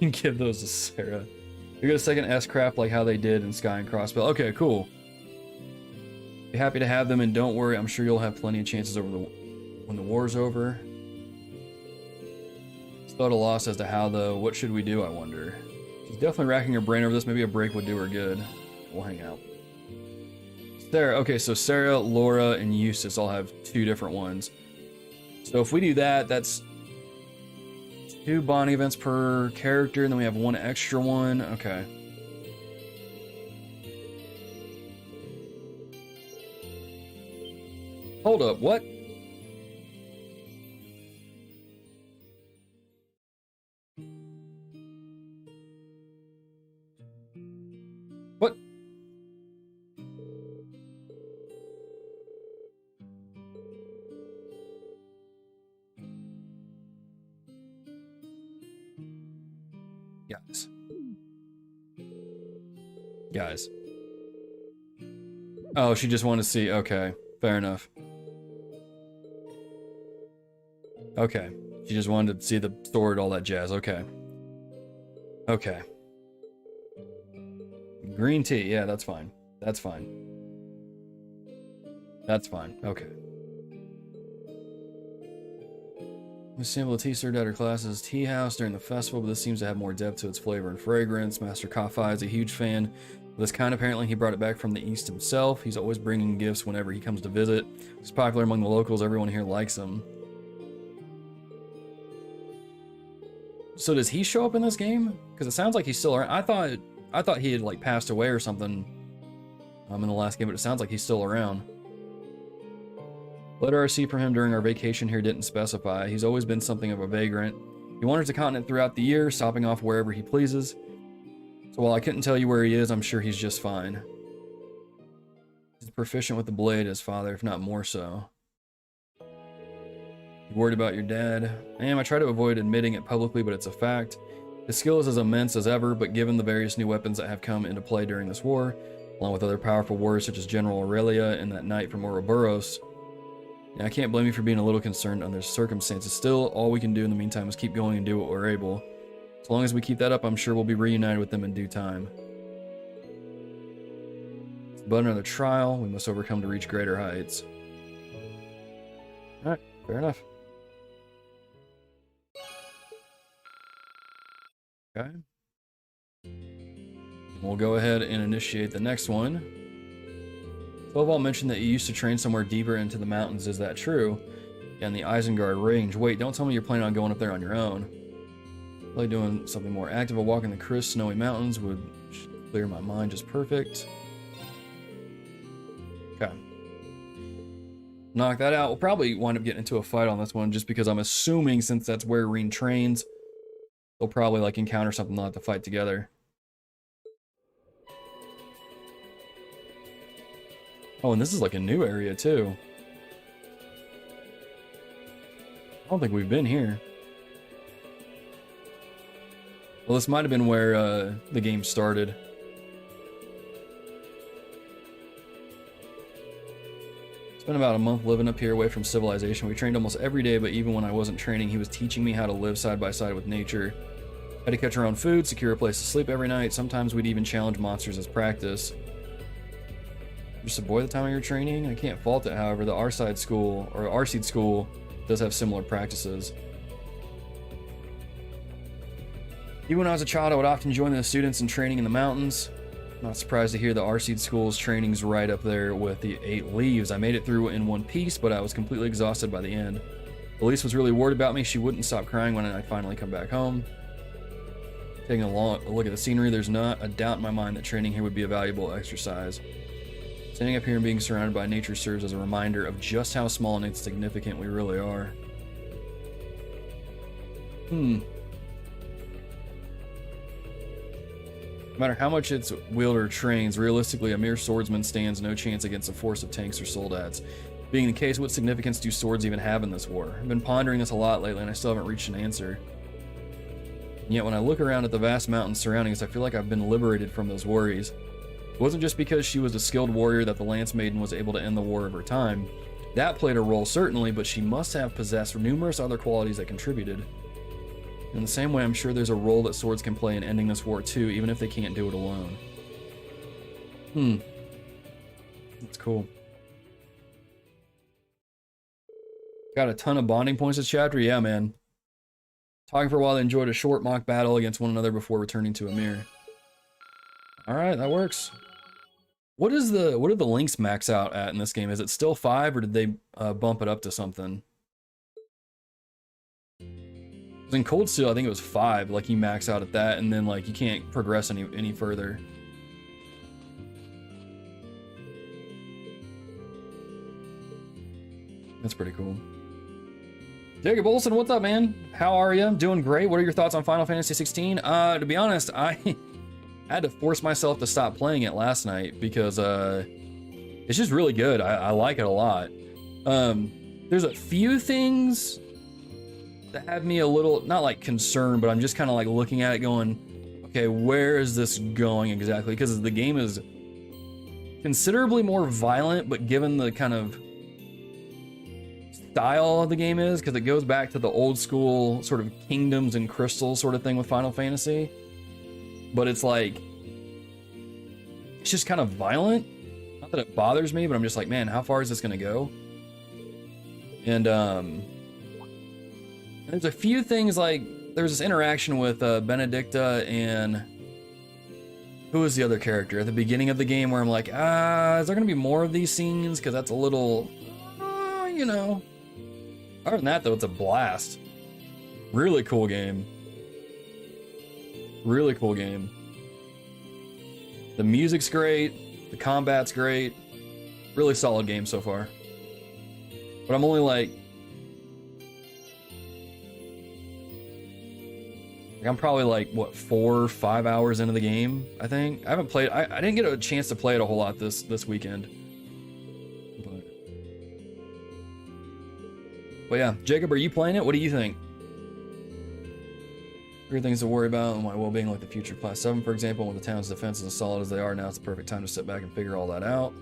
Give those to Sarah. We got a second S-Craft like how they did in Sky and Crossbell. Okay, cool. Be happy to have them, and don't worry, I'm sure you'll have plenty of chances when the war's over. Still at a loss as to how, though. What should we do, I wonder? She's definitely racking her brain over this. Maybe a break would do her good. We'll hang out. There. Okay, so Sarah, Laura, and Eustace all have 2 different ones. So if we do that, that's 2 bonding events per character, and then we have 1 extra one. Okay. Hold up, what? What? Guys. Oh, she just wanted to see. Okay, fair enough. Okay, she just wanted to see the sword, all that jazz. Okay. Okay. Green tea. Yeah, that's fine. That's fine. That's fine. Okay. We sample a tea served at her class's tea house during the festival, but this seems to have more depth to its flavor and fragrance. Master Ka-Fai is a huge fan of this kind. Apparently, he brought it back from the east himself. He's always bringing gifts whenever he comes to visit. He's popular among the locals. Everyone here likes him. So does he show up in this game? Because it sounds like he's still around. I thought he had like passed away or something in the last game, but it sounds like he's still around. Letter I received from him during our vacation here didn't specify. He's always been something of a vagrant. He wanders the continent throughout the year, stopping off wherever he pleases. So while I couldn't tell you where he is, I'm sure he's just fine. He's proficient with the blade, his father, if not more so. You worried about your dad? I am. I try to avoid admitting it publicly, but it's a fact. His skill is as immense as ever, but given the various new weapons that have come into play during this war, along with other powerful warriors such as General Aurelia and that knight from Ouroboros, I can't blame you for being a little concerned under circumstances. Still, all we can do in the meantime is keep going and do what we're able. As long as we keep that up, I'm sure we'll be reunited with them in due time. But another trial we must overcome to reach greater heights. Alright, fair enough. Okay. We'll go ahead and initiate the next one. Cloval mentioned that you used to train somewhere deeper into the mountains. Is that true? and the Isengard range. Wait, don't tell me you're planning on going up there on your own. Really doing something more active. A walk in the crisp, snowy mountains would clear my mind just perfect. Okay. Knock that out. We'll probably wind up getting into a fight on this one just because I'm assuming since that's where Rean trains, they'll probably like encounter something they'll have to fight together. Oh, and this is like a new area too. I don't think we've been here. Well, this might have been where the game started. Spent about a month living up here away from civilization. We trained almost every day, but even when I wasn't training, he was teaching me how to live side by side with nature. Had to catch our own food, secure a place to sleep every night. Sometimes we'd even challenge monsters as practice. Just a boy the time of your training? I can't fault it, however. The Arseed school does have similar practices. Even when I was a child, I would often join the students in training in the mountains. Not surprised to hear the Arseed school's training's right up there with the 8 leaves. I made it through in one piece, but I was completely exhausted by the end. Elise was really worried about me. She wouldn't stop crying when I finally come back home. Taking a look at the scenery, there's not a doubt in my mind that training here would be a valuable exercise. Standing up here and being surrounded by nature serves as a reminder of just how small and insignificant we really are. No matter how much its wielder trains, realistically, a mere swordsman stands no chance against a force of tanks or soldats. Being the case, what significance do swords even have in this war? I've been pondering this a lot lately, and I still haven't reached an answer. And yet, when I look around at the vast mountains surrounding us, I feel like I've been liberated from those worries. It wasn't just because she was a skilled warrior that the Lance Maiden was able to end the war of her time. That played a role, certainly, but she must have possessed numerous other qualities that contributed. In the same way, I'm sure there's a role that swords can play in ending this war too, even if they can't do it alone. That's cool. Got a ton of bonding points this chapter? Yeah, man. Talking for a while, they enjoyed a short mock battle against one another before returning to Ymir. Alright, that works. What do the links max out at in this game? Is it still 5 or did they bump it up to something? In Cold Steel, I think it was 5. Like you max out at that, and then like you can't progress any further. That's pretty cool. Jacob Olsen, what's up, man? How are you? Doing great. What are your thoughts on Final Fantasy 16? To be honest, I had to force myself to stop playing it last night because it's just really good. I like it a lot. There's a few things that have me a little, not like concerned, but I'm just kind of like looking at it going, okay, where is this going exactly? Because the game is considerably more violent, but given the kind of style of the game is, because it goes back to the old school sort of kingdoms and crystals sort of thing with Final Fantasy. But it's like, it's just kind of violent. Not that it bothers me, but I'm just like, man, how far is this going to go? And there's a few things like, there's this interaction with Benedicta and who was the other character at the beginning of the game where I'm like, is there going to be more of these scenes? Because that's a little, you know. Other than that, though, it's a blast. Really cool game. Really cool game. The music's great. The combat's great. Really solid game so far. But I'm only like I'm probably like, what, 4 or 5 hours into the game, I think. I haven't played, I didn't get a chance to play it a whole lot this weekend. But yeah, Jacob, are you playing it? What do you think? Bigger things to worry about and my well-being, like the future of Class 7, for example. When the town's defenses as solid as they are, now it's the perfect time to sit back and figure all that out.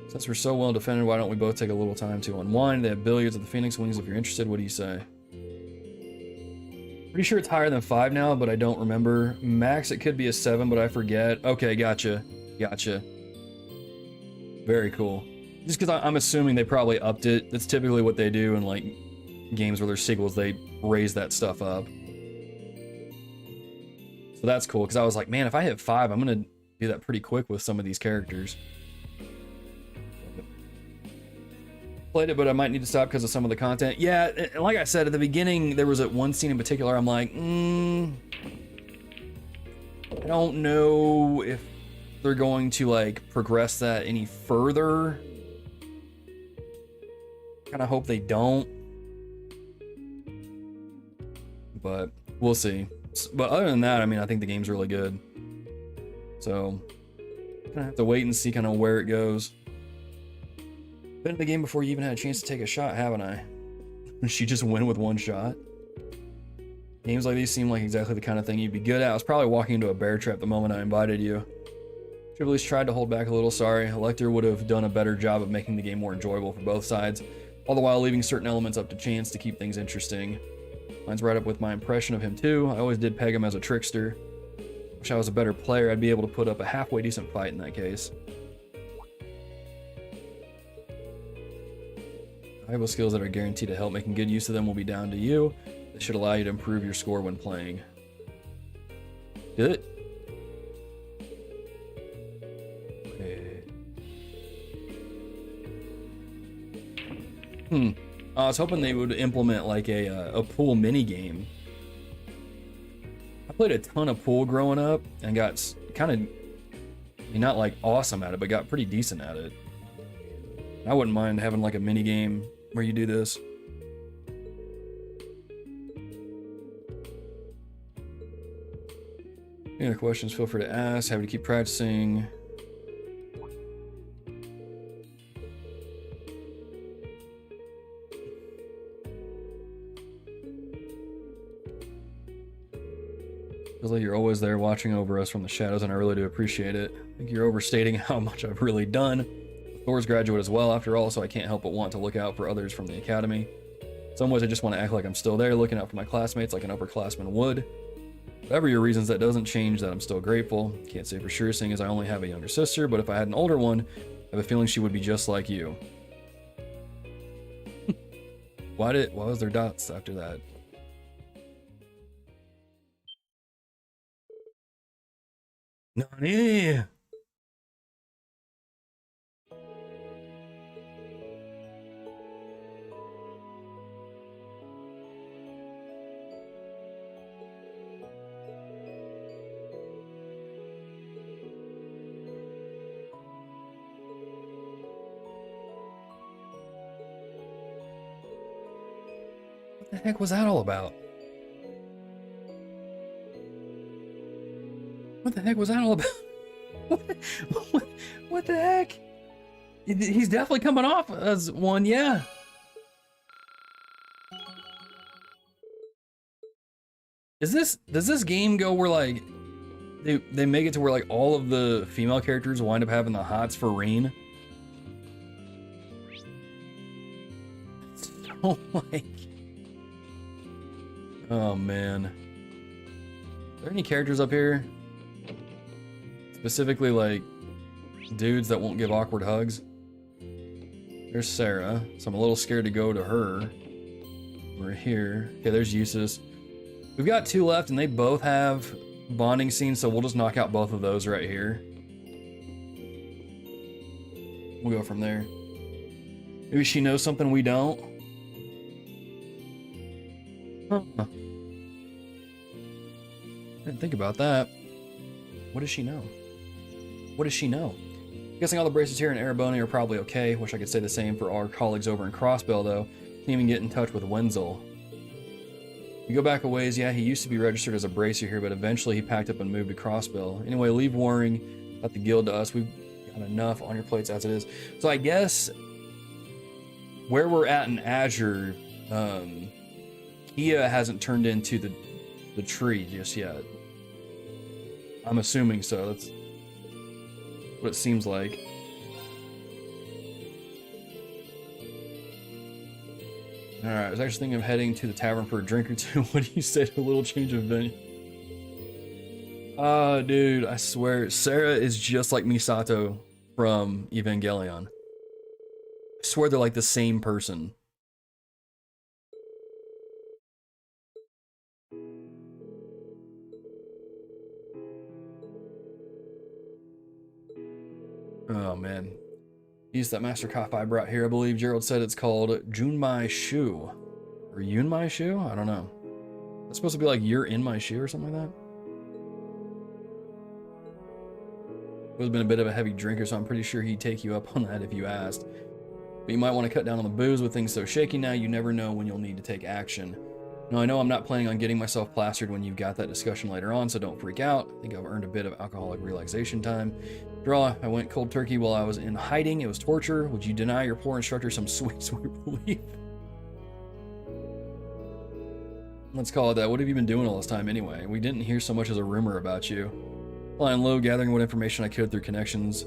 Since we're so well defended, why don't we both take a little time to unwind? They have billiards at the Phoenix Wings if you're interested. What do you say? Pretty sure it's higher than 5 now, but I don't remember. Max, it could be a 7, but I forget. Okay, gotcha. Gotcha. Very cool. Just because I'm assuming they probably upped it. That's typically what they do in like games where there's sequels. They raise that stuff up. So that's cool, because I was like, man, if I hit 5, I'm going to do that pretty quick with some of these characters. Played it, but I might need to stop because of some of the content. Yeah, like I said at the beginning, there was that one scene in particular. I'm like, I don't know if they're going to like progress that any further. Kind of hope they don't, but we'll see. But other than that, I mean, I think the game's really good. So, gonna have to wait and see kind of where it goes. Been in the game before you even had a chance to take a shot, haven't I? She just win with one shot. Games like these seem like exactly the kind of thing you'd be good at. I was probably walking into a bear trap the moment I invited you. Should have at least tried to hold back a little, sorry. Lecter would have done a better job of making the game more enjoyable for both sides, all the while leaving certain elements up to chance to keep things interesting. Mine's right up with my impression of him too. I always did peg him as a trickster. Wish I was a better player, I'd be able to put up a halfway decent fight in that case. Valuable skills that are guaranteed to help. Making good use of them will be down to you. They should allow you to improve your score when playing. Good. Okay. I was hoping they would implement like a pool mini game. I played a ton of pool growing up and got kind of, I mean, not like awesome at it, but got pretty decent at it. I wouldn't mind having like a mini game where you do this. Any other questions, feel free to ask. Happy to keep practicing. Feels like you're always there watching over us from the shadows, and I really do appreciate it. I think you're overstating how much I've really done. Thor's graduate as well, after all, so I can't help but want to look out for others from the academy. In some ways, I just want to act like I'm still there, looking out for my classmates like an upperclassman would. Whatever your reasons, that doesn't change that I'm still grateful. Can't say for sure, seeing as I only have a younger sister, but if I had an older one, I have a feeling she would be just like you. Why was there dots after that? Nani? What the heck was that all about? What the heck was that all about? What the heck? He's definitely coming off as one, yeah. Does this game go where like they make it to where like all of the female characters wind up having the hots for Rean? So like, oh man. Are there any characters up here? Specifically like dudes that won't give awkward hugs? There's Sarah, so I'm a little scared to go to her. We're here. Okay, there's Eustace. We've got two left and they both have bonding scenes, so we'll just knock out both of those right here. We'll go from there. Maybe she knows something we don't. Huh. Didn't think about that. What does she know? What does she know? Guessing all the braces here in Erebony are probably okay. Wish I could say the same for our colleagues over in Crossbell, though. Can't even get in touch with Wenzel. You go back a ways, yeah, he used to be registered as a bracer here, but eventually he packed up and moved to Crossbell. Anyway, leave worrying about the guild to us. We've got enough on your plates as it is. So I guess where we're at in Azure, Kitteh hasn't turned into the tree just yet. I'm assuming so. That's what it seems like. Alright, I was actually thinking of heading to the tavern for a drink or two. What do you say to a little change of venue? Oh, dude, I swear, Sarah is just like Misato from Evangelion. I swear they're like the same person. Oh, man. Use that master coffee I brought here. I believe Gerald said it's called Junmai Shu. Or Yunmai Shu? I don't know. It's supposed to be like you're in my shoe or something like that. He's been a bit of a heavy drinker, so I'm pretty sure he'd take you up on that if you asked. But you might want to cut down on the booze with things so shaky now. You never know when you'll need to take action. Now, I know I'm not planning on getting myself plastered when you've got that discussion later on, so don't freak out. I think I've earned a bit of alcoholic relaxation time. After all, I went cold turkey while I was in hiding. It was torture. Would you deny your poor instructor some sweet, sweet relief? Let's call it that. What have you been doing all this time anyway? We didn't hear so much as a rumor about you. Flying low, gathering what information I could through connections.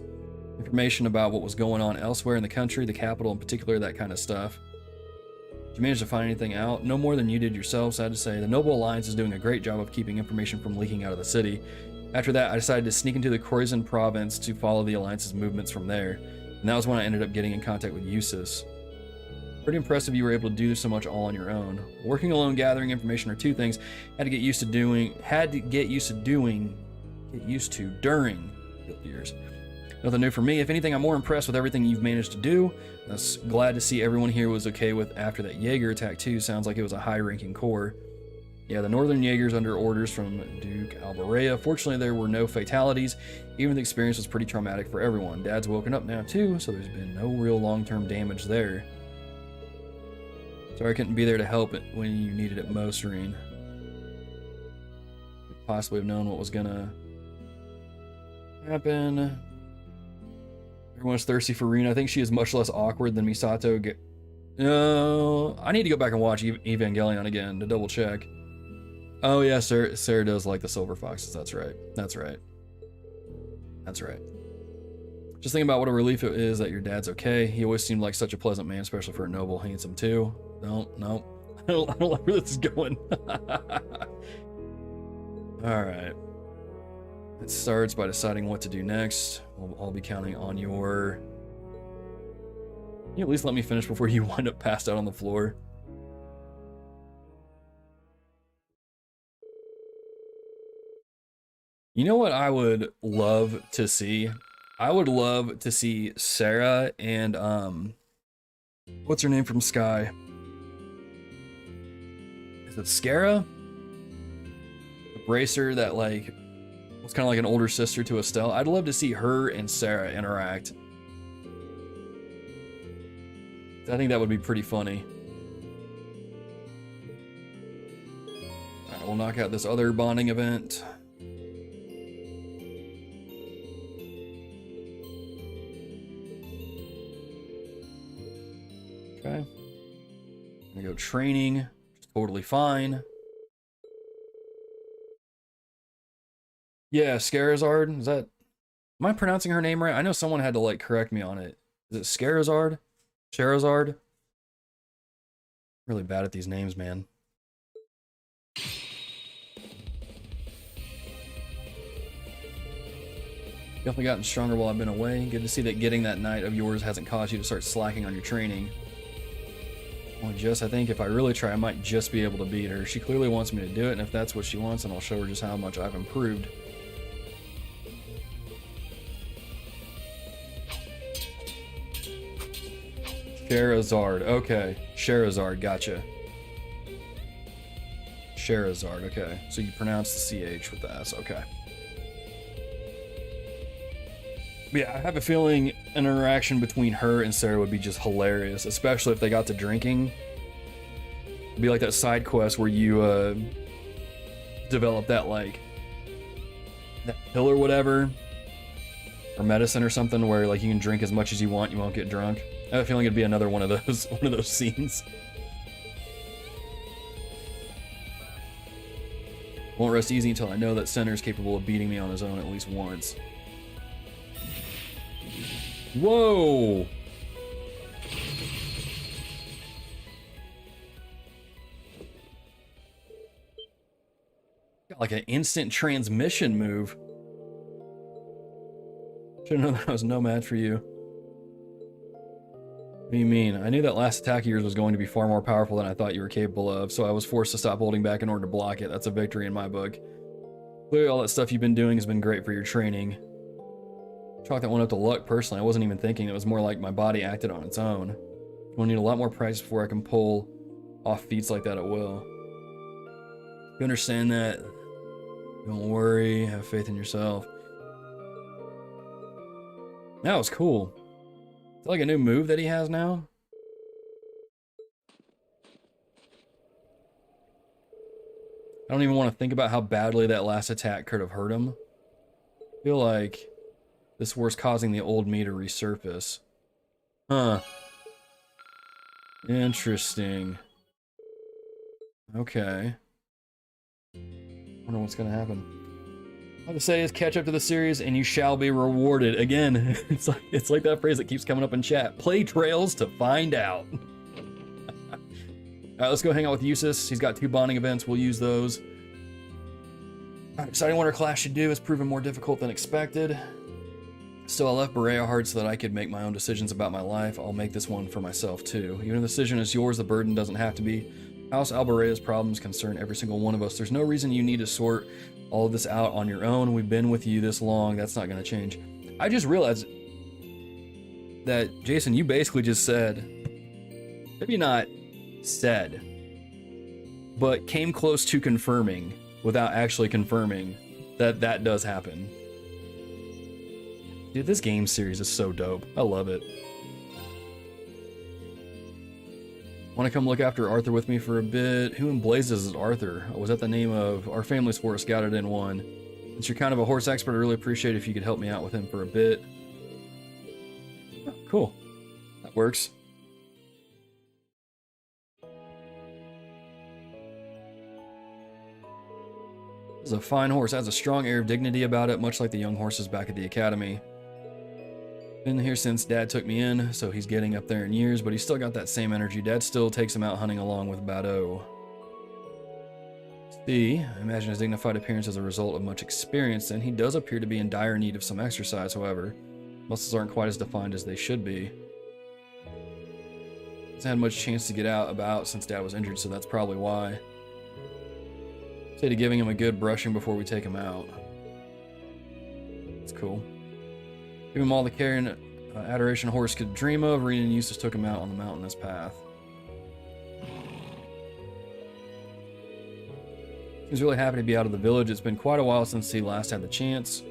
Information about what was going on elsewhere in the country, the capital in particular, that kind of stuff. Did you manage to find anything out? No more than you did yourself, sad to say. The Noble Alliance is doing a great job of keeping information from leaking out of the city. After that, I decided to sneak into the Croizon province to follow the Alliance's movements from there. And that was when I ended up getting in contact with Eustace. Pretty impressive you were able to do so much all on your own. Working alone, gathering information are two things had to get used to during Guild Years. Nothing new for me. If anything, I'm more impressed with everything you've managed to do. I was glad to see everyone here was okay with after that Jaeger attack too. Sounds like it was a high-ranking corps. Yeah, the Northern Jaegers under orders from Duke Alberea. Fortunately, there were no fatalities. Even the experience was pretty traumatic for everyone. Dad's woken up now too, so there's been no real long-term damage there. Sorry I couldn't be there to help it when you needed it most, Rean. Could possibly have known what was gonna happen. Everyone's thirsty for Rean. I think she is much less awkward than Misato. No, I need to go back and watch Evangelion again to double check. Oh yeah, Sarah does like the silver foxes. That's right. That's right. That's right. Just thinking about what a relief it is that your dad's okay. He always seemed like such a pleasant man, especially for a noble, handsome too. No. I don't like where this is going. Alright. It starts by deciding what to do next. I'll be counting on your... Can you at least let me finish before you wind up passed out on the floor? You know what I would love to see? I would love to see Sarah and, what's her name from Sky? Is it Scara? The bracer that, like, was kind of like an older sister to Estelle. I'd love to see her and Sarah interact. I think that would be pretty funny. Alright, we'll knock out this other bonding event. Okay. I'm gonna go training, which is totally fine. Yeah, Scarazard, is that... Am I pronouncing her name right? I know someone had to, like, correct me on it. Is it Scarazard? Charizard? Really bad at these names, man. Definitely gotten stronger while I've been away. Good to see that getting that knight of yours hasn't caused you to start slacking on your training. Only just, I think if I really try, I might just be able to beat her. She clearly wants me to do it, and if that's what she wants, then I'll show her just how much I've improved. Charizard, okay. Charizard, gotcha. Charizard, okay. So you pronounce the CH with the S, okay. But yeah, I have a feeling an interaction between her and Sarah would be just hilarious, especially if they got to drinking. It'd be like that side quest where you develop that, like, that pill or whatever, or medicine or something where, like, you can drink as much as you want, you won't get drunk. I have a feeling it'd be another one of those scenes. Won't rest easy until I know that Senner's capable of beating me on his own at least once. Whoa! Got like an instant transmission move. Should've known that I was no match for you. What do you mean? I knew that last attack of yours was going to be far more powerful than I thought you were capable of, so I was forced to stop holding back in order to block it. That's a victory in my book. Clearly all that stuff you've been doing has been great for your training. Chalk that one up to luck personally. I wasn't even thinking. It was more like my body acted on its own. I'll need a lot more practice before I can pull off feats like that at will. You understand that? Don't worry. Have faith in yourself. That was cool. Is that like a new move that he has now? I don't even want to think about how badly that last attack could have hurt him. I feel like this war's causing the old me to resurface. Huh. Interesting. Okay. Wonder what's gonna happen. All I say is catch up to the series and you shall be rewarded. Again, it's like that phrase that keeps coming up in chat. Play trails to find out. Alright, let's go hang out with Eustace. He's got 2 bonding events. We'll use those. Alright, deciding what our class should do has proven more difficult than expected. Still, I left Bareahard so that I could make my own decisions about my life. I'll make this one for myself, too. Even if the decision is yours, the burden doesn't have to be. House Albarea's problems concern every single one of us. There's no reason you need to sort all of this out on your own. We've been with you this long. That's not going to change. I just realized that, Jason, you basically just said, maybe not said, but came close to confirming without actually confirming that that does happen. Dude, this game series is so dope. I love it. Want to come look after Arthur with me for a bit? Who in blazes is Arthur? Was that the name of our family's horse scouted in one? Since you're kind of a horse expert, I really appreciate it if you could help me out with him for a bit. Oh, cool. That works. This is a fine horse. It has a strong air of dignity about it, much like the young horses back at the academy. Been here since Dad took me in, so he's getting up there in years, but he's still got that same energy. Dad still takes him out hunting along with Badeau. See, I imagine his dignified appearance is a result of much experience, and he does appear to be in dire need of some exercise, however. Muscles aren't quite as defined as they should be. Hasn't had much chance to get out about since Dad was injured, so that's probably why. Say to giving him a good brushing before we take him out. It's cool. Give him all the care and adoration a horse could dream of. Rean and Eustace took him out on the mountainous path. He's really happy to be out of the village. It's been quite a while since he last had the chance.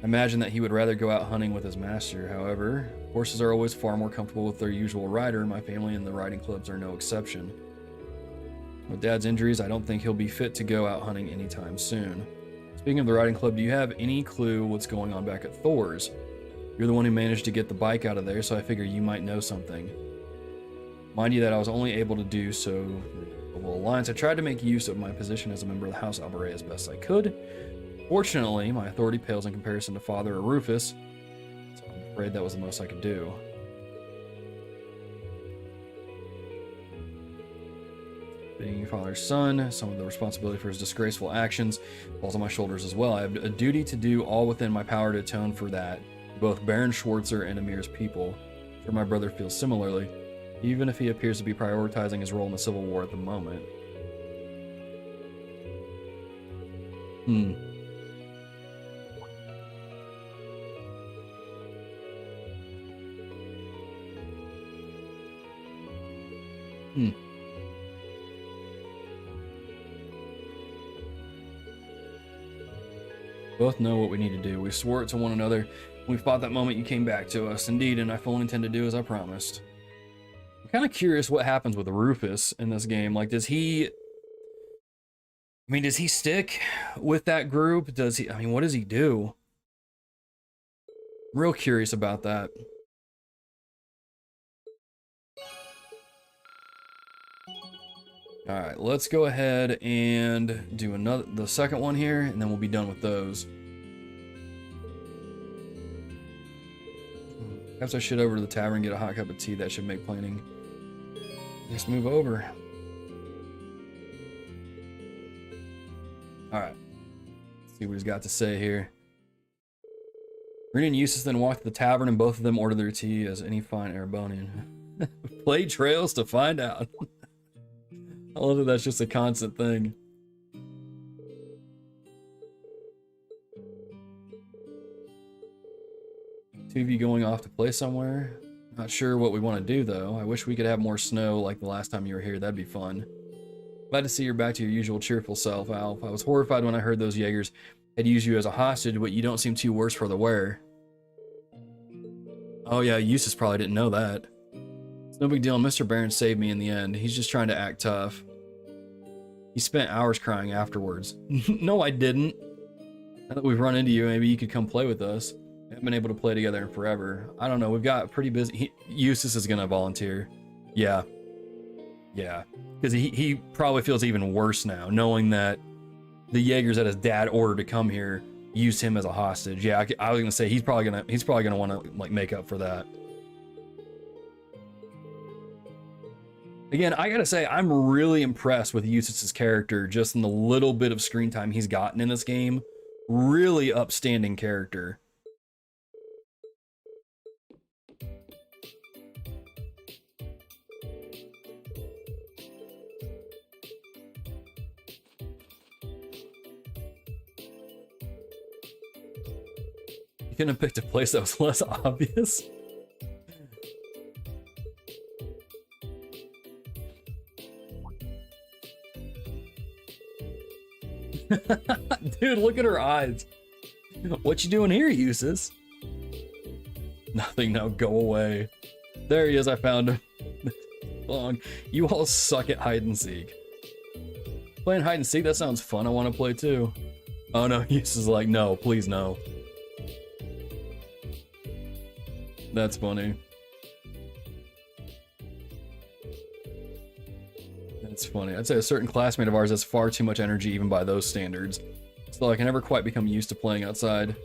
I imagine that he would rather go out hunting with his master. However, horses are always far more comfortable with their usual rider. My family and the riding clubs are no exception. With Dad's injuries, I don't think he'll be fit to go out hunting anytime soon. Speaking of the riding club, do you have any clue what's going on back at Thor's? You're the one who managed to get the bike out of there, so I figure you might know something. Mind you that I was only able to do so through the Global Alliance. I tried to make use of my position as a member of the House Albarea as best I could. Fortunately, my authority pales in comparison to Father or Rufus, so I'm afraid that was the most I could do. Being your father's son, some of the responsibility for his disgraceful actions falls on my shoulders as well. I have a duty to do all within my power to atone for that, both Rean Schwarzer and Ymir's people. I'm sure my brother feels similarly, even if he appears to be prioritizing his role in the Civil War at the moment. Hmm. Both know what we need to do. We swore it to one another. We fought that moment you came back to us. Indeed, and I fully intend to do as I promised. I'm kind of curious what happens with Rufus in this game. Like, does he... I mean, does he stick with that group? Does he... I mean, what does he do? I'm real curious about that. Alright, let's go ahead and do the second one here, and then we'll be done with those. Perhaps I should over to the tavern and get a hot cup of tea. That should make planning. Let's move over. Alright. Let's see what he's got to say here. Rean and Eustace then walked to the tavern, and both of them ordered their tea as any fine Erebonian. Play trails to find out. I love that that's just a constant thing. Two of you going off to play somewhere. Not sure what we want to do though. I wish we could have more snow like the last time you were here. That'd be fun. Glad to see you're back to your usual cheerful self, Alf. I was horrified when I heard those Jaegers had used you as a hostage, but you don't seem too worse for the wear. Oh yeah, Eustace probably didn't know that. It's no big deal. Mr. Barron saved me in the end. He's just trying to act tough. He spent hours crying afterwards. No, I didn't. Now that we've run into you, maybe you could come play with us. We haven't been able to play together in forever. I don't know. We've got pretty busy. Eustace is going to volunteer. Yeah. Yeah. Because he probably feels even worse now, knowing that the Jaegers that his dad ordered to come here used him as a hostage. Yeah, I was going to say he's probably going to want to like make up for that. Again, I gotta say, I'm really impressed with Eustace's character just in the little bit of screen time he's gotten in this game. Really upstanding character. You couldn't have picked a place that was less obvious. Dude, look at her eyes. What you doing here, Eustace? Nothing, now go away. There he is, I found him. Long. You all suck at hide and seek. Playing hide and seek, that sounds fun. I want to play too. Oh no, Eustace is like, no, please no. That's funny. It's funny. I'd say a certain classmate of ours has far too much energy even by those standards. Still, I can never quite become used to playing outside.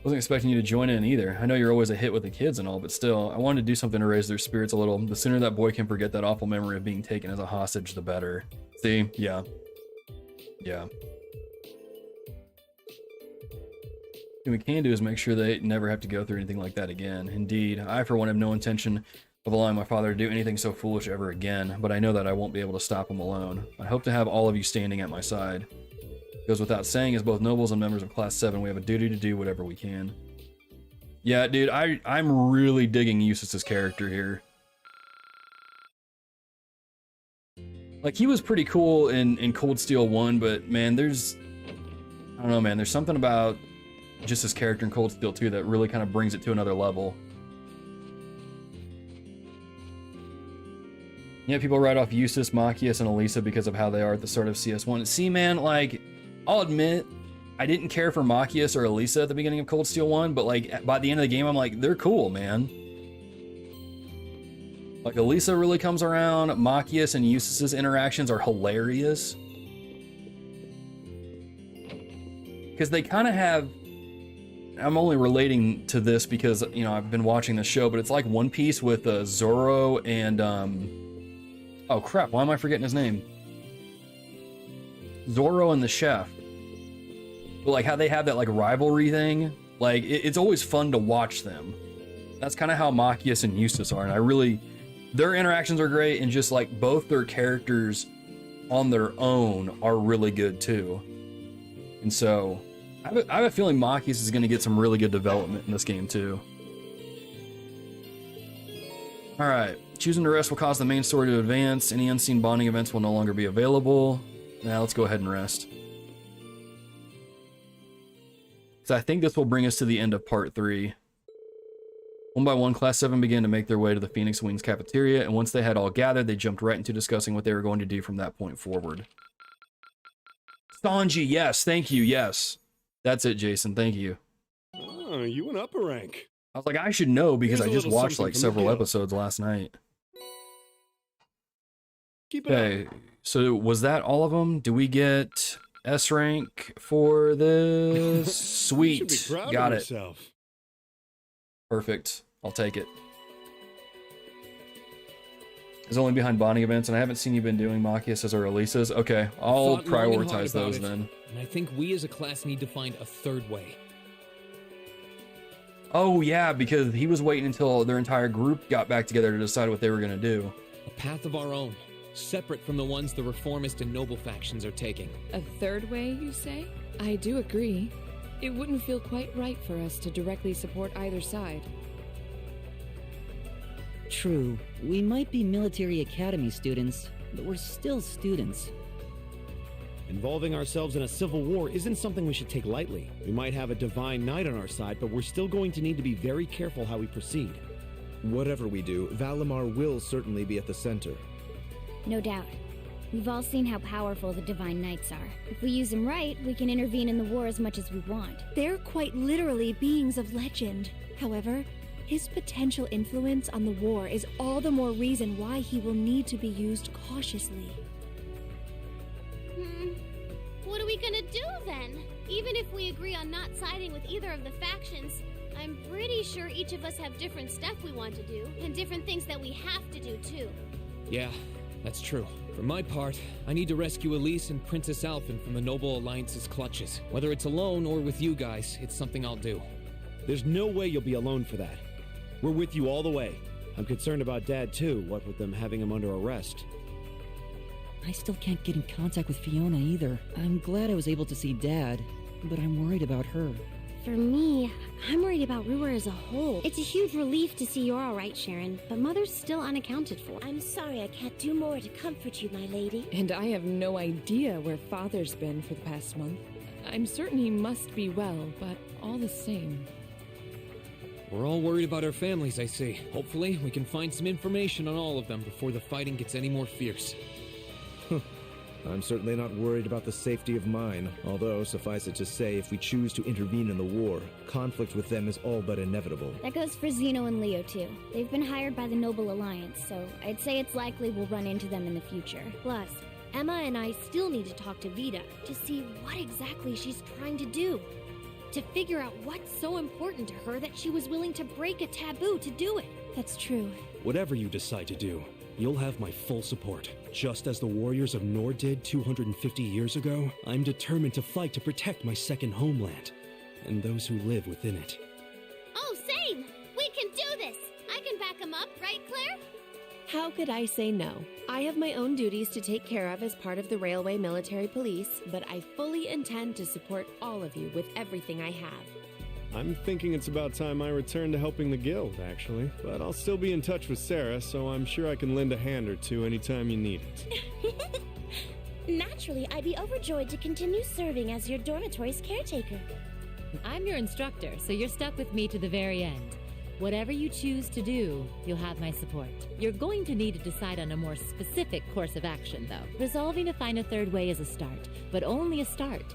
Wasn't expecting you to join in either. I know you're always a hit with the kids and all, but still, I wanted to do something to raise their spirits a little. The sooner that boy can forget that awful memory of being taken as a hostage, the better. See? Yeah. Yeah. What we can do is make sure they never have to go through anything like that again. Indeed, I for one have no intention of allowing my father to do anything so foolish ever again, but I know that I won't be able to stop him alone. I hope to have all of you standing at my side. It goes without saying, as both nobles and members of Class 7, we have a duty to do whatever we can. Yeah, dude, I'm really digging Eustace's character here. Like, he was pretty cool in Cold Steel 1, but man, I don't know, man, there's something about just his character in Cold Steel 2 that really kind of brings it to another level. Yeah, people write off Eustace, Machias, and Elisa because of how they are at the start of CS1. See, man, like, I'll admit, I didn't care for Machias or Elisa at the beginning of Cold Steel 1, but, like, by the end of the game, I'm like, they're cool, man. Like, Elisa really comes around, Machias and Eustace's interactions are hilarious. Because they kind of have... I'm only relating to this because, you know, I've been watching the show, but it's like One Piece with Zoro and... oh crap, why am I forgetting his name? Zoro and the chef. But like how they have that like rivalry thing, like it's always fun to watch them. That's kind of how Machias and Eustace are, and their interactions are great, and just like both their characters on their own are really good too. And so I have a feeling Machias is going to get some really good development in this game too. All right. Choosing to rest will cause the main story to advance. Any unseen bonding events will no longer be available. Now let's go ahead and rest. So I think this will bring us to the end of part 3. One by one, Class 7 began to make their way to the Phoenix Wings cafeteria, and once they had all gathered, they jumped right into discussing what they were going to do from that point forward. Sanji, yes, thank you, yes. That's it, Jason, thank you.
Oh, you went up a rank.
I was like, I should know because
Here's
I just
little
watched like
something from the
several
guild.
episodes last night.
Keep it
Okay, so was that all of them? Do we get S rank for this?
up. You should be
Sweet,
proud
got
of
it.
yourself.
Perfect, I'll take it. It's only behind bonding events, and I haven't seen you been doing Machias or Elisa's. Okay, I'll
Thought long and hard
prioritize
about
those
it,
then.
And I think we as a class need to find a third way.
Oh yeah, because he was waiting until their entire group got back together to decide what they were gonna do.
A path of our own, separate from the ones the reformist and noble factions are taking.
A third way, you say? I do agree. It wouldn't feel quite right for us to directly support either side.
True, we might be military academy students, but we're still students.
Involving ourselves in a civil war isn't something we should take lightly. We might have a divine knight on our side, but we're still going to need to be very careful how we proceed.
Whatever we do, Valimar will certainly be at the center.
No doubt. We've all seen how powerful the Divine Knights are. If we use them right, we can intervene in the war as much as we want.
They're quite literally beings of legend. However, his potential influence on the war is all the more reason why he will need to be used cautiously.
What are we gonna do then? Even if we agree on not siding with either of the factions, I'm pretty sure each of us have different stuff we want to do, and different things that we have to do too.
Yeah, that's true. For my part, I need to rescue Elise and Princess Alphen from the Noble Alliance's clutches. Whether it's alone or with you guys, it's something I'll do.
There's no way you'll be alone for that. We're with you all the way. I'm concerned about Dad too, what with them having him under arrest.
I still can't get in contact with Fiona either. I'm glad I was able to see Dad, but I'm worried about her.
For me, I'm worried about Ruhr as a whole. It's a huge relief to see you're all right, Sharon, but Mother's still unaccounted for. I'm sorry I can't do more to comfort you, my lady.
And I have no idea where Father's been for the past month. I'm certain he must be well, but all the same.
We're all worried about our families, I see. Hopefully, we can find some information on all of them before the fighting gets any more fierce.
I'm certainly not worried about the safety of mine, although, suffice it to say, if we choose to intervene in the war, conflict with them is all but inevitable.
That goes for Zeno and Leo too. They've been hired by the Noble Alliance, so I'd say it's likely we'll run into them in the future.
Plus, Emma and I still need to talk to Vita to see what exactly she's trying to do.
To figure out what's so important to her that she was willing to break a taboo to do it.
That's true.
Whatever you decide to do, you'll have my full support. Just as the warriors of Nord did 250 years ago, I'm determined to fight to protect my second homeland, and those who live within it.
Oh, same! We can do this! I can back him up, right, Claire?
How could I say no? I have my own duties to take care of as part of the Railway Military Police, but I fully intend to support all of you with everything I have.
I'm thinking it's about time I return to helping the guild, actually. But I'll still be in touch with Sarah, so I'm sure I can lend a hand or two anytime you need it.
Naturally, I'd be overjoyed to continue serving as your dormitory's caretaker.
I'm your instructor, so you're stuck with me to the very end. Whatever you choose to do, you'll have my support. You're going to need to decide on a more specific course of action, though. Resolving to find a third way is a start, but only a start.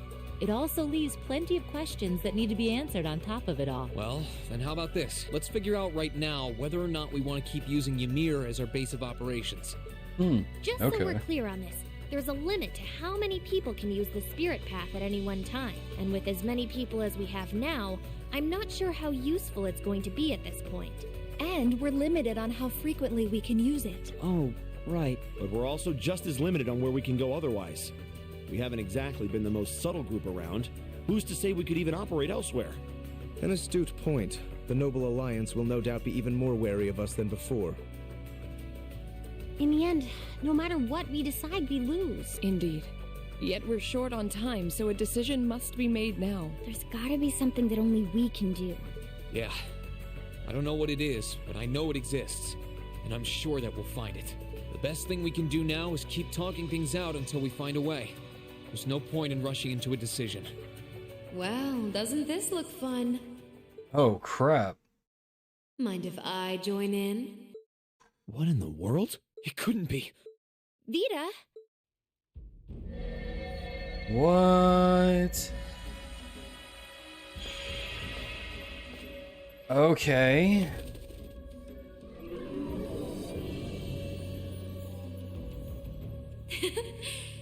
It also leaves plenty of questions that need to be answered on top of it all.
Well, then how about this? Let's figure out right now whether or not we want to keep using Ymir as our base of operations.
Just so we're clear on this, there's a limit to how many people can use the spirit path at any one time. And with as many people as we have now, I'm not sure how useful it's going to be at this point.
And we're limited on how frequently we can use it.
Oh, right.
But we're also just as limited on where we can go otherwise. We haven't exactly been the most subtle group around. Who's to say we could even operate elsewhere?
An astute point. The Noble Alliance will no doubt be even more wary of us than before.
In the end, no matter what we decide, we lose.
Indeed. Yet we're short on time, so a decision must be made now.
There's gotta be something that only we can do.
Yeah. I don't know what it is, but I know it exists. And I'm sure that we'll find it. The best thing we can do now is keep talking things out until we find a way. There's no point in rushing into a decision.
Well, doesn't this look fun?
Oh, crap.
Mind if I join in?
What in the world?
It couldn't be.
Vita?
What? Okay.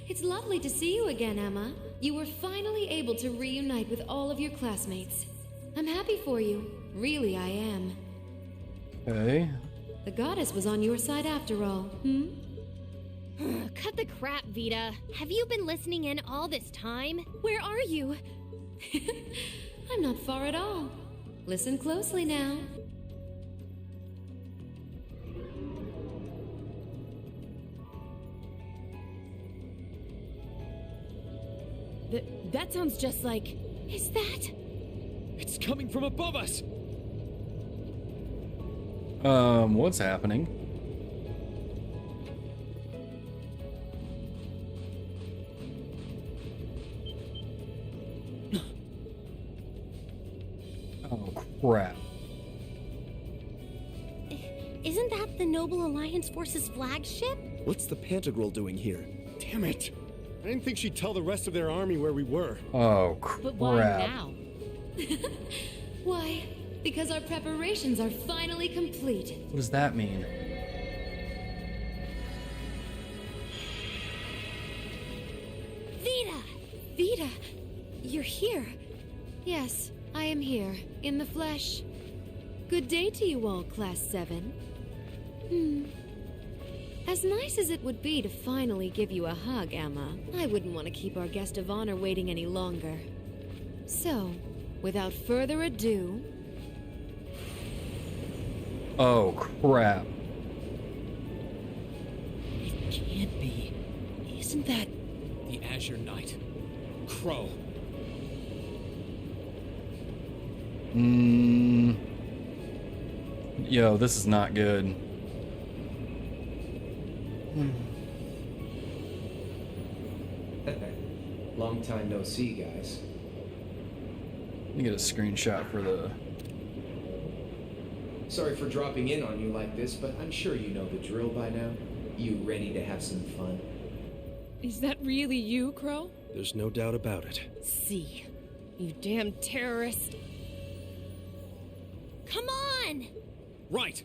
It's lovely to see you again, Emma. You were finally able to reunite with all of your classmates. I'm happy for you. Really, I am.
Okay.
The goddess was on your side after all,
Cut the crap, Vita. Have you been listening in all this time?
Where are you? I'm not far at all. Listen closely now.
That sounds just like...
Is that...
It's coming from above us!
What's happening? Oh, crap.
Isn't that the Noble Alliance Force's flagship?
What's the Pantagruel doing here?
Damn it! I didn't think she'd tell the rest of their army where we were.
Oh, crap.
But why now?
Why? Because our preparations are finally complete.
What does that mean?
Vita! Vita! You're here.
Yes, I am here, in the flesh. Good day to you all, Class 7. As nice as it would be to finally give you a hug, Emma, I wouldn't want to keep our guest of honor waiting any longer. So, without further ado...
Oh, crap.
It can't be. Isn't that...
The Azure Knight. Crow.
Yo, this is not good.
Long time no see, guys.
Let me get a screenshot for the...
Sorry for dropping in on you like this, but I'm sure you know the drill by now. You ready to have some fun?
Is that really you, Crow?
There's no doubt about it.
See, you damn terrorist.
Come on!
Right.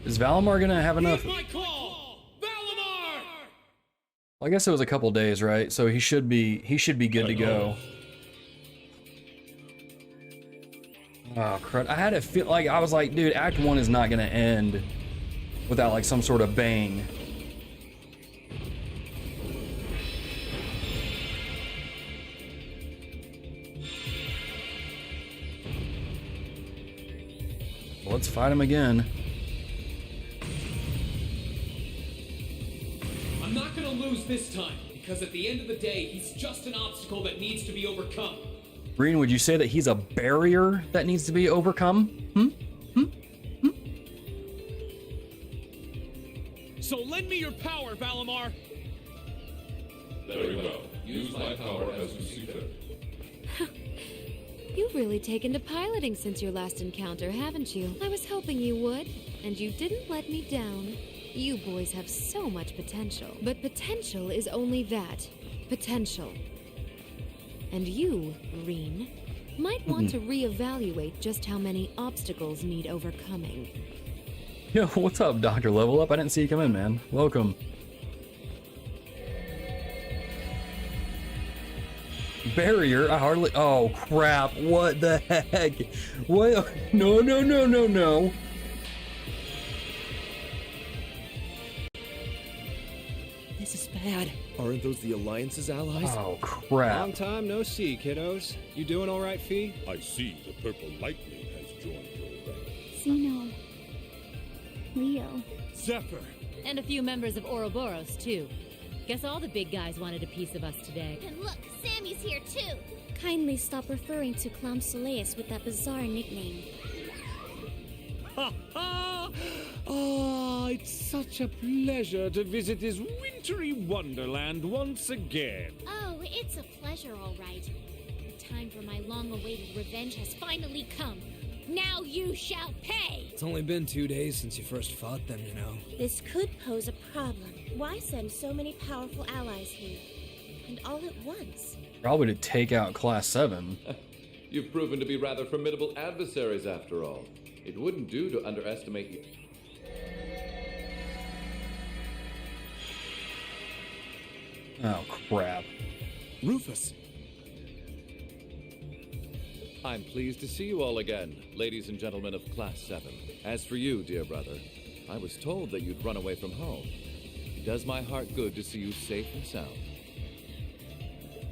Is Valimar gonna have enough?
My call! Valimar!
Well, I guess it was a couple days, right? So he should be good to go. Oh crud! I had a feel like I was like, dude, Act 1 is not gonna end without like some sort of bang. Well, let's fight him again.
I'm not gonna lose this time, because at the end of the day, he's just an obstacle that needs to be overcome.
Rean, would you say that he's a barrier that needs to be overcome?
So lend me your power, Valimar!
Very well. Use my power as you see fit.
You've really taken to piloting since your last encounter, haven't you? I was hoping you would, and you didn't let me down. You boys have so much potential. But potential is only that. Potential. And you, Rean, might want to reevaluate just how many obstacles need overcoming.
Yo, what's up, Dr. Level Up? I didn't see you come in, man. Welcome. Barrier? I hardly... Oh, crap. What the heck? What? No, no, no, no, no.
This is bad.
Aren't those the Alliance's allies?
Oh, crap.
Long time no see, kiddos. You doing all right, Fee?
I see the Purple Lightning has joined your ranks.
Zeno. Leo.
Zephyr!
And a few members of Ouroboros, too. Guess all the big guys wanted a piece of us today.
And look, Sammy's here too.
Kindly stop referring to Clown Soleus with that bizarre nickname.
Ha ha! Ah, it's such a pleasure to visit this wintry wonderland once again.
Oh, it's a pleasure, all right. The time for my long-awaited revenge has finally come. Now you shall pay!
It's only been 2 days since you first fought them, you know.
This could pose a problem. Why send so many powerful allies here? And all at once?
Probably to take out Class 7.
You've proven to be rather formidable adversaries after all. It wouldn't do to underestimate you.
Oh, crap.
Rufus!
I'm pleased to see you all again, ladies and gentlemen of Class 7. As for you, dear brother, I was told that you'd run away from home. It does my heart good to see you safe and sound.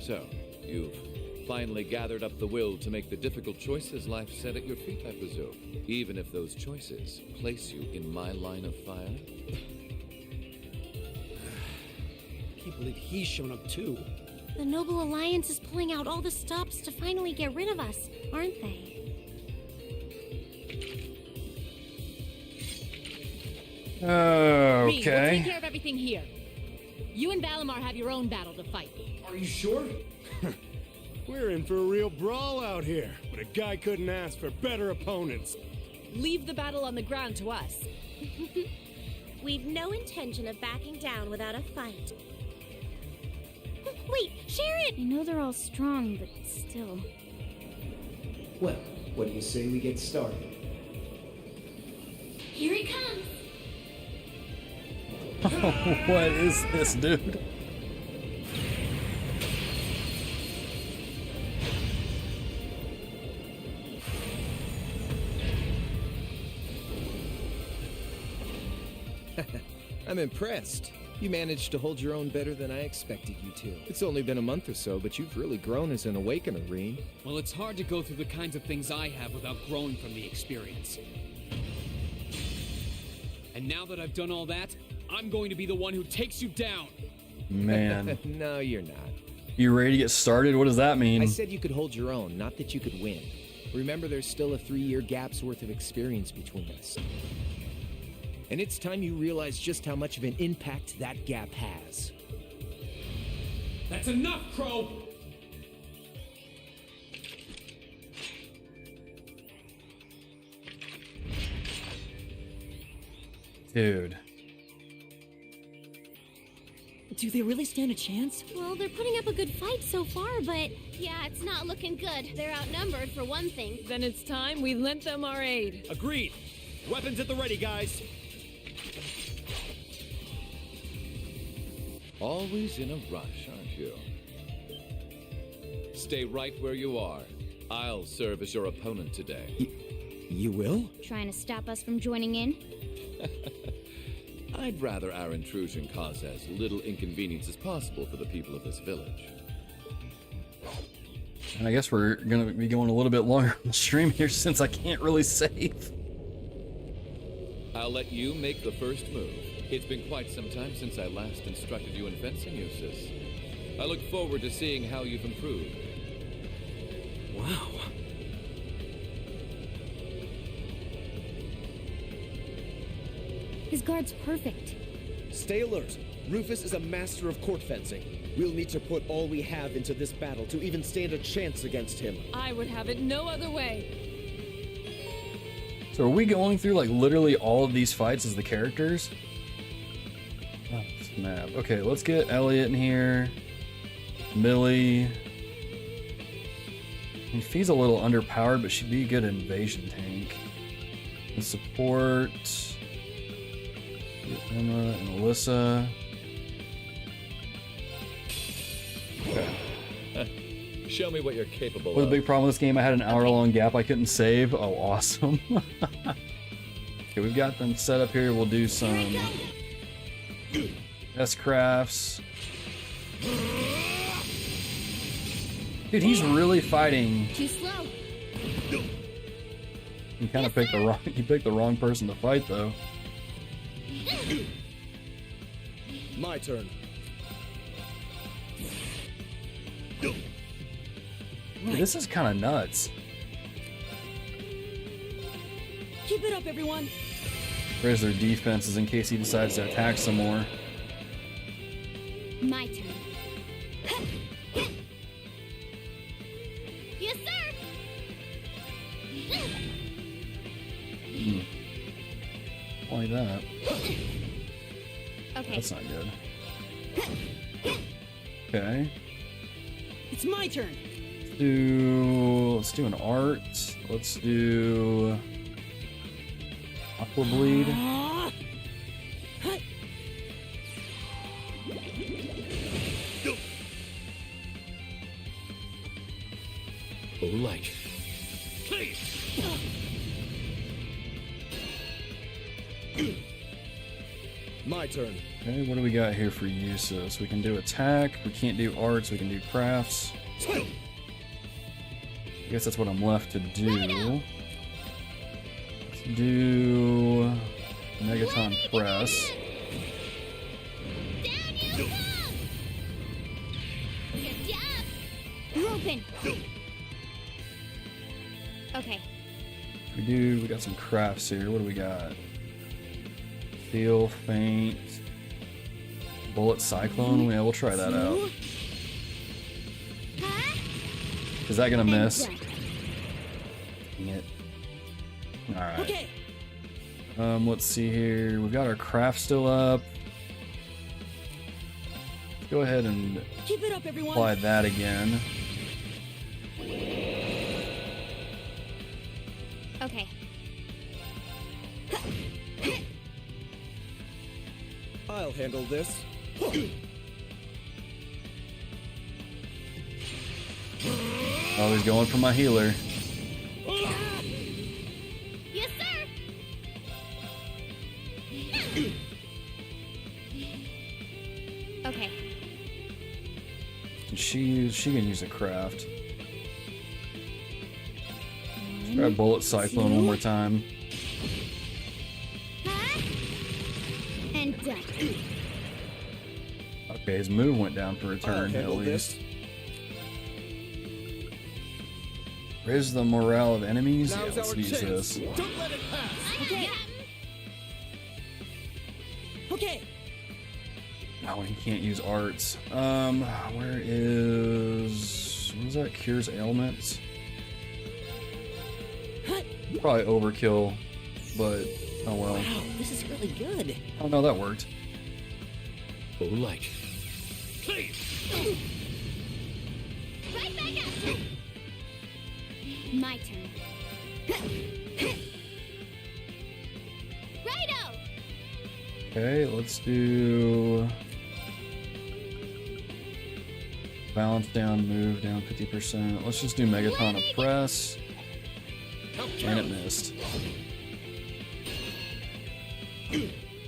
So, you've finally gathered up the will to make the difficult choices life set at your feet, I presume. Even if those choices place you in my line of fire.
I can't believe he's shown up too.
The Noble Alliance is pulling out all the stops to finally get rid of us, aren't they?
Rean, we'll take
Okay.
care of everything here. You and Valimar have your own battle to fight.
Are you sure?
We're in for a real brawl out here, but a guy couldn't ask for better opponents.
Leave the battle on the ground to us.
We've no intention of backing down without a fight. Wait, Sharon! I know they're all strong, but still.
Well, what do you say we get started?
Here he comes.
What is this, dude?
I'm impressed. You managed to hold your own better than I expected you to. It's only been a month or so, but you've really grown as an awakener, Rean.
Well, it's hard to go through the kinds of things I have without growing from the experience. And now that I've done all that, I'm going to be the one who takes you down.
Man.
No, you're not.
You ready to get started? What does that mean?
I said you could hold your own, not that you could win. Remember, there's still a 3-year gap's worth of experience between us. And it's time you realize just how much of an impact that gap has.
That's enough, Crow!
Dude.
Do they really stand a chance?
Well, they're putting up a good fight so far, but...
Yeah, it's not looking good. They're outnumbered for one thing.
Then it's time we lent them our aid.
Agreed. Weapons at the ready, guys.
Always in a rush, aren't you? Stay right where you are. I'll serve as your opponent today.
You will?
Trying to stop us from joining in?
I'd rather our intrusion cause as little inconvenience as possible for the people of this village.
And I guess we're going to be going a little bit longer on the stream here since I can't really save.
I'll let you make the first move. It's been quite some time since I last instructed you in fencing uses. I look forward to seeing how you've improved.
Wow.
His guard's perfect.
Stay alert. Rufus is a master of court fencing. We'll need to put all we have into this battle to even stand a chance against him.
I would have it no other way.
So are we going through like literally all of these fights as the characters? Oh, snap. Okay, let's get Elliot in here. Millie. I mean, Fee's a little underpowered, but she'd be a good invasion tank. And support. Get Emma and Alyssa.
Okay. Show me what you're capable
What
of.
the big problem with this game? I had an hour-long gap I couldn't save. Oh, awesome. Okay, we've got them set up here. We'll do some S-crafts. Dude, he's really fighting.
Too slow.
You kind of picked the wrong person to fight, though.
My turn.
Dude, this is kind of nuts.
Keep it up, everyone.
Raise their defenses in case he decides to attack some more.
My turn. Yes, sir.
Like that.
Okay.
That's not good. Okay.
It's my turn.
Let's do an art. Let's do Aqua Bleed.
Oh, light.
Please!
My turn.
Okay, what do we got here for uses? We can do attack. We can't do arts. We can do crafts. I guess that's what I'm left to do. Let's do Megaton Press.
Down you come!
Okay.
We got some crafts here. What do we got? Steel, feint, bullet, cyclone. Yeah, we'll try that out. Is that gonna miss? Dang it. Alright.
Okay.
Let's see here. We've got our craft still up. Go ahead and
Keep it up, everyone.
apply that again.
Okay.
I'll handle this.
Always going for my healer.
Yes, sir. Okay.
She can use a craft. Try bullet cyclone one more time.
And done.
Okay, his move went down for a turn at least. Raise the morale of enemies. Yeah, let's use this.
Don't let it pass. Okay. Okay.
Oh, he can't use arts. What is that? Cures ailments. Probably overkill, but oh well.
Wow, this is really good.
Oh no, that worked.
Oh, like.
Right back at you. My turn. Righto.
Okay, let's do balance down, move down 50%. Let's just do Megaton of press. And it missed.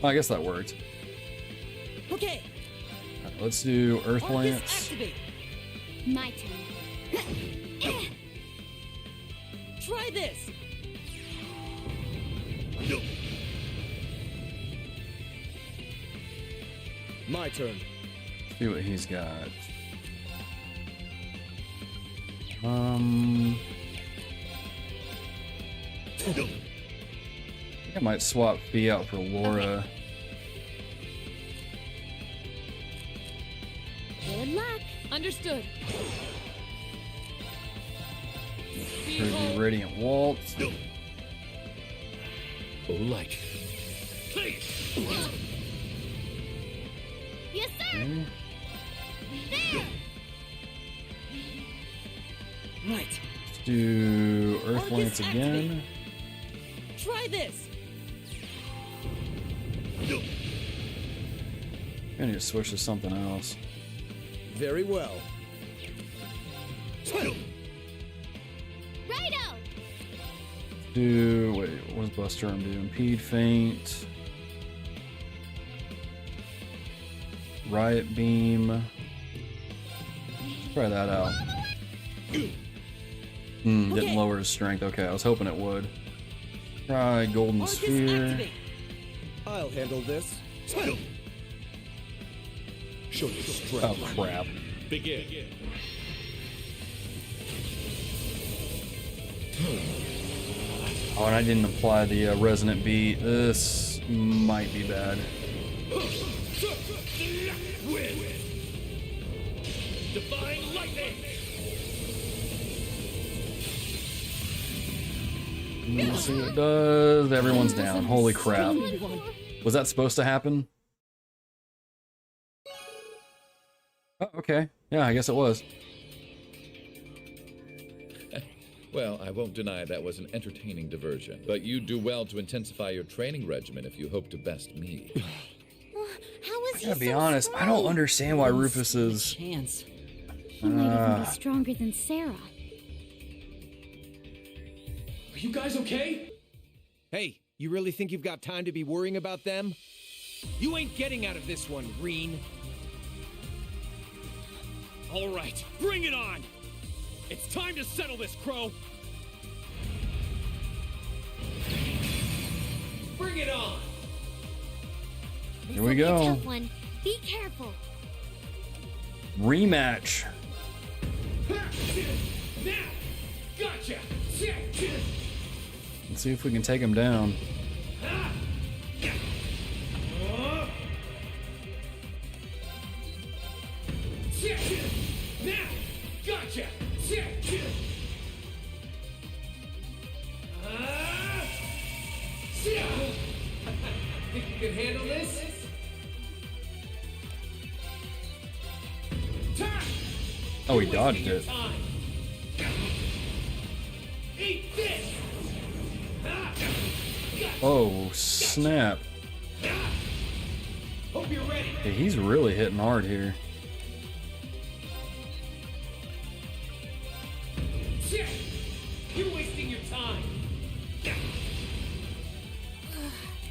Oh, I guess that worked.
Okay.
Right, let's do Earth Lance.
My turn.
Try this.
My turn.
See what he's got. I think I might swap Fee out for Laura.
Good luck.
Understood.
Pretty Radiant Waltz.
Oh, like.
Yes, sir.
Okay.
There.
Right.
Let's do Earth Lance again.
Try this.
I need to switch to something else.
Very well.
Righto.
Wait, what does Buster Arm do? Impede, feint, Riot Beam. Try that out. Didn't lower his strength. Okay, I was hoping it would. Try Golden Sphere.
I'll handle this.
Show your strength.
Oh crap.
Begin.
Oh, and I didn't apply the resonant beat. This might be bad.
Divine lightning.
Let's see what it does. Everyone's down. Holy crap. Was that supposed to happen? Oh, okay. Yeah, I guess it was.
Well, I won't deny that was an entertaining diversion, but you do well to intensify your training regimen if you hope to best me.
How is
I gotta be honest, I don't understand why Rufus is.
Chance.
He might even be stronger than Sarah.
Are you guys okay?
Hey, you really think you've got time to be worrying about them? You ain't getting out of this one, Rean.
All right, bring it on. It's time to settle this, Crow.
Bring it on.
Here we
This'll be a
go.
tough one. Be careful.
Rematch.
Now! Gotcha!
Let's see if we can take him down.
Now! Gotcha! Think you can handle this?
Oh, he dodged it.
Eat this!
Oh, snap.
Hope you're ready.
Yeah, he's really hitting hard here.
You're wasting your time.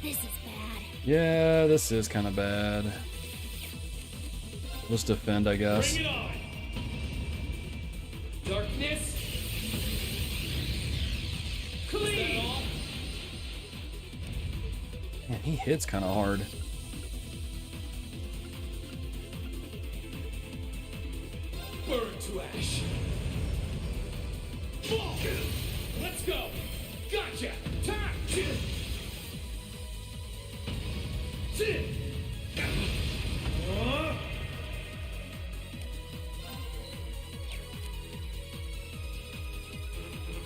This is bad.
Yeah, this is kind of bad. Let's defend, I guess.
Bring it on. Darkness. Clean.
Man, he hits kind of hard.
Burn to ash. Ball. Let's go. Gotcha. Time.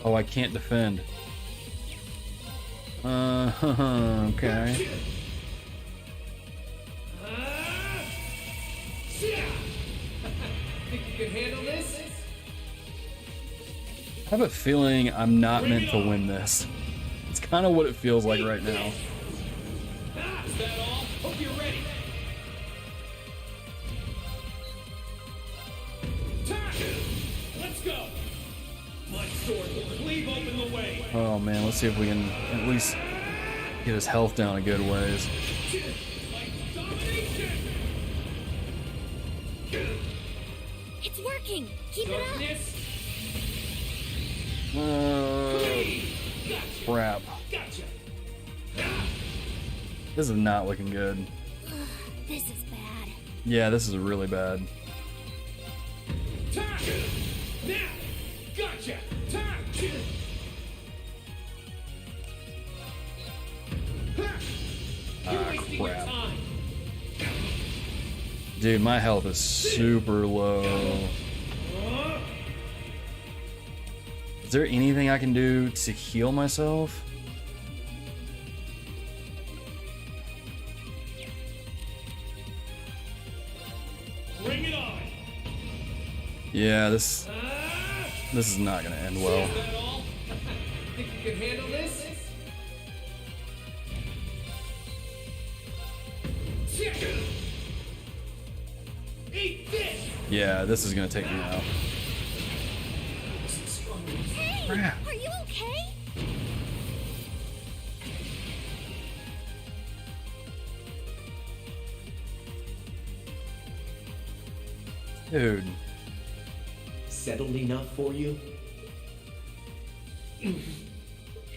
Oh, I can't defend. Okay.
Think you can handle this?
I have a feeling I'm not meant to win this. It's kind of what it feels like right now.
Is that all? Hope you're ready. Time. Let's go. My sword will cleave open the way.
Oh man, let's see if we can at least get his health down a good ways.
It's working. Keep it up.
Crap. This is not looking good.
This is bad.
Yeah, this is really bad.
Time. Now. Gotcha. Time.
Crap. Dude, my health is super low. Is there anything I can do to heal myself?
Bring it on.
Yeah, this is not gonna end well.
Is that all? Think you can handle this? Eat this.
Yeah, this is gonna take me out.
Hey,
Crap.
are you okay?
Dude.
Settled enough for you?
You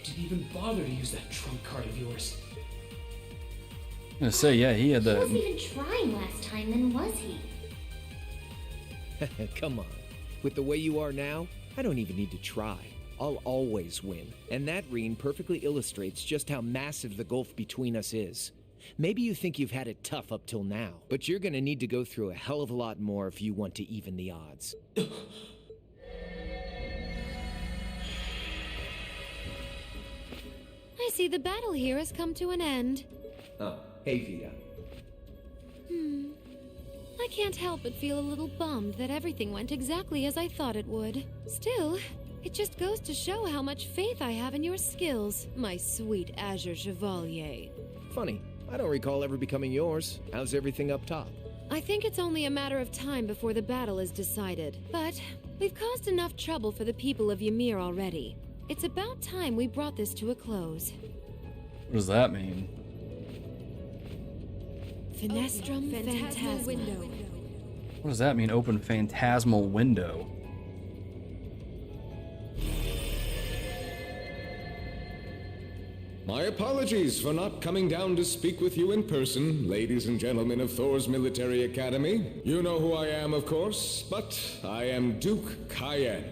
didn't even bother to use that trump card of yours.
I'm gonna say, yeah, he had
He wasn't
the.
even trying last time, then was he?
Come on. With the way you are now, I don't even need to try. I'll always win. And that, Rean, perfectly illustrates just how massive the gulf between us is. Maybe you think you've had it tough up till now, but you're gonna need to go through a hell of a lot more if you want to even the odds.
I see the battle here has come to an end.
Oh, hey, Vita.
I can't help but feel a little bummed that everything went exactly as I thought it would. Still, it just goes to show how much faith I have in your skills, my sweet Azure Chevalier.
Funny, I don't recall ever becoming yours. How's everything up top?
I think it's only a matter of time before the battle is decided. But we've caused enough trouble for the people of Ymir already. It's about time we brought this to a close.
What does that mean?
Finestrum Phantasma window.
What does that mean? Open phantasmal window.
My apologies for not coming down to speak with you in person, ladies and gentlemen of Thor's Military Academy. You know who I am, of course, but I am Duke Cayenne.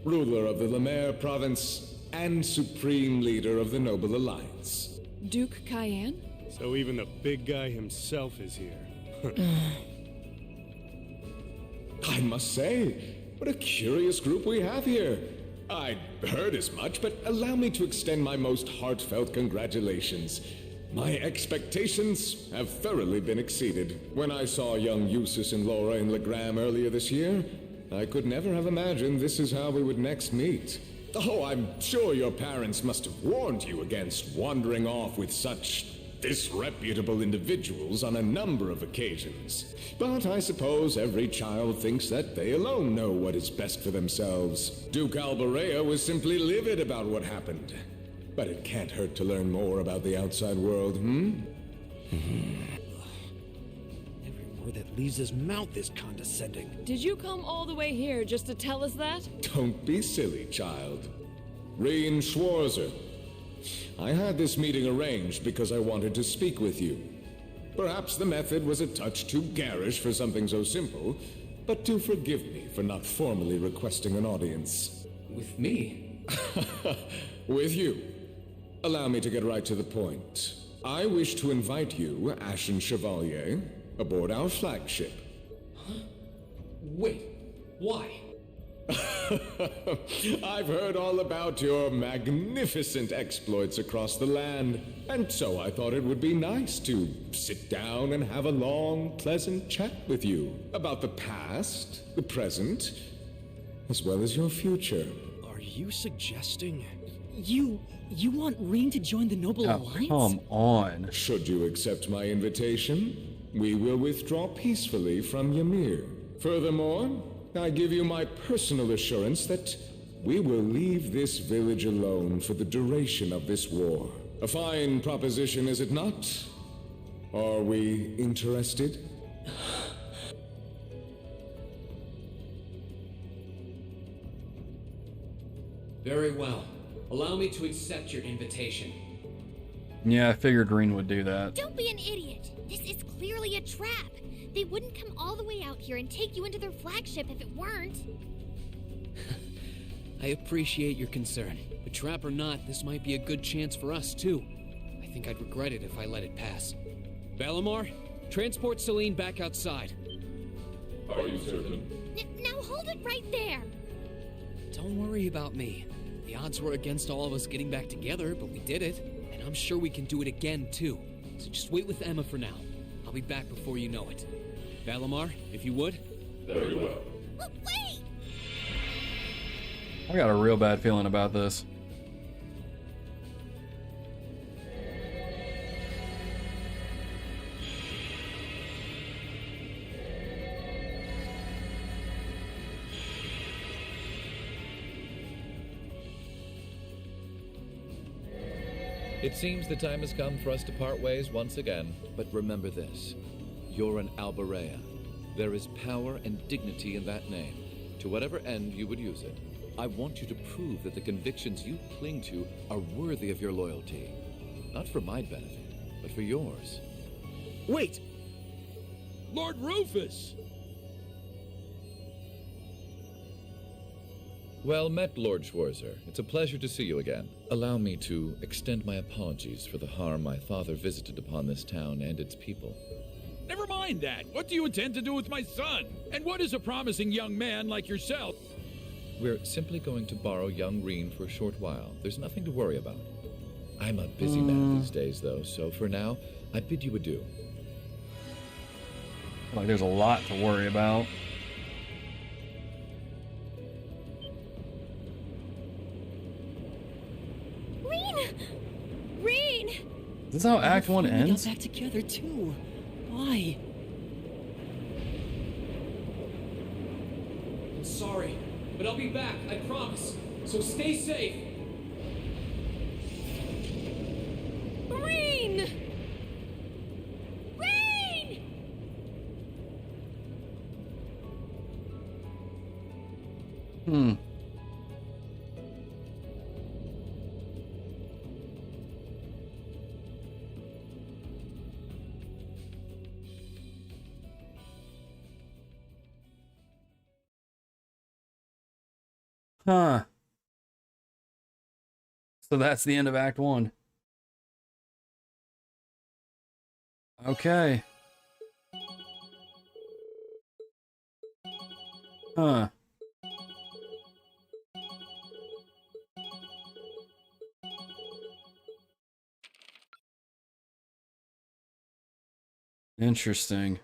ruler of the Lemare province, and supreme leader of the Noble Alliance.
Duke Cayenne?
So even the big guy himself is here.
I must say, what a curious group we have here. I'd heard as much, but allow me to extend my most heartfelt congratulations. My expectations have thoroughly been exceeded. When I saw young Eustace and Laura in Legram earlier this year, I could never have imagined this is how we would next meet. Oh, I'm sure your parents must have warned you against wandering off with such disreputable individuals on a number of occasions. But I suppose every child thinks that they alone know what is best for themselves. Duke Bareahard was simply livid about what happened. But it can't hurt to learn more about the outside world,
Every word that leaves his mouth is condescending.
Did you come all the way here just to tell us that?
Don't be silly, child. Rean Schwarzer. I had this meeting arranged because I wanted to speak with you. Perhaps the method was a touch too garish for something so simple, but do forgive me for not formally requesting an audience.
With me?
With you. Allow me to get right to the point. I wish to invite you, Azure Chevalier, aboard our flagship.
Huh? Wait, why?
I've heard all about your magnificent exploits across the land, and so I thought it would be nice to sit down and have a long, pleasant chat with you about the past, the present, as well as your future.
Are you suggesting...
You want Rean to join the Noble Alliance?
Come on.
Should you accept my invitation, we will withdraw peacefully from Ymir. Furthermore, I give you my personal assurance that we will leave this village alone for the duration of this war. A fine proposition, is it not? Are we interested?
Very well. Allow me to accept your invitation.
Yeah, I figured Rean would do that.
Don't be an idiot. This is clearly a trap. They wouldn't come all the way out here and take you into their flagship if it weren't.
I appreciate your concern, but trap or not, this might be a good chance for us, too. I think I'd regret it if I let it pass. Valimar, transport Celine back outside.
Are you certain?
Now hold it right there.
Don't worry about me. The odds were against all of us getting back together, but we did it. And I'm sure we can do it again, too. So just wait with Emma for now. I'll be back before you know it. Valimar, if you would.
Very well.
Wait!
I got a real bad feeling about this.
It seems the time has come for us to part ways once again. But remember this. You're an Bareahard. There is power and dignity in that name, to whatever end you would use it. I want you to prove that the convictions you cling to are worthy of your loyalty. Not for my benefit, but for yours.
Wait!
Lord Rufus!
Well met, Lord Schwarzer. It's a pleasure to see you again. Allow me to extend my apologies for the harm my father visited upon this town and its people.
Never mind that. What do you intend to do with my son? And what is a promising young man like yourself?
We're simply going to borrow young Rean for a short while. There's nothing to worry about. I'm a busy man these days, though, so for now, I bid you adieu.
Like there's a lot to worry about.
Rean!
Is this how Act 1 ends?
We got back together too. Why?
I'm sorry, but I'll be back, I promise. So stay safe.
Rean! Rean!
Huh. So that's the end of Act 1. Okay. Huh. Interesting.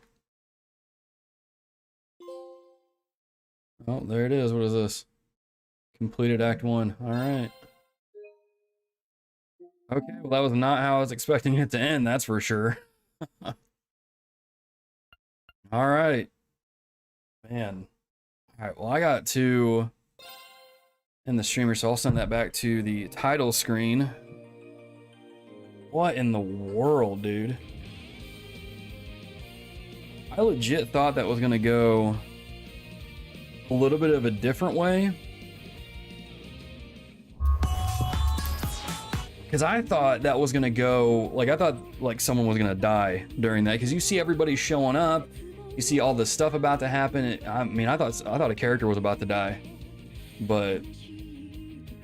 Oh, there it is. What is this? Completed Act 1. All right. Okay, well, that was not how I was expecting it to end, that's for sure. All right. Man. All right, well, I got to end the streamer, so I'll send that back to the title screen. What in the world, dude? I legit thought that was going to go a little bit of a different way. Because I thought that was going to go, like, I thought, like, someone was going to die during that. Because you see everybody showing up. You see all this stuff about to happen. I mean, I thought a character was about to die. But,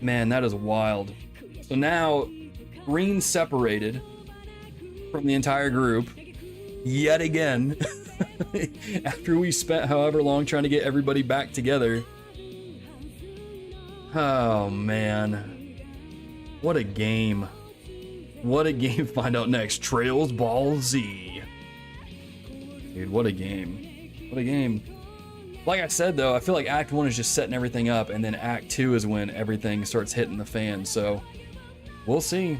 man, that is wild. So now, Rean separated from the entire group. Yet again. After we spent however long trying to get everybody back together. Oh, man. What a game. What a game. Find out next. Trails Ball Z. Dude, what a game. What a game. Like I said, though, I feel like Act 1 is just setting everything up, and then Act 2 is when everything starts hitting the fan. So, we'll see.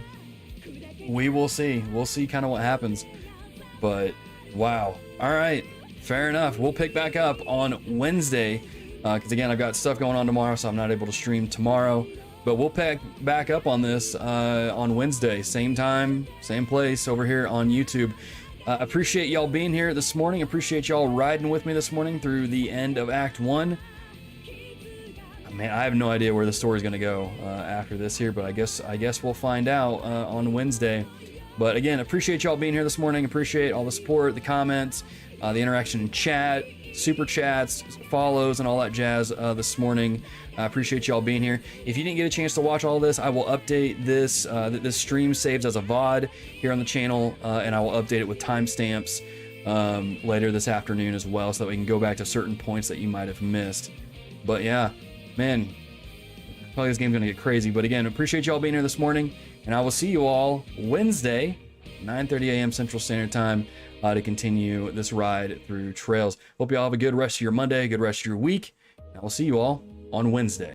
We will see. We'll see kind of what happens. But, wow. All right. Fair enough. We'll pick back up on Wednesday. Because, again, I've got stuff going on tomorrow, so I'm not able to stream tomorrow. But we'll pick back up on this on Wednesday. Same time, same place over here on YouTube. Appreciate y'all being here this morning. Appreciate y'all riding with me this morning through the end of Act 1. Man, I have no idea where the story's going to go after this here, but I guess we'll find out on Wednesday. But again, appreciate y'all being here this morning. Appreciate all the support, the comments, the interaction in chat, super chats, follows, and all that jazz this morning. I appreciate y'all being here. If you didn't get a chance to watch all this, I will update this. This stream saves as a VOD here on the channel, and I will update it with timestamps later this afternoon as well, so that we can go back to certain points that you might have missed. But yeah, man, probably this game's gonna get crazy. But again, appreciate y'all being here this morning, and I will see you all Wednesday, 9:30 a.m. Central Standard Time, to continue this ride through Trails. Hope you all have a good rest of your Monday, a good rest of your week, and I will see you all on Wednesday.